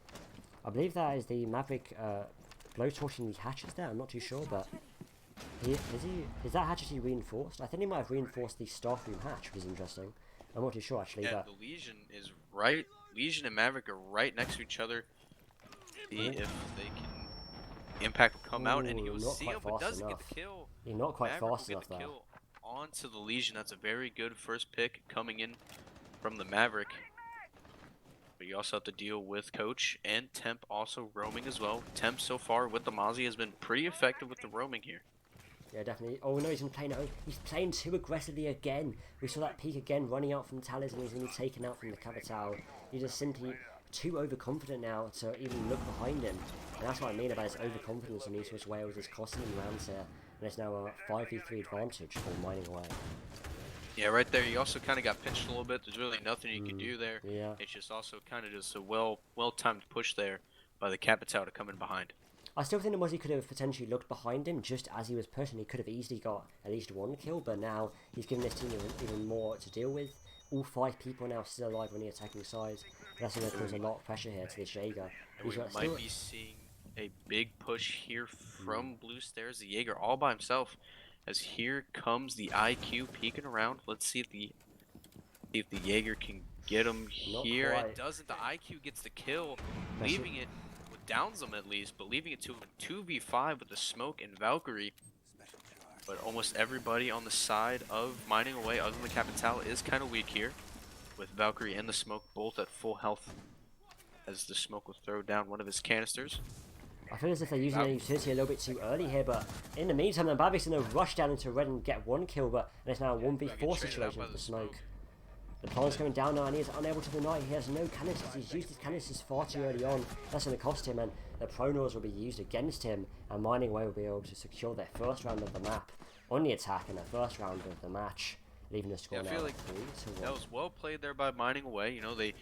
Speaker 3: I believe that is the Maverick blowtorching the hatches there. I'm not too sure, but is that hatch actually reinforced? I think he might have reinforced the staff room hatch, which is interesting. I'm not too sure actually.
Speaker 6: Yeah,
Speaker 3: but
Speaker 6: the Legion is right. Legion and Maverick are right next to each other. See if they can. Impact will come out and he will see him, but doesn't get the kill.
Speaker 3: He's not quite
Speaker 6: Maverick
Speaker 3: fast
Speaker 6: will
Speaker 3: enough
Speaker 6: get the
Speaker 3: there.
Speaker 6: kill onto the Legion. That's a very good first pick coming in from the Maverick. But you also have to deal with Coach and Temp also roaming as well. Temp so far with the Mozzie has been pretty effective with the roaming here.
Speaker 3: Yeah, definitely. Oh no, he's playing too aggressively again. We saw that peak again running out from Talus, and he's going to be taken out from the Capital. He's just simply too overconfident now to even look behind him. And that's what I mean about his overconfidence on Esports Wales is costing him rounds here. And it's now a 5v3 advantage for Mining Away.
Speaker 6: Yeah, right there. You also kind of got pinched a little bit. There's really nothing you can do there.
Speaker 3: Yeah.
Speaker 6: It's just also kind of just a well-timed push there by the Capital to come in behind.
Speaker 3: I still think the Mozzie could have potentially looked behind him just as he was pushing. He could have easily got at least one kill, but now he's given this team even more to deal with. All 5 people now still alive on the attacking side. That's going to cause a lot of pressure here to this Jaeger.
Speaker 6: We might be seeing a big push here from Blue Stairs. The Jaeger all by himself. As here comes the IQ peeking around. Let's see if the Jaeger can get him here. It doesn't. The IQ gets the kill, leaving it. Downs them at least, but leaving it to a 2v5 with the Smoke and Valkyrie. But almost everybody on the side of Mining Away, other than the Capital, is kind of weak here. With Valkyrie and the Smoke both at full health, as the Smoke will throw down one of his canisters.
Speaker 3: I feel as if they're using their utility a little bit too early here, but in the meantime, the Maverick's going to rush down into red and get one kill, but it's now a 1v4 situation with the Smoke. The plant's going down now and he is unable to deny. He has no canisters. He's used his canisters far too early on. That's going to cost him, and the Pronors will be used against him, and Mining Away will be able to secure their first round of the map on the attack in the first round of the match, leaving the score now 3-1.
Speaker 6: That was well played there by Mining Away. You know, they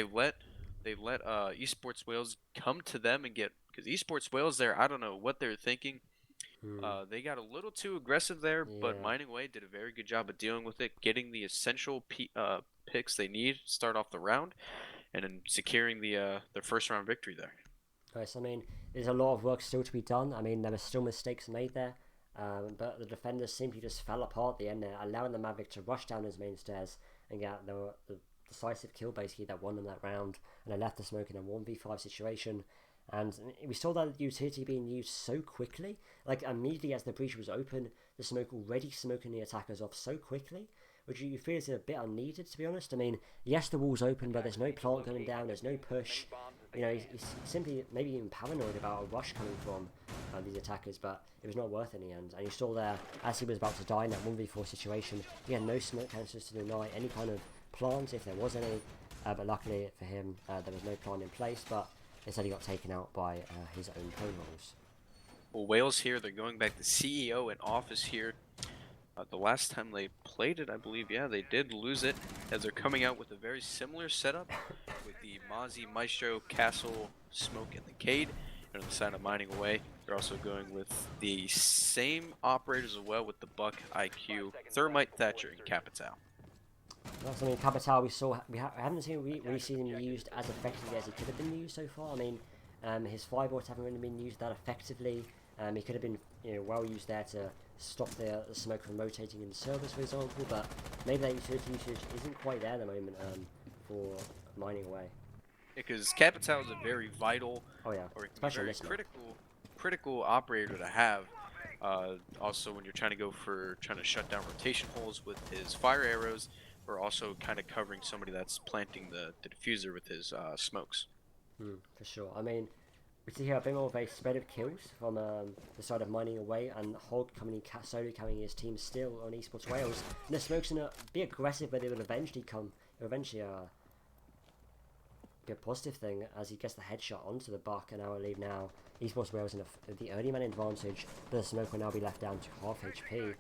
Speaker 6: let Esports Wales come to them and get, because Esports Wales there, I don't know what they're thinking. They got a little too aggressive there, but Mining Away did a very good job of dealing with it, getting the essential picks they need to start off the round, and then securing their first round victory there.
Speaker 3: Yes, I mean, there's a lot of work still to be done. I mean, there were still mistakes made there, but the defenders simply just fell apart at the end there, allowing the Maverick to rush down his main stairs and get the decisive kill basically that won them that round, and they left the Smoke in a 1v5 situation. And we saw that utility being used so quickly, like immediately as the breach was open, the Smoke already smoking the attackers off so quickly, which you feel is a bit unneeded, to be honest. I mean, yes, the wall's open, but there's no plant going down, there's no push. You know, he's simply maybe even paranoid about a rush coming from these attackers, but it was not worth in the end. And you saw there, as he was about to die in that 1v4 situation, he had no smoke canisters to deny any kind of plant, if there was any, but luckily for him, there was no plant in place, but instead he got taken out by his own Pronors.
Speaker 6: Well, Wales here, they're going back to CEO and Office here. The last time they played it, I believe, yeah, they did lose it, as they're coming out with a very similar setup with the Mozzie, Maestro, Castle, Smoke, and the Cade. And on the side of Mining Away, they're also going with the same operators as well, with the Buck, IQ, Thermite, Thatcher, and Capital.
Speaker 3: That's, I mean, Capital, we haven't really seen him used as effectively as he could have been used so far. I mean, his fireboards haven't really been used that effectively. He could have been, well used there to stop the Smoke from rotating in the servers, for example. But maybe that utility usage isn't quite there at the moment for Mining Away.
Speaker 6: Because Capital is a very vital, or very critical operator to have. Also, when you're trying to shut down rotation holes with his fire arrows, or also kind of covering somebody that's planting the diffuser with his smokes.
Speaker 3: For sure. I mean, we see here a bit more of a spread of kills from the side of Mining Away, and Hog coming in solo carrying his team still on Esports Wales. And the Smoke's gonna be aggressive, but it will eventually be a positive thing as he gets the headshot onto the Buck, and I will leave now Esports Wales in the early man advantage, but the Smoke will now be left down to half HP.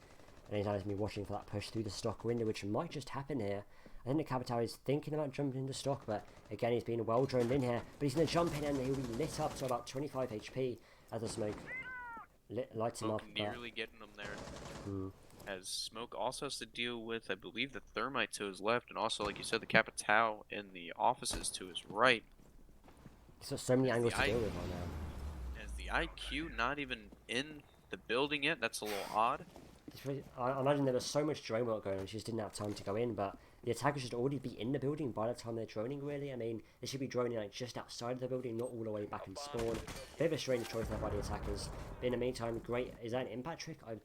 Speaker 3: And he's going to be watching for that push through the stock window, which might just happen here. I think the Capital is thinking about jumping into stock, but again, he's being well droned in here. But he's going to jump in and he'll be lit up to about 25 HP as the Smoke lights him up.
Speaker 6: Nearly getting him there. as Smoke also has to deal with, I believe, the Thermite to his left, and also, like you said, the Capitao in the offices to his right.
Speaker 3: So many angles to deal with right now.
Speaker 6: As the IQ not even in the building yet, that's a little odd.
Speaker 3: I imagine there was so much drone work going on, she just didn't have time to go in, but the attackers should already be in the building by the time they're droning, really. I mean, they should be droning like just outside of the building, not all the way back in spawn. Bit of a strange choice there by the attackers. But in the meantime, great. Is that an impact trick? I'm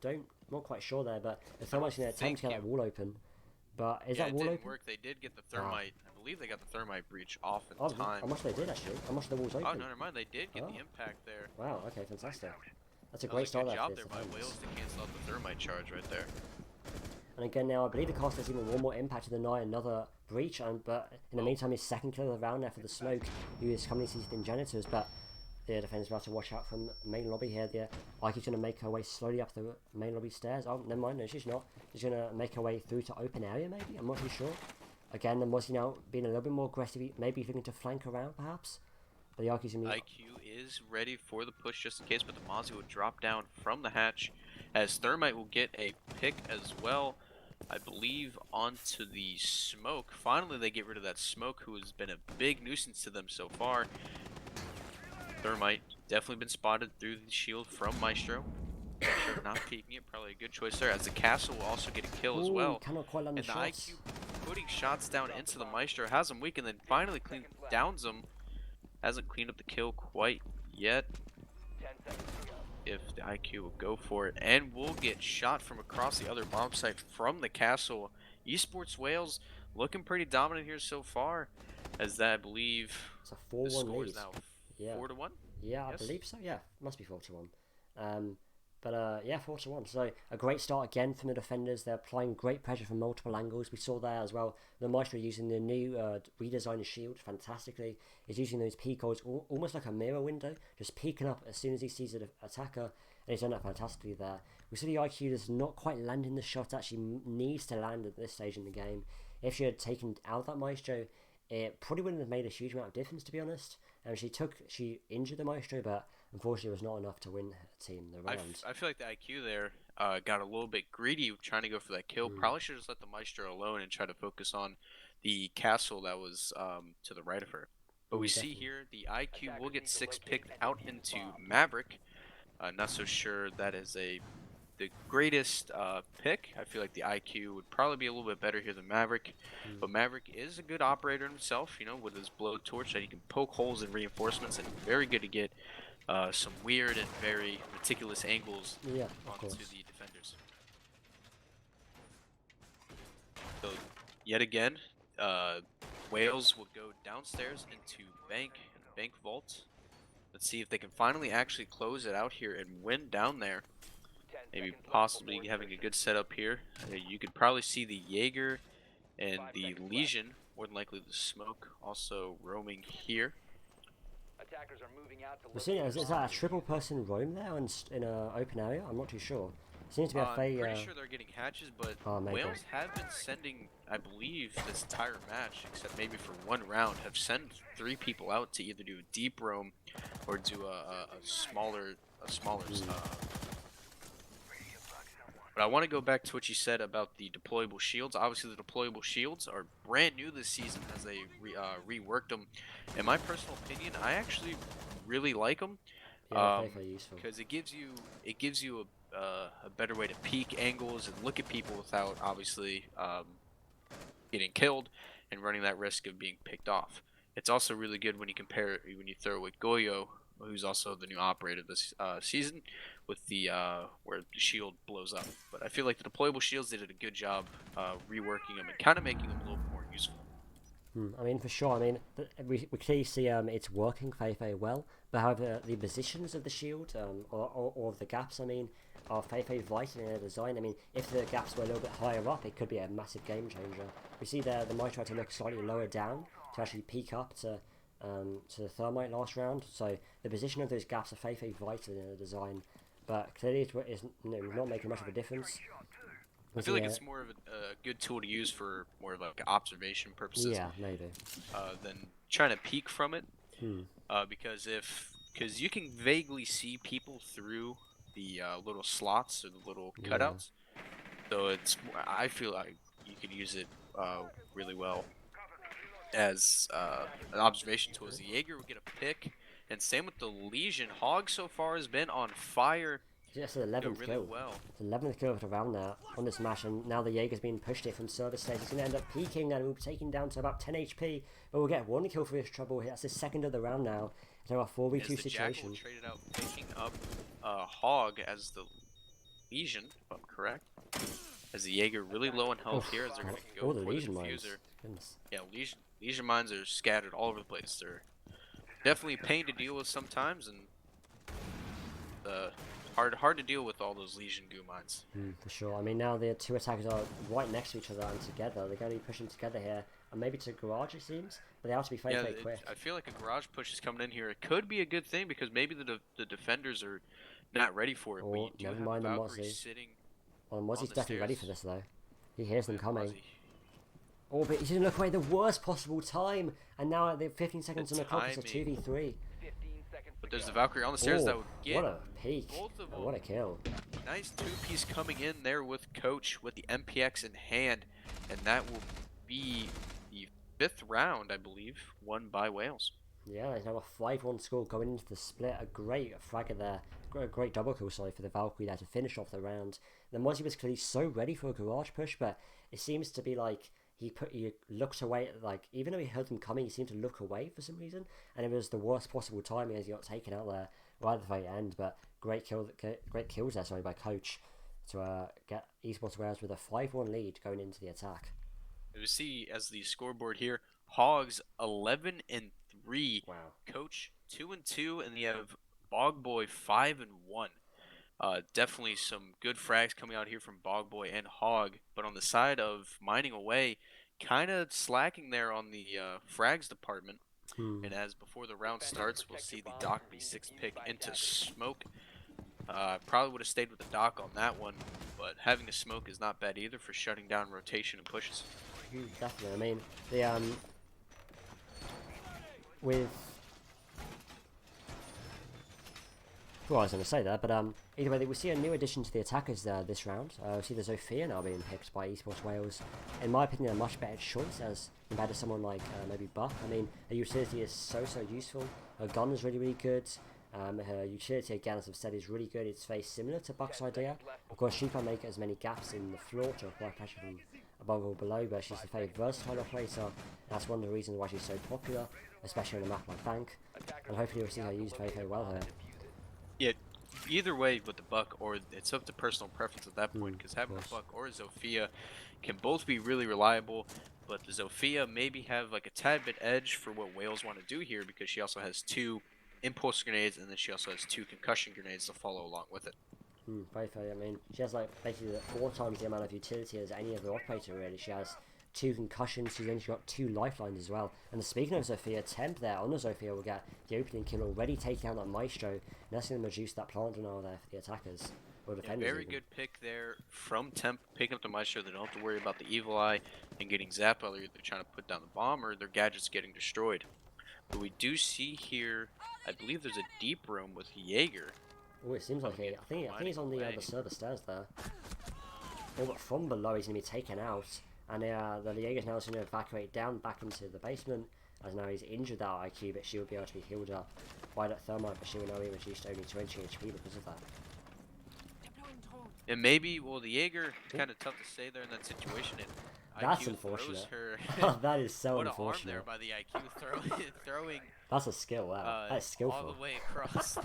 Speaker 3: not quite sure there, but the Thermite's going to attempt to get that wall open. But is that wall
Speaker 6: it didn't
Speaker 3: open?
Speaker 6: work. They did get the Thermite. I believe they got the Thermite breach off in time.
Speaker 3: How much they did, actually? How much the walls open?
Speaker 6: Oh, no, never mind. They did get the impact there.
Speaker 3: Wow, okay, fantastic. That's a great start
Speaker 6: there.
Speaker 3: there
Speaker 6: Good job there by Wales to cancel out the Thermite charge right there.
Speaker 3: And again now, I believe the caster has even one more impact to deny another breach, but in the meantime his second kill of the round there for the Smoke, who is commonly seated in Janitors, but the defender's about to watch out from main lobby here. The Ike's going to make her way slowly up the main lobby stairs. Oh, never mind, no she's not. She's going to make her way through to open area maybe, I'm not too sure. Again, the Mozzie now being a little bit more aggressive, maybe looking to flank around perhaps. But the Ike's going to be...
Speaker 6: IQ is ready for the push just in case, but the Mozzie will drop down from the hatch as Thermite will get a pick as well. I believe onto the Smoke. Finally, they get rid of that Smoke, who has been a big nuisance to them so far. Thermite definitely been spotted through the shield from Maestro. Maestro not peeking it, probably a good choice there. As the Castle will also get a kill as well.
Speaker 3: Cannot quite land
Speaker 6: and the
Speaker 3: shots.
Speaker 6: IQ putting shots down into the Maestro has him weak, and then finally downs him. Hasn't cleaned up the kill quite yet. If the IQ will go for it, and will get shot from across the other bomb site from the Castle. Esports Wales looking pretty dominant here so far, as that I believe
Speaker 3: it's a 4-1 lead.
Speaker 6: Is now 4-1.
Speaker 3: Yeah, yes. I believe so. Yeah, must be 4-1. Yeah, 4-1. So a great start again from the defenders. They're applying great pressure from multiple angles. We saw there as well. The Maestro using the new redesigned shield fantastically. He's using those peek holes almost like a mirror window, just peeking up as soon as he sees an attacker, and he's done that fantastically there. We see the IQ does not quite landing the shot. Actually needs to land at this stage in the game. If she had taken out that Maestro, it probably wouldn't have made a huge amount of difference, to be honest. She injured the Maestro, but unfortunately it was not enough to win her team the round.
Speaker 6: I feel like the IQ there got a little bit greedy trying to go for that kill. Probably should have just let the Maestro alone and try to focus on the Castle that was to the right of her. But we see here the IQ will get 6 picked out into Maverick. Not so sure that is the greatest pick. I feel like the IQ would probably be a little bit better here than Maverick. But Maverick is a good operator himself, you know, with his blowtorch that he can poke holes in reinforcements, and very good to get some weird and very meticulous angles onto the defenders. So yet again, Wales will go downstairs into Bank Vault. Let's see if they can finally actually close it out here and win down there. Maybe possibly having a good setup here. You could probably see the Jaeger and the Legion, more than likely the Smoke, also roaming here.
Speaker 3: We're seeing, is that a triple person roam there in an open area? I'm not too sure. Seems to be a
Speaker 6: I'm pretty sure they're getting hatches, but Wales have been sending, I believe, this entire match, except maybe for one round, have sent 3 people out to either do a deep roam or do a smaller But I want to go back to what you said about the deployable shields. Obviously, the deployable shields are brand new this season as they reworked them. In my personal opinion, I actually really like them.
Speaker 3: Yeah, very useful.
Speaker 6: Because it gives you a better way to peek angles and look at people without obviously getting killed and running that risk of being picked off. It's also really good when you throw it with Goyo, who's also the new operator this season, with the where the shield blows up. But I feel like the deployable shields, they did a good job reworking them and kind of making them a little more useful.
Speaker 3: I mean, for sure. I mean, we clearly see it's working very well. But however, the positions of the shield or of the gaps, I mean, are very vital in their design. I mean, if the gaps were a little bit higher up, it could be a massive game changer. We see there the Maestro had to look slightly lower down to actually peek up to the Thermite last round. So the position of those gaps are very vital in the design. But clearly it's not making much of a difference.
Speaker 6: I feel like it's more of a good tool to use for more of like observation purposes.
Speaker 3: Yeah, maybe.
Speaker 6: Than trying to peek from it. Because you can vaguely see people through the little slots or the little cutouts. So I feel like you could use it really well as an observation tool. As the Jaeger would get a pick, and same with the Legion. Hog so far has been on fire.
Speaker 3: Just an 11th
Speaker 6: really
Speaker 3: kill.
Speaker 6: well.
Speaker 3: It's 11th kill of the round now on this match, and now the Jaeger's being pushed here from service stage. He's going to end up peaking and we'll be taking down to about 10 HP, but we'll get 1 kill for his trouble here. That's his second of the round now. It's now a 4v2 situation.
Speaker 6: Jackal traded out, picking up Hog as the Legion, if I'm correct. As the Jaeger really low in health here, as they're going to go
Speaker 3: All
Speaker 6: for
Speaker 3: the
Speaker 6: the
Speaker 3: Legion
Speaker 6: diffuser.
Speaker 3: mines. Goodness.
Speaker 6: Yeah, Legion mines are scattered all over the place. They're definitely a pain to deal with sometimes, and hard to deal with all those Legion goo mines.
Speaker 3: For sure. I mean, now the two attackers are right next to each other and together. They're going to be pushing together here, and maybe to garage it seems, but they have to be very quick.
Speaker 6: I feel like a garage push is coming in here. It could be a good thing because maybe the defenders are not ready for it.
Speaker 3: Or
Speaker 6: but you do
Speaker 3: never
Speaker 6: have
Speaker 3: mind the
Speaker 6: Valkyrie
Speaker 3: Mozzie.
Speaker 6: sitting.
Speaker 3: Well, Mozzie's definitely ready for this though. He hears them coming.
Speaker 6: Mozzie.
Speaker 3: Oh, but he didn't look away the worst possible time, and now at the 15 seconds on the clock, it's a 2v3.
Speaker 6: But there's the Valkyrie on the stairs that would get
Speaker 3: what a peak,
Speaker 6: both of
Speaker 3: and
Speaker 6: them.
Speaker 3: what a kill.
Speaker 6: Nice two-piece coming in there with Coach with the MPX in hand, and that will be the 5th round, I believe, won by Wales.
Speaker 3: Yeah, there's now a 5-1 score going into the split. A great fragger there. A great double kill, sorry, for the Valkyrie there to finish off the round. The Mozzie was clearly so ready for a garage push, but it seems to be like he looked away, like, even though he heard them coming, he seemed to look away for some reason, and it was the worst possible timing as he got taken out there right at the very end. But great kills there, sorry, by Coach to get Esports Wales with a 5-1 lead going into the attack.
Speaker 6: We see as the scoreboard here, Hogs 11-3.
Speaker 3: Wow.
Speaker 6: Coach 2-2, and you have Bog Boy 5-1. Definitely some good frags coming out here from Bog Boy and Hog, but on the side of Mining Away, kind of slacking there on the frags department. And as before the round starts, we'll see the Doc be 6th pick into Smoke. Probably would have stayed with the Doc on that one, but having a Smoke is not bad either for shutting down rotation and pushes.
Speaker 3: Definitely. I mean, the with well, I was going to say that, but either way, we see a new addition to the attackers this round. We see the Zofia now being picked by Esports Wales. In my opinion, a much better choice as compared to someone like maybe Buck. I mean, her utility is so useful. Her gun is really good. Her utility, again, as I've said, is really good. It's very similar to Buck's idea. Of course, she can't make as many gaps in the floor to apply pressure from above or below, but she's a very versatile operator. That's one of the reasons why she's so popular, especially on a map like Bank. And hopefully we'll see her used very well here.
Speaker 6: Yeah, either way with the Buck, or it's up to personal preference at that point, because having the Buck or Zofia can both be really reliable, but the Zofia maybe have like a tad bit edge for what Wales want to do here, because she also has 2 impulse grenades, and then she also has 2 concussion grenades to follow along with it.
Speaker 3: Very fair. I mean, she has like basically 4 times the amount of utility as any other operator really. She has 2 concussions, she's only got 2 lifelines as well. And speaking of Zofia, Temp there on the Zofia will get the opening kill, already taking out that Maestro, and that's going to reduce that plant denial there for the attackers, or defenders.
Speaker 6: Very good pick there from Temp, picking up the Maestro. They don't have to worry about the Evil Eye and getting zapped while they're trying to put down the bomb, or their gadgets getting destroyed. But we do see here, I believe there's a deep room with Jaeger.
Speaker 3: Oh, it seems like it. I think he's on the server stairs there. Oh, but from below he's going to be taken out. And the Jaeger's now going to evacuate down back into the basement, as now he's injured that IQ, but she will be able to be healed up by that thermite, but she will now be reduced to only 20 HP because of that.
Speaker 6: And maybe, well, the Jaeger, kind of tough to say there in that situation. And
Speaker 3: That's
Speaker 6: IQ
Speaker 3: unfortunate.
Speaker 6: Her
Speaker 3: That is so
Speaker 6: what
Speaker 3: unfortunate.
Speaker 6: What an arm there by the IQ, throwing
Speaker 3: That's a skill, wow. That's skillful.
Speaker 6: all the way across.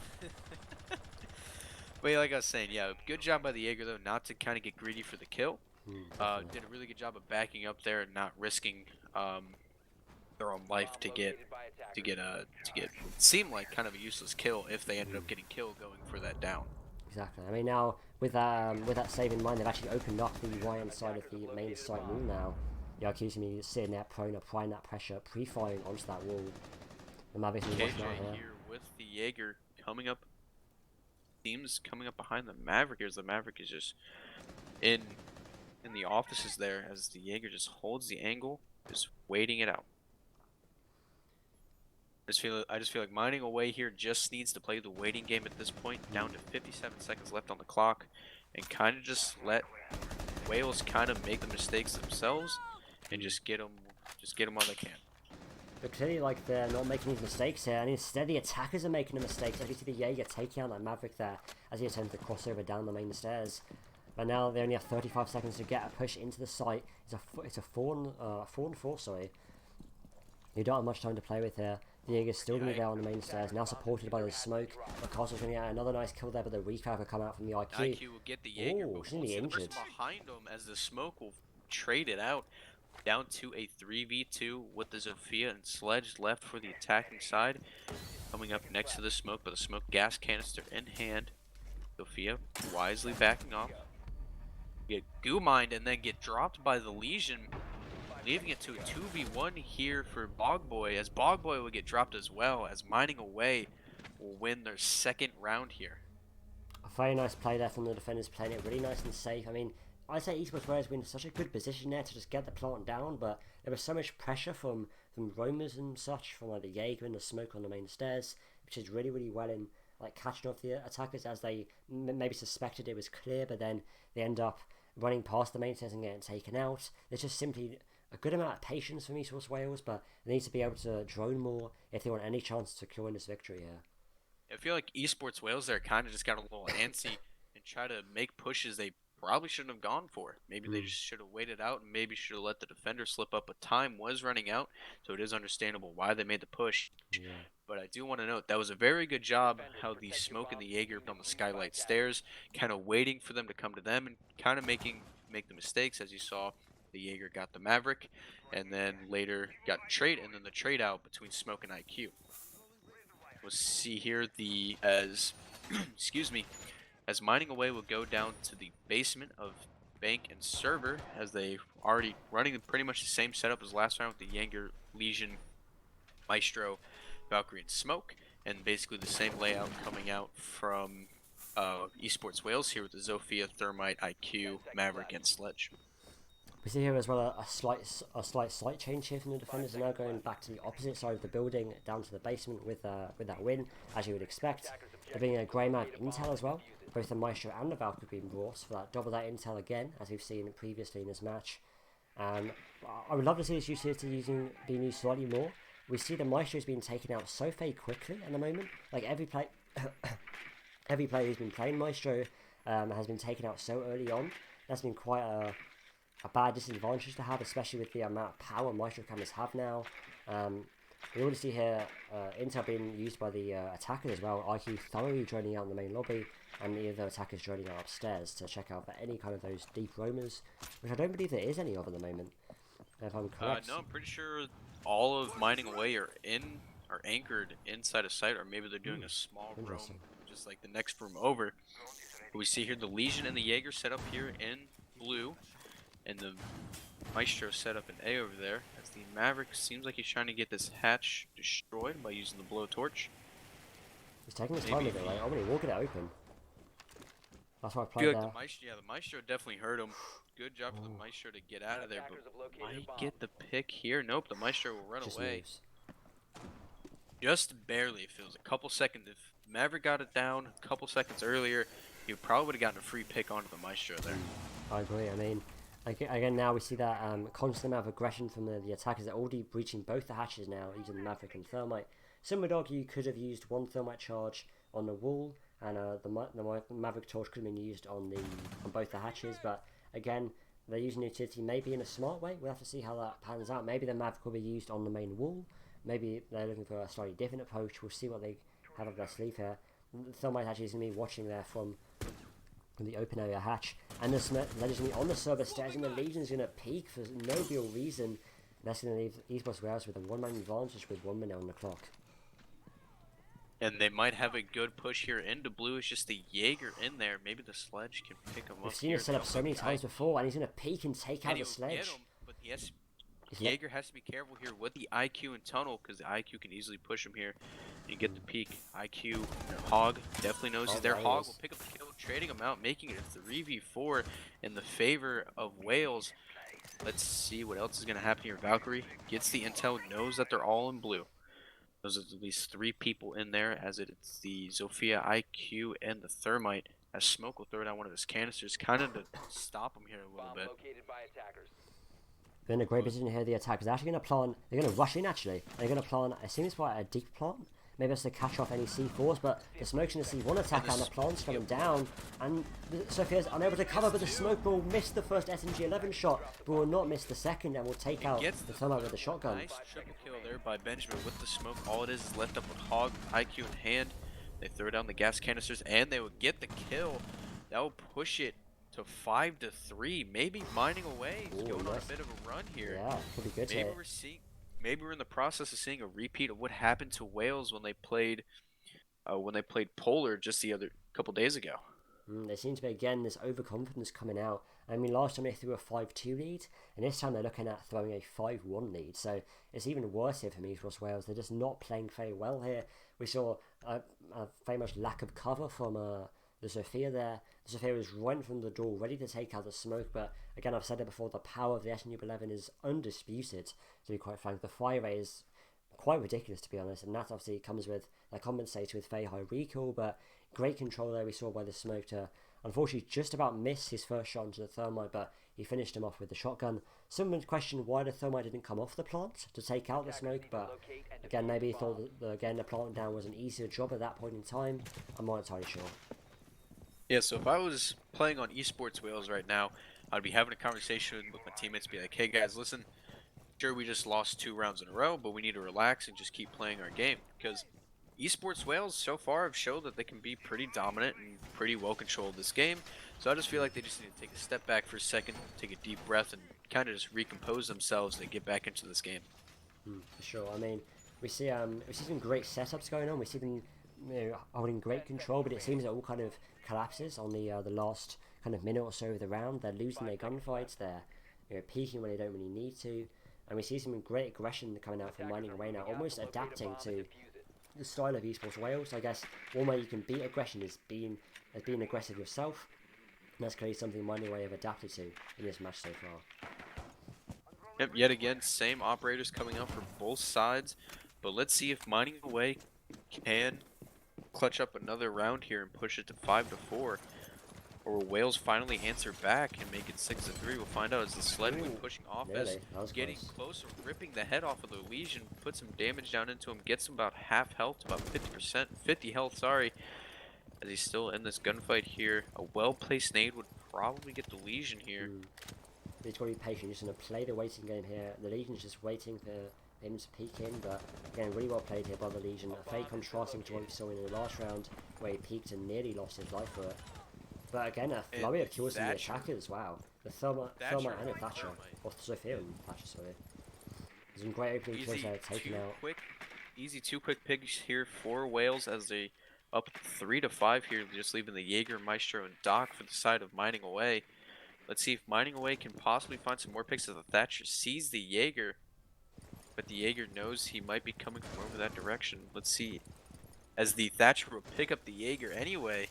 Speaker 6: But like I was saying, yeah, good job by the Jaeger, though, not to kind of get greedy for the kill. Did a really good job of backing up there and not risking their own life to get seem like kind of a useless kill if they ended up getting killed going for that down.
Speaker 3: Exactly. I mean, now with that save in mind, they've actually opened up the right-hand side of the main site wall now. The IQ's going to be sitting there prone, applying that pressure, pre-firing onto that wall. The Mavic is watching out here.
Speaker 6: Here with the Jaeger coming up, teams coming up behind the Maverick. As the Maverick is just in the offices there, as the Jaeger just holds the angle, just waiting it out. I just feel like Mining Away here just needs to play the waiting game at this point, down to 57 seconds left on the clock, and kind of just let Wales kind of make the mistakes themselves and just get them while they can.
Speaker 3: But clearly, like, they're not making these mistakes here, and instead the attackers are making the mistakes. As you see the Jaeger taking out that Maverick there as he attempts to cross over down the main stairs. But now they only have 35 seconds to get a push into the site. It's a 4-on-4, sorry. You don't have much time to play with here. The Jaeger's still going to be there on the main stairs, now supported by the smoke. But Castle's going to get another nice kill there, but the recap will come out from the IQ.
Speaker 6: IQ will get the Jaeger,
Speaker 3: Ooh,
Speaker 6: but
Speaker 3: she's
Speaker 6: we'll see the
Speaker 3: injured.
Speaker 6: person behind him as the smoke will trade it out. Down to a 3v2 with the Zofia and Sledge left for the attacking side. Coming up next to the smoke, but the smoke gas canister in hand. Zofia wisely backing off. Get goo mined and then get dropped by the Legion, leaving it to a 2v1 here for Bogboy, as Bogboy will get dropped as well, as Mining Away will win their second round here.
Speaker 3: A very nice play there from the defenders, playing it really nice and safe. I mean, I'd say Esports were in such a good position there to just get the plant down, but there was so much pressure from roamers and such, from like the Jaeger and the smoke on the main stairs, which is really, really well in like catching off the attackers, as they maybe suspected it was clear, but then they end up running past the main stairs and getting taken out. There's just simply a good amount of patience from Esports Wales, but they need to be able to drone more if they want any chance to securing this victory here.
Speaker 6: I feel like Esports Wales there kind of just got a little antsy and try to make pushes they probably shouldn't have gone for. Maybe they just should have waited out and maybe should have let the defender slip up, but time was running out, so it is understandable why they made the push.
Speaker 3: Yeah.
Speaker 6: But I do want to note that was a very good job how the smoke and the Jaeger on the skylight stairs, kind of waiting for them to come to them and kind of make the mistakes. As you saw, the Jaeger got the Maverick and then later got the trade out between smoke and IQ. We'll see here excuse me, as Mining Away will go down to the basement of Bank and Server, as they already running pretty much the same setup as last round with the Jaeger, Legion, Maestro, Valkyrie, and Smoke, and basically the same layout coming out from Esports Wales here with the Zofia, Thermite, IQ, Maverick, and Sledge.
Speaker 3: We see here as well a slight site change here from the defenders, are now going back to the opposite side of the building, down to the basement with that win, as you would expect. There being a grey mag intel as well. Both the Maestro and the Valkyrie being brought for that double that intel again, as we've seen previously in this match. I would love to see this utility being used slightly more. We see the Maestro's being taken out so very quickly at the moment. Like every player who's been playing Maestro has been taken out so early on. That's been quite a bad disadvantage to have, especially with the amount of power Maestro cameras have now. We already see here intel being used by the attackers as well. IQ thoroughly droning out in the main lobby, and the other attackers droning out upstairs to check out for any kind of those deep roamers, which I don't believe there is any of at the moment, if I'm correct.
Speaker 6: No, I'm pretty sure all of Mining Away are anchored inside a site, or maybe they're doing a small roam, just like the next room over. But we see here the Legion and the Jaeger set up here in blue, and the Maestro set up an A over there, as the Maverick seems like he's trying to get this hatch destroyed by using the blowtorch.
Speaker 3: He's taking his time with it, like, oh, he will get it open. That's why I
Speaker 6: I
Speaker 3: played
Speaker 6: feel
Speaker 3: there.
Speaker 6: like the Maestro definitely hurt him. Good job for the Maestro to get out of there, but might get the pick here. Nope, the Maestro will run away.
Speaker 3: Moves.
Speaker 6: Just barely, it feels. A couple seconds. If Maverick got it down a couple seconds earlier, he probably would have gotten a free pick onto the Maestro there.
Speaker 3: I agree. I mean, again, now we see that constant amount of aggression from the attackers. They're already breaching both the hatches now, using the Maverick and Thermite. Some would argue you could have used one Thermite charge on the wall, and the Maverick torch could have been used on both the hatches. But again, they're using utility maybe in a smart way. We'll have to see how that pans out. Maybe the Maverick will be used on the main wall. Maybe they're looking for a slightly different approach. We'll see what they have up their sleeve here. The Thermite actually is going to be watching there from the open area hatch, and the Legend on the server stairs, and the Legion's going to peek for no real reason. That's going to leave Esports Wales with a one-man advantage with 1 minute on the clock.
Speaker 6: And they might have a good push here into blue. It's just the Jaeger in there. Maybe the Sledge can pick him up.
Speaker 3: We've seen it set up so many times before, and he's going to peek and take out the Sledge.
Speaker 6: Get him, but yes, Jaeger has to be careful here with the IQ and tunnel, because the IQ can easily push him here and get the peek. IQ, Hog definitely knows he's there. Hog will pick up the kill, trading him out, making it a 3v4 in the favor of Wales. Let's see what else is going to happen here. Valkyrie gets the intel, knows that they're all in blue. There's at least 3 people in there, as it's the Zofia, IQ, and the Thermite As Smoke will throw down one of his canisters, kind of to stop him here a little bit.
Speaker 3: They're in a great position here. The attack is actually going to plant. They're going to rush in actually. They're going to plant. It seems quite a deep plant. Maybe that's to catch off any C4s, but the Smoke's going to see one attack and the plant's coming down. And Sophia's unable to cover, but the Smoke will miss the first SMG-11 shot, but will not miss the second, and will take out the Thermite with the shotgun.
Speaker 6: Nice triple kill there by Benjamin with the Smoke. All it is left up with Hog, IQ in hand. They throw down the gas canisters, and they will get the kill. That will push it to 5-3. Maybe Mining Away is going on a bit of a run here.
Speaker 3: Yeah, pretty good here.
Speaker 6: Maybe we're in the process of seeing a repeat of what happened to Wales when they played Polar just the other couple days ago.
Speaker 3: There seems to be again this overconfidence coming out. I mean, last time they threw a 5-2 lead, and this time they're looking at throwing a 5-1 lead. So it's even worse here for Esports Wales. They're just not playing very well here. We saw a very much lack of cover from the Sophia there. The Sophia was right from the door, ready to take out the Smoke, but again, I've said it before, the power of the SNU-11 is undisputed, to be quite frank. The fire rate is quite ridiculous, to be honest, and that obviously comes with, that compensates with very high recoil, but great control there we saw by the Smoke to, unfortunately, just about miss his first shot into the Thermite, but he finished him off with the shotgun. Someone questioned why the Thermite didn't come off the plant to take out the Smoke, but again, maybe he thought that the plant down was an easier job at that point in time. I'm not entirely sure.
Speaker 6: Yeah, so if I was playing on Esports Wales right now, I'd be having a conversation with my teammates, be like, hey guys, listen, sure we just lost 2 rounds in a row, but we need to relax and just keep playing our game, because Esports Wales so far have showed that they can be pretty dominant and pretty well controlled this game. So I just feel like they just need to take a step back for a second, take a deep breath, and kind of just recompose themselves to get back into this game.
Speaker 3: For sure. I mean, we see some great setups going on. We see them holding great control, but it seems it all kind of collapses on the last kind of minute or so of the round. They're losing their gunfights. They're peaking when they don't really need to, and we see some great aggression coming out from Mining Away now, almost adapting to the style of Esports Wales. I guess one way you can beat aggression is being aggressive yourself, and that's clearly something Mining Away have adapted to in this match so far.
Speaker 6: Yep, yet again, same operators coming out from both sides, but let's see if Mining Away can clutch up another round here and push it to 5-4, or will Wales finally answer back and make it 6-3? We'll find out as the Sledwin pushing off, as getting closer, ripping the head off of the Legion, put some damage down into him, gets him about half health, about 50 health, sorry, as he's still in this gunfight here. A well-placed nade would probably get the Legion here.
Speaker 3: He's got to be patient. He's going to play the waiting game here. The Legion's just waiting for him to peek in, but again, really well played here by the Legion. Very contrasting to what we saw in the last round, where he peeked and nearly lost his life for it. But again, a flurry of kills from the attackers. Wow, the Thermite and the Thatcher, or Sophia and Thatcher, sorry. There's some great opening kills there, taken out.
Speaker 6: Easy 2 quick picks here for Wales as they up 3-5 here, just leaving the Jaeger, Maestro, and Doc for the side of Mining Away. Let's see if Mining Away can possibly find some more picks as the Thatcher sees the Jaeger, but the Jaeger knows he might be coming from over that direction. Let's see, as the Thatcher will pick up the Jaeger anyway.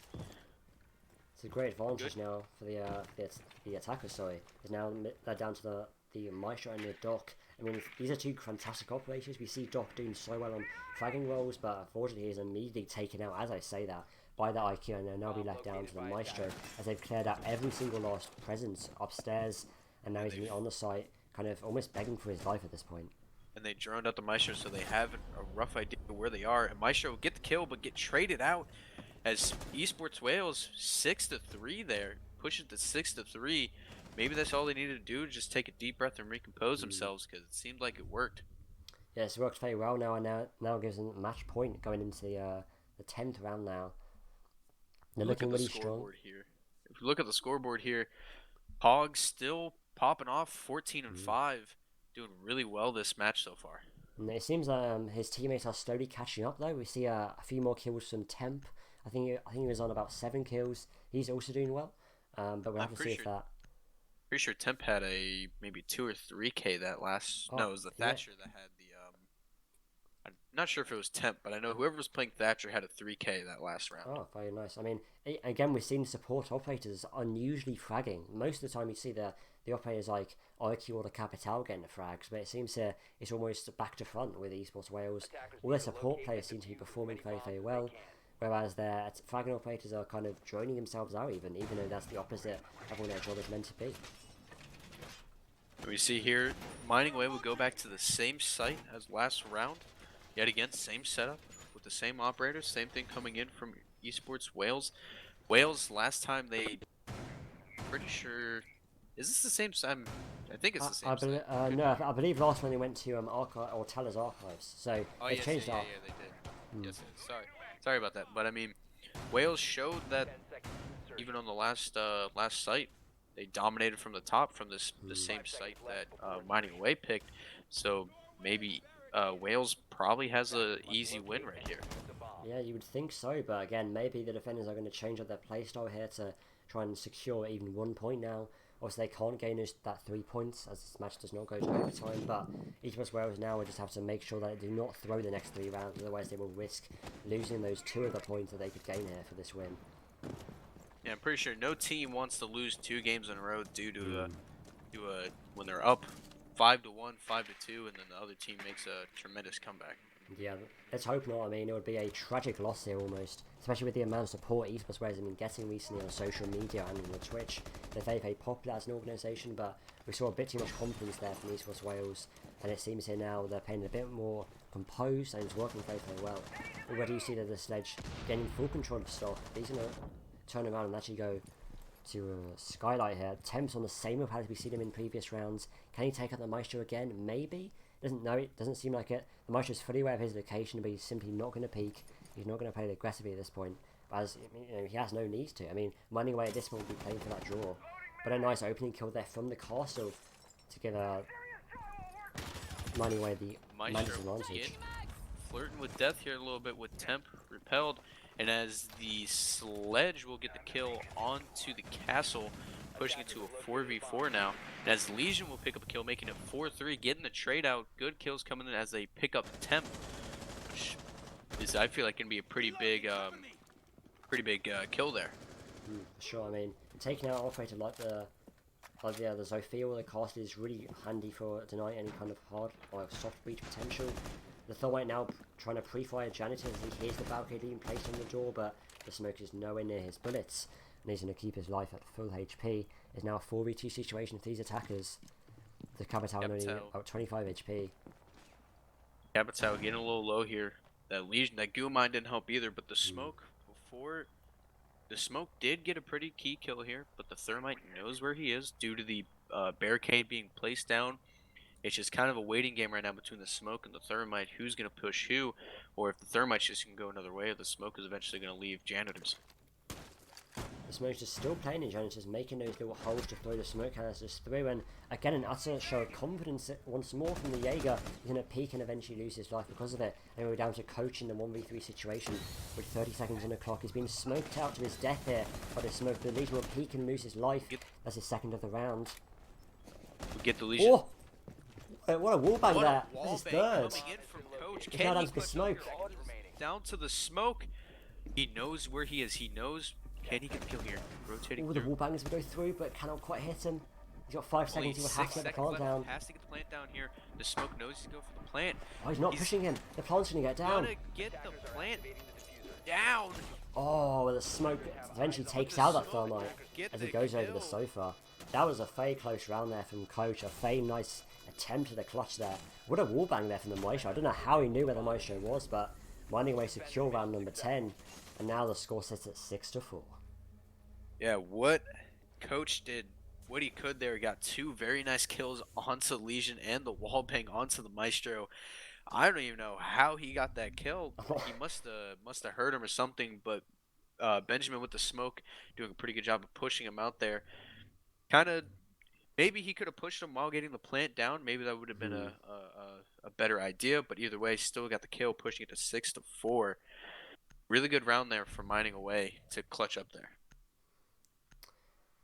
Speaker 3: It's a great advantage now for the attackers. Sorry, is now they're down to the Maestro and the Doc. I mean, these are 2 fantastic operators. We see Doc doing so well on fragging rolls, but unfortunately he's immediately taken out, as I say that, by the IQ, and they'll now be left down to the Maestro, as they've cleared out every single last presence upstairs, and now he's on the site, kind of almost begging for his life at this point.
Speaker 6: And they droned out the Maestro, so they have a rough idea of where they are, and Maestro will get the kill, but get traded out, as Esports Wales 6-3 there, push it to 6-3. Maybe that's all they needed to do, just take a deep breath and recompose themselves, because it seemed like it worked.
Speaker 3: Yeah, it's worked very well now, and now gives them a match point going into the 10th round now. They're looking really strong.
Speaker 6: If we look at the scoreboard here, Hog still popping off 14-5, doing really well this match so far.
Speaker 3: And it seems his teammates are slowly catching up though. We see a few more kills from Temp. I think he was on about 7 kills. He's also doing well, but we'll have to see if that.
Speaker 6: Pretty sure Temp had a maybe 2 or 3K that last. No, it was the Thatcher that had the. I'm not sure if it was Temp, but I know whoever was playing Thatcher had a 3K that last round.
Speaker 3: Oh, very nice. I mean, again, we've seen support operators unusually fragging. Most of the time, you see the operators like IQ or the Capital getting the frags, but it seems it's almost back to front with Esports Wales. All their support players seem to be performing very, very well. whereas their flagging operators are kind of joining themselves out even though that's the opposite of what their job is meant to be.
Speaker 6: We see here, Mining Way will go back to the same site as last round. Yet again, same setup with the same operators, same thing coming in from Esports Wales. Wales, last time they, pretty sure, is this the same time? I think it's the same site.
Speaker 3: No, I believe last one they went to Archive or Teller's Archives, so
Speaker 6: Oh,
Speaker 3: they
Speaker 6: yes,
Speaker 3: changed
Speaker 6: yeah,
Speaker 3: up.
Speaker 6: they did. Yes, sorry about that. But I mean, Wales showed that even on the last site, they dominated from the top from the same site that Mining Away picked. So maybe Wales probably has a easy win right here.
Speaker 3: Yeah, you would think so, but again, maybe the defenders are going to change up their playstyle here to try and secure even 1 point now. Obviously, they can't gain that 3 points as this match does not go to overtime, but Esports Wales now will just have to make sure that they do not throw the next 3 rounds, otherwise they will risk losing those 2 of the points that they could gain here for this win.
Speaker 6: Yeah, I'm pretty sure no team wants to lose 2 games in a row due to when they're up 5-1, 5-2, and then the other team makes a tremendous comeback.
Speaker 3: Yeah, let's hope not. I mean, it would be a tragic loss here almost, especially with the amount of support Esports Wales have been getting recently on social media and on Twitch. They're very popular as an organisation, but we saw a bit too much confidence there from Esports Wales, and it seems here now they're playing a bit more composed and it's working very well. Already you see that the Sledge gaining full control of stock. These are going to turn around and actually go to Skylight here. Temps on the same map as we see them in previous rounds. Can he take out the Maestro again? Maybe. It doesn't seem like it. The Maestro's fully aware of his location, but he's simply not going to peek. He's not going to play aggressively at this point, as he has no need to. I mean, Mining Away at this point will be playing for that draw. But a nice opening kill there from the castle to give Mining Away the minus advantage.
Speaker 6: Flirting with death here a little bit with Temp repelled, and as the Sledge will get the kill onto the castle, pushing it to a 4v4 now. And as Legion will pick up a kill, making it 4-3, getting the trade out. Good kills coming in as they pick up Temp, which is, I feel like, gonna be a pretty big kill there.
Speaker 3: For sure. I mean, taking out an operator like the Zofia or the cast is really handy for denying any kind of hard or soft breach potential. The Thermite now trying to pre-fire Janitor as he hears the barricade being placed on the door, but the smoke is nowhere near his bullets, and he's going to keep his life at full HP. It's now a 4v2 situation for these attackers. The Capital only about 25 HP.
Speaker 6: Capital getting a little low here. That Legion, that Goo Mine didn't help either, but the smoke the smoke did get a pretty key kill here, but the Thermite knows where he is due to the barricade being placed down. It's just kind of a waiting game right now between the smoke and the Thermite. Who's going to push who, or if the Thermite's just going to go another way, or the smoke is eventually going to leave Janitors.
Speaker 3: The smoke's just still playing in Janitors, making those little holes to throw the smoke canisters through, and again an utter show of confidence once more from the Jaeger. He's going to peak and eventually lose his life because of it. And we're down to Coach in the 1v3 situation with 30 seconds on the clock. He's been smoked out to his death here by the smoke. The Legion will peak and lose his life. That's his second of the round.
Speaker 6: We get the Legion.
Speaker 3: Oh! What a wallbang there. That's his third.
Speaker 6: Coming in from Coach.
Speaker 3: He's now down to the smoke.
Speaker 6: Down to the smoke. He knows where he is. He knows. Can he get the kill here? Rotating
Speaker 3: All the wallbangers will go through, but cannot quite hit him. He's got 5 seconds. He will have to get the plant down.
Speaker 6: Has to get the plant down here. The smoke knows he's going for the plant.
Speaker 3: Oh, he's not pushing him. The plant's going to get down.
Speaker 6: Gonna get the plant down.
Speaker 3: Oh, well, the smoke eventually takes out that Thermite as he goes over the sofa. That was a very close round there from Coach. A very nice attempt at the clutch there. What a wallbang there from the Maestro. I don't know how he knew where the Maestro was, but Mining Away secure round number 10. And now the score sits at 6-4.
Speaker 6: Yeah, what Coach did, what he could there. He got 2 very nice kills onto Legion and the wallbang onto the Maestro. I don't even know how he got that kill. He must have hurt him or something. But Benjamin with the smoke doing a pretty good job of pushing him out there. Kind of, maybe he could have pushed him while getting the plant down. Maybe that would have been a better idea. But either way, still got the kill, pushing it to 6-4. Really good round there for Mining Away to clutch up there.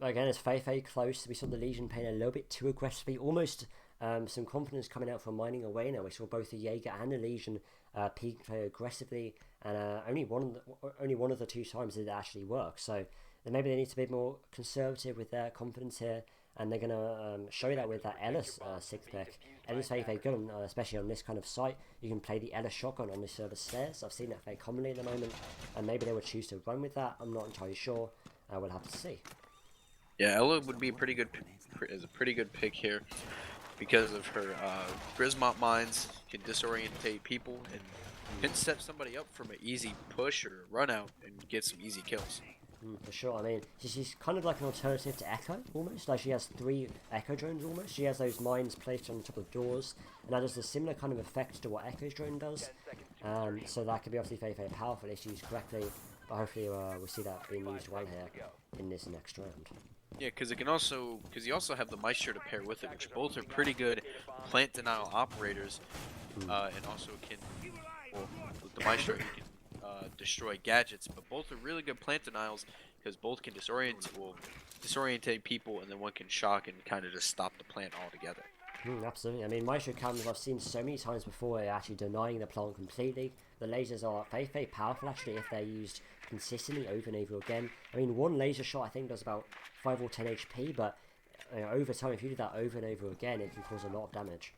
Speaker 3: Again, it's very close. We saw the Legion playing a little bit too aggressively. Almost some confidence coming out from Mining Away now. We saw both the Jaeger and the Legion peak very aggressively. And only one of the 2 times did it actually work. So maybe they need to be more conservative with their confidence here. and they're gonna show that with that Ellis 6th pick. Ellis very very good, especially on this kind of site. You can play the Ellis shotgun on this stairs. I've seen that very commonly at the moment, and maybe they would choose to run with that. I'm not entirely sure. We'll have to see.
Speaker 6: Yeah, Ella would be a pretty good pick here because of her Grismont mines can disorientate people and can set somebody up from an easy push or run out and get some easy kills.
Speaker 3: For sure. I mean, she's kind of like an alternative to Echo, almost. Like, she has 3 Echo drones, almost. She has those mines placed on top of doors, and that does a similar kind of effect to what Echo's drone does. So that could be obviously very, very powerful if used correctly, but hopefully we'll see that being used well here in this next round.
Speaker 6: Yeah, because you also have the Maestro to pair with it, which both are pretty good plant denial operators, and also can, well, with the Maestro, you can destroy gadgets, but both are really good plant denials because both can disorientate people, and then one can shock and kind of just stop the plant altogether.
Speaker 3: Absolutely. I mean, Maestro cams I've seen so many times before actually denying the plant completely. The lasers are very, very powerful actually if they're used consistently over and over again. I mean, one laser shot I think does about 5 or 10 HP, but over time, if you do that over and over again, it can cause a lot of damage.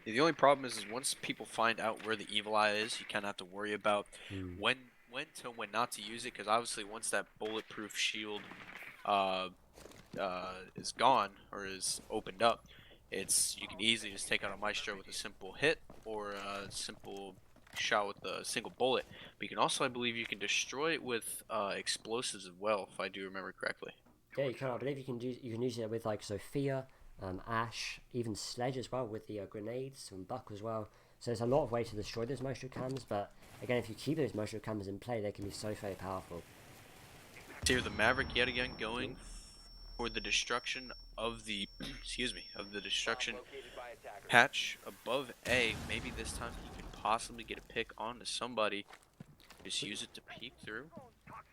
Speaker 6: Yeah, the only problem is once people find out where the evil eye is, you kind of have to worry about when not to use it, because obviously once that bulletproof shield is gone or is opened up, you can easily just take out a Maestro with a simple hit or a simple shot with a single bullet. But you can also, I believe, you can destroy it with explosives as well, if I do remember correctly.
Speaker 3: Yeah, you can. I believe you can use it with like Sophia, Ash, even Sledge as well with the grenades and Buck as well. So there's a lot of ways to destroy those Maestro cams, but again, if you keep those Maestro cams in play, they can be so very powerful.
Speaker 6: Here, the Maverick yet again going for the destruction of the destruction patch above A. Maybe this time he can possibly get a pick onto somebody. Just use it to peek through.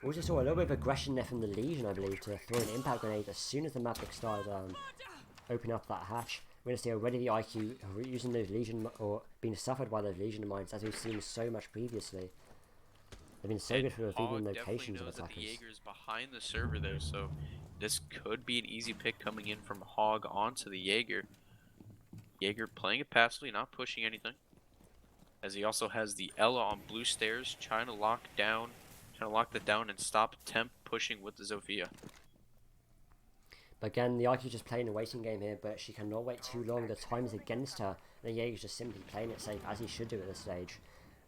Speaker 3: We also saw a little bit of aggression there from the Legion, I believe, to throw an impact grenade as soon as the Maverick started opening up that hatch. We're going to see already the IQ using those Legion, or being suffered by those Legion mines, as we've seen so much previously. They've been so good for revealing locations of attackers.
Speaker 6: The Jaeger's behind the server though, so this could be an easy pick coming in from Hog onto the Jaeger. Jaeger playing it passively, not pushing anything. As he also has the Ella on blue stairs, trying to lock that down and stop Temp pushing with the Zofia.
Speaker 3: But again, the IQ just playing a waiting game here, but she cannot wait too long. The time is against her. The Jaeger's just simply playing it safe, as he should do at this stage.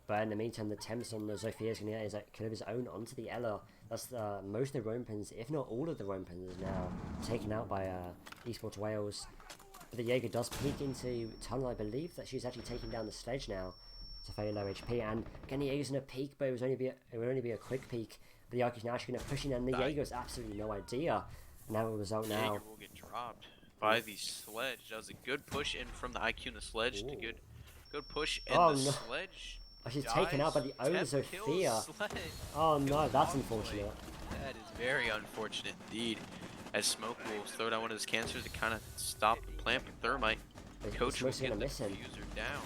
Speaker 3: But in the meantime, the Temps on the Zofia is going to get his kill of his own onto the Ella. That's most of the roam pins, if not all of the roam pins, is now taken out by Esports Wales. But the Jaeger does peek into Tunnel. I believe that she's actually taking down the Sledge now. It's a very low HP, and again, the Jaeger's in a peek, but it would only be a quick peek. But the IQ's now actually going to push in, and the Jaeger has absolutely no idea. And that will result now.
Speaker 6: Jaeger will get dropped by the Sledge. Does a good push in from the IQ and the Sledge. Good push, and the Sledge.
Speaker 3: Oh, she's taken out by the own Zofia. Oh no, that's unfortunate.
Speaker 6: That is very unfortunate indeed. As Smoke will throw down one of his cancers to kind of stop the plant with Thermite. The coach will get the diffuser down.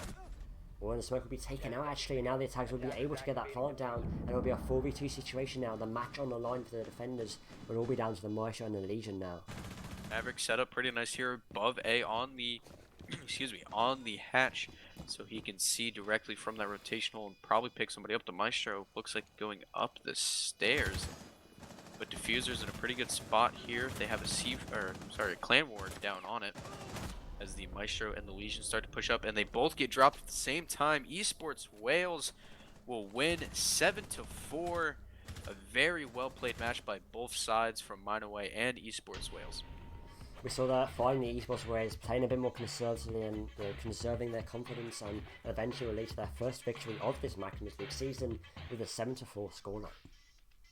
Speaker 3: Well, the Smoke will be taken out actually, and now the attackers will be able to get that plant down, and it will be a 4v2 situation now. The match on the line for the defenders will all be down to the Maestro and the Legion now.
Speaker 6: Maverick set up pretty nice here above A on the on the hatch, so he can see directly from that rotational and probably pick somebody up. The Maestro looks like going up the stairs, but Diffuser's in a pretty good spot here. They have a Clan Ward down on it as the Maestro and the Legion start to push up, and they both get dropped at the same time. Esports Wales will win 7-4. A very well played match by both sides from Mineway and Esports Wales.
Speaker 3: We saw that finally Esports Wales playing a bit more conservatively and conserving their confidence, and eventually will lead to their first victory of this Maximus League season with a 7-4 scoreline.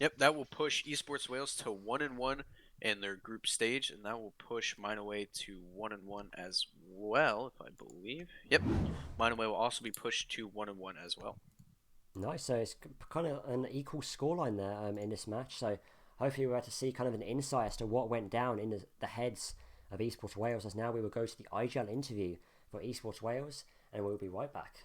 Speaker 6: Yep, that will push Esports Wales to 1-1 in their group stage, and that will push Mineway to 1-1 as well, if I believe. Yep, Mineway will also be pushed to 1-1 as well.
Speaker 3: Nice, so it's kind of an equal scoreline there in this match. So hopefully we're able to see kind of an insight as to what went down in the heads of Esports Wales, as now we will go to the IGL interview for Esports Wales, and we'll be right back.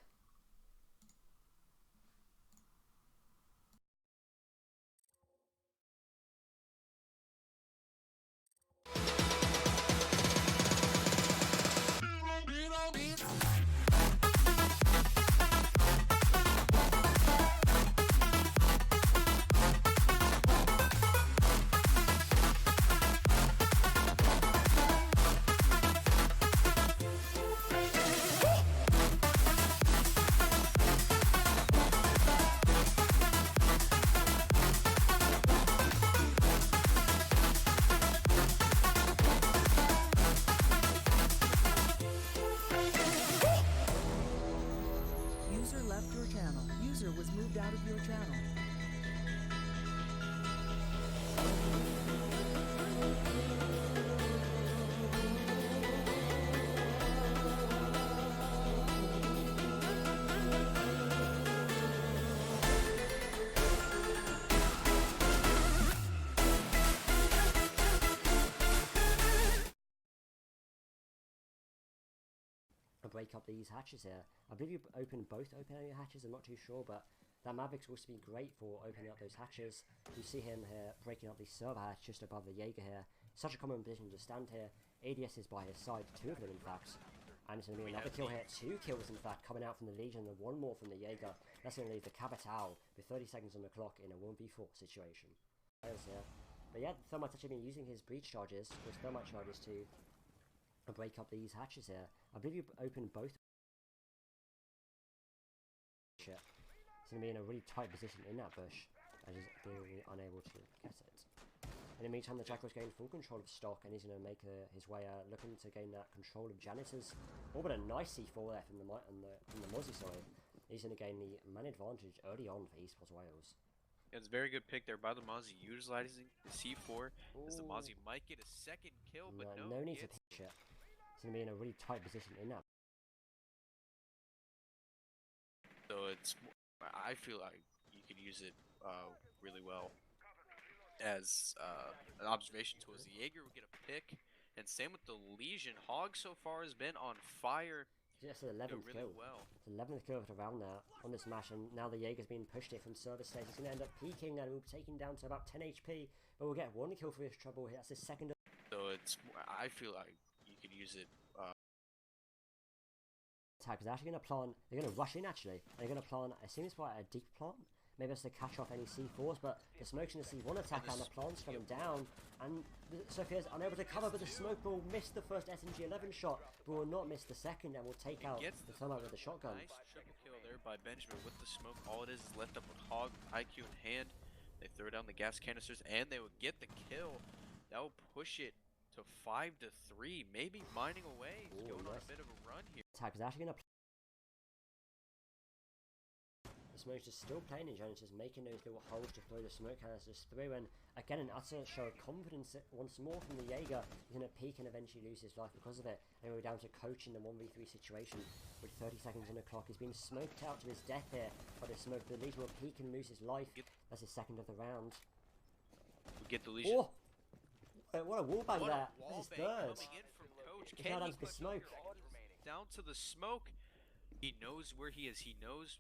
Speaker 3: break up these hatches here. I believe you open both open area hatches, I'm not too sure, but that Mavericks will also be great for opening up those hatches. You see him here breaking up the server hatch just above the Jaeger here. Such a common position to stand here. ADS is by his side, 2 of them in fact. And it's going to be another kill here, 2 kills in fact, coming out from the Legion and 1 more from the Jaeger. That's going to leave the Capital with 30 seconds on the clock in a 1v4 situation. But yeah, Thermite's actually been using his breach charges, his Thermite charges to break up these hatches here. I believe you open both. Shit. He's going to be in a really tight position in that bush, and he's being unable to get it. In the meantime, the Jackal's gained full control of stock, and he's going to make his way out, looking to gain that control of Janitors. Oh, but a nice C4 there from the Mozzie side. He's going to gain the man advantage early on for Esports Wales.
Speaker 6: Yeah, it's a very good pick there by the Mozzie, utilizing the C4 as the Mozzie might get a second kill, but
Speaker 3: no need to pitch it. He's going to be in a really tight position in that.
Speaker 6: So I feel like you could use it really well as an observation tool. As the Jaeger will get a pick, and same with the Legion. Hog so far has been on fire.
Speaker 3: Yes, the 11th
Speaker 6: really
Speaker 3: kill.
Speaker 6: Well.
Speaker 3: It's 11th kill around there on this match, and now the Jaeger's been pushed here from service stage. He's going to end up peaking, and we'll be taken down to about 10 HP, but we'll get 1 kill for his trouble here. That's his second.
Speaker 6: So I feel like you could use it.
Speaker 3: Attack is actually going to plant. They're going to rush in actually. They're going to plant. I assume it's quite a deep plant. Maybe it's to catch off any C4s, but the smoke's going to see 1 attack and the plant's coming down, and Sophia's unable to cover, but the smoke will miss the first SMG 11 shot, but will not miss the second, and will take out the Thermite with the shotgun.
Speaker 6: Nice triple kill there by Benjamin with the smoke. All it is left up with Hog, IQ in hand. They throw down the gas canisters, and they will get the kill. That will push it to 5-3, maybe mining away. He's going on a bit of a run here.
Speaker 3: Attack is actually going to. The smoke's just still playing in Jones, just making those little holes to throw the smoke canisters through, and again an utter show of confidence once more from the Jaeger. He's going to peak and eventually lose his life because of it, and we're down to coach in the 1v3 situation with 30 seconds on the clock. He's been smoked out to his death here, but the Legion will peak and lose his life. That's his second of the round.
Speaker 6: We get the Legion.
Speaker 3: Oh! What a wallbang there! That's his third.
Speaker 6: Coming in from Coach.
Speaker 3: He's now down to the smoke.
Speaker 6: Down to the smoke. He knows where he is. He knows.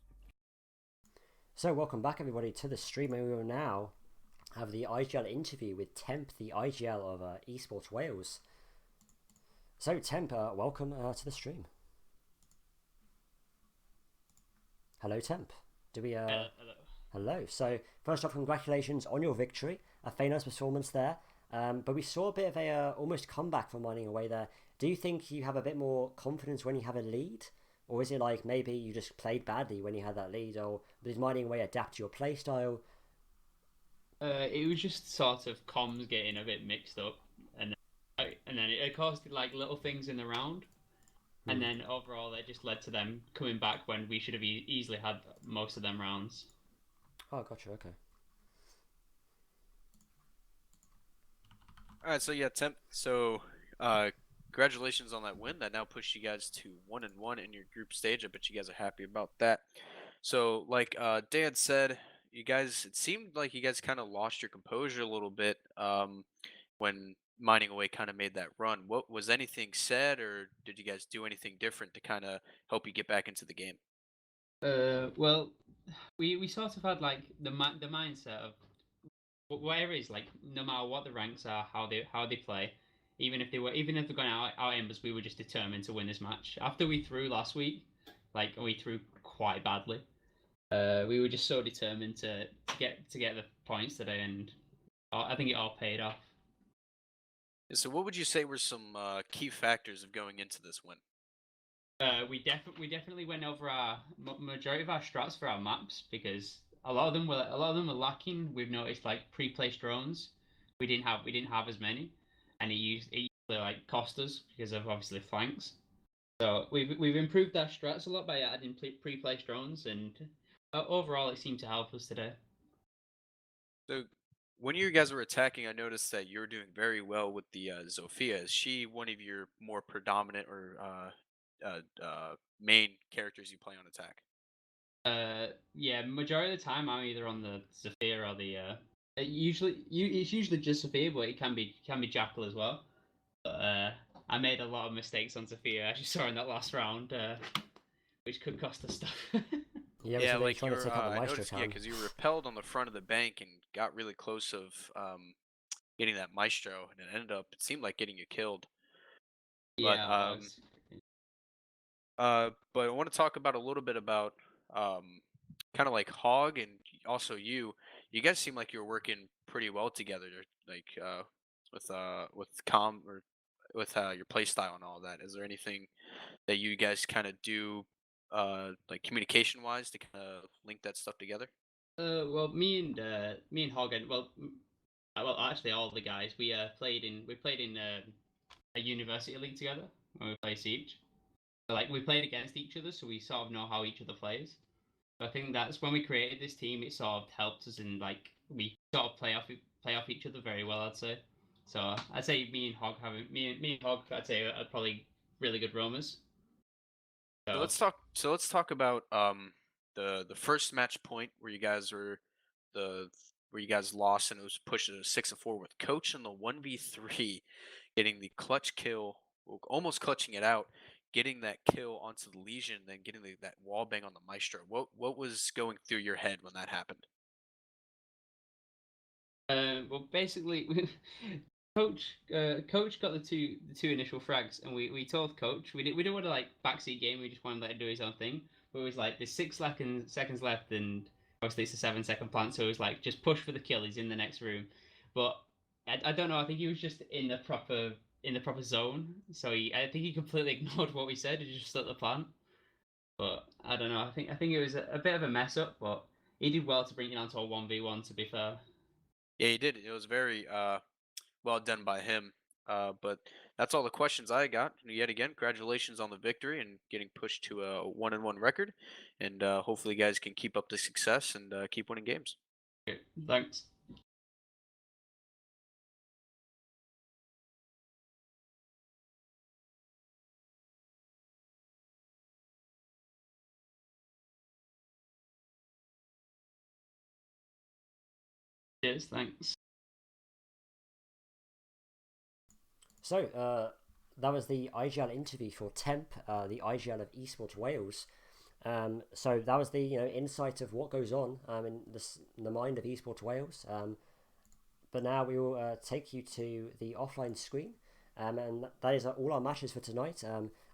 Speaker 3: So welcome back everybody to the stream, and we will now have the IGL interview with Temp, the IGL of Esports Wales. So Temp, welcome to the stream. Hello Temp. Do we
Speaker 10: hello.
Speaker 3: Hello. So first off, congratulations on your victory. A very nice performance there. But we saw a bit of a almost comeback from mining away there. Do you think you have a bit more confidence when you have a lead? Or is it like maybe you just played badly when you had that lead? Or did mining away adapt to your play style?
Speaker 10: It was just sort of comms getting a bit mixed up. And then it caused like little things in the round. And then overall it just led to them coming back when we should have easily had most of them rounds.
Speaker 3: Oh, gotcha, okay.
Speaker 6: Alright, so yeah, Temp. So, congratulations on that win. That now pushed you guys to 1-1 in your group stage. I bet you guys are happy about that. So, like Dan said, you guys, it seemed like you guys kind of lost your composure a little bit when mining away kind of made that run. What was anything said, or did you guys do anything different to kind of help you get back into the game?
Speaker 10: Well, we sort of had like the mindset of whatever it is, like no matter what the ranks are, how they play. Even if they're going out ambers, we were just determined to win this match. After we threw last week, like we threw quite badly, we were just so determined to get the points today, and I think it all paid off.
Speaker 6: So, what would you say were some key factors of going into this win?
Speaker 10: We definitely went over our majority of our strats for our maps, because a lot of them were lacking. We've noticed like pre-placed drones. We didn't have as many. And it usually like cost us because of obviously flanks. So we've improved our strats a lot by adding pre-placed drones, and overall it seemed to help us today.
Speaker 6: So when you guys were attacking, I noticed that you were doing very well with the Zofia. Is she one of your more predominant or main characters you play on attack?
Speaker 10: Yeah, majority of the time I'm either on the Zofia or the it's usually just Sophia, but it can be Jackal as well. But I made a lot of mistakes on Sophia, as you saw in that last round, which could cost us stuff.
Speaker 3: Yeah, so
Speaker 6: like
Speaker 3: trying
Speaker 6: you
Speaker 3: to
Speaker 6: were,
Speaker 3: take out the
Speaker 6: I
Speaker 3: Maestro
Speaker 6: noticed,
Speaker 3: town.
Speaker 6: because you repelled on the front of the bank and got really close of getting that Maestro, and it ended up, it seemed like getting you killed. But
Speaker 10: Yeah, it was.
Speaker 6: but I want to talk about a little bit about kind of like Hog and also you. You guys seem like you're working pretty well together, like with com or with your play style and all that. Is there anything that you guys kind of do like communication wise to kind of link that stuff together?
Speaker 10: Well, me and Hogan, well, actually, all the guys, we played in a university league together when we play Siege. So, like, we played against each other, so we sort of know how each other plays. So I think that's when we created this team. It sort of helped us in, like, we sort of play off each other very well, I'd say. So I'd say me and Hog, I'd say are probably really good roamers.
Speaker 6: So
Speaker 10: So
Speaker 6: let's talk about the first match point where you guys were the where you guys lost and it was pushed to 6-4 with Coach in the 1v3, getting the clutch kill, almost clutching it out, getting that kill onto the Legion, then getting that wall bang on the Maestro. What was going through your head when that happened?
Speaker 10: well, basically, Coach got the two initial frags, and we told Coach we didn't want to like backseat game. We just wanted to let him do his own thing. But it was like there's 6 seconds left, and obviously it's a 7 second plant, so it was like just push for the kill. He's in the next room, but I don't know. I think he was just in the proper zone, so I think he completely ignored what we said and just let the plant. But I don't know. I think it was a bit of a mess up, but he did well to bring it down to a 1v1. To be fair.
Speaker 6: Yeah, he did. It was very well done by him. But that's all the questions I got. Yet again, congratulations on the victory and getting pushed to a 1-1 record. And hopefully, you guys can keep up the success and keep winning games.
Speaker 10: Okay, thanks. Cheers, thanks.
Speaker 3: So, that was the IGL interview for Temp, the IGL of Esports Wales. So that was the insight of what goes on in the mind of Esports Wales. But now we will take you to the offline screen, and that is all our matches for tonight.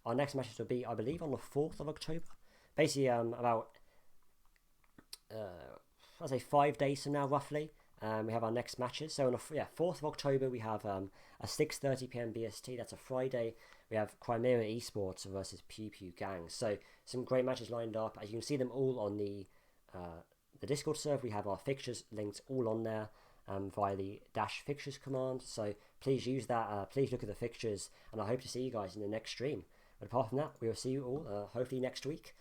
Speaker 3: Our next matches will be, I believe, on the 4th of October. Basically, about I'd say 5 days from now, roughly. We have our next matches. So on the 4th of October, we have a 6:30 p.m. BST. That's a Friday. We have Chimera Esports versus Pew Pew Gang. So some great matches lined up. As you can see them all on the Discord server. We have our fixtures linked all on there via the -fixtures command. So please use that. Please look at the fixtures, and I hope to see you guys in the next stream. But apart from that, we will see you all hopefully next week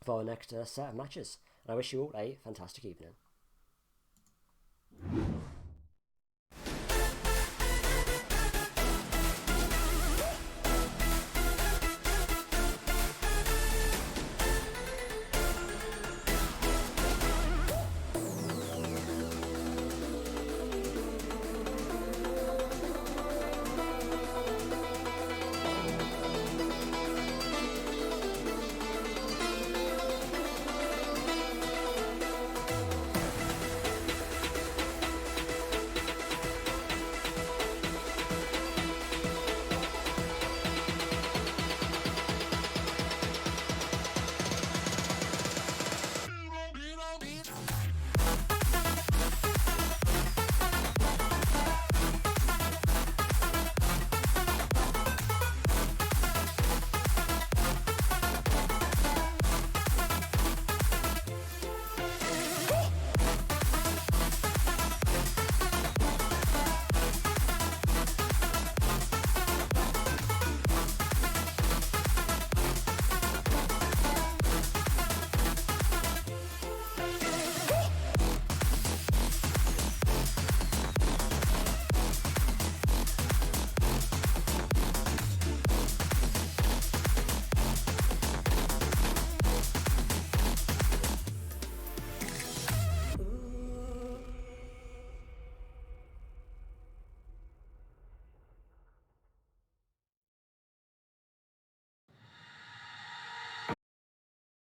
Speaker 3: for our next set of matches. And I wish you all a fantastic evening.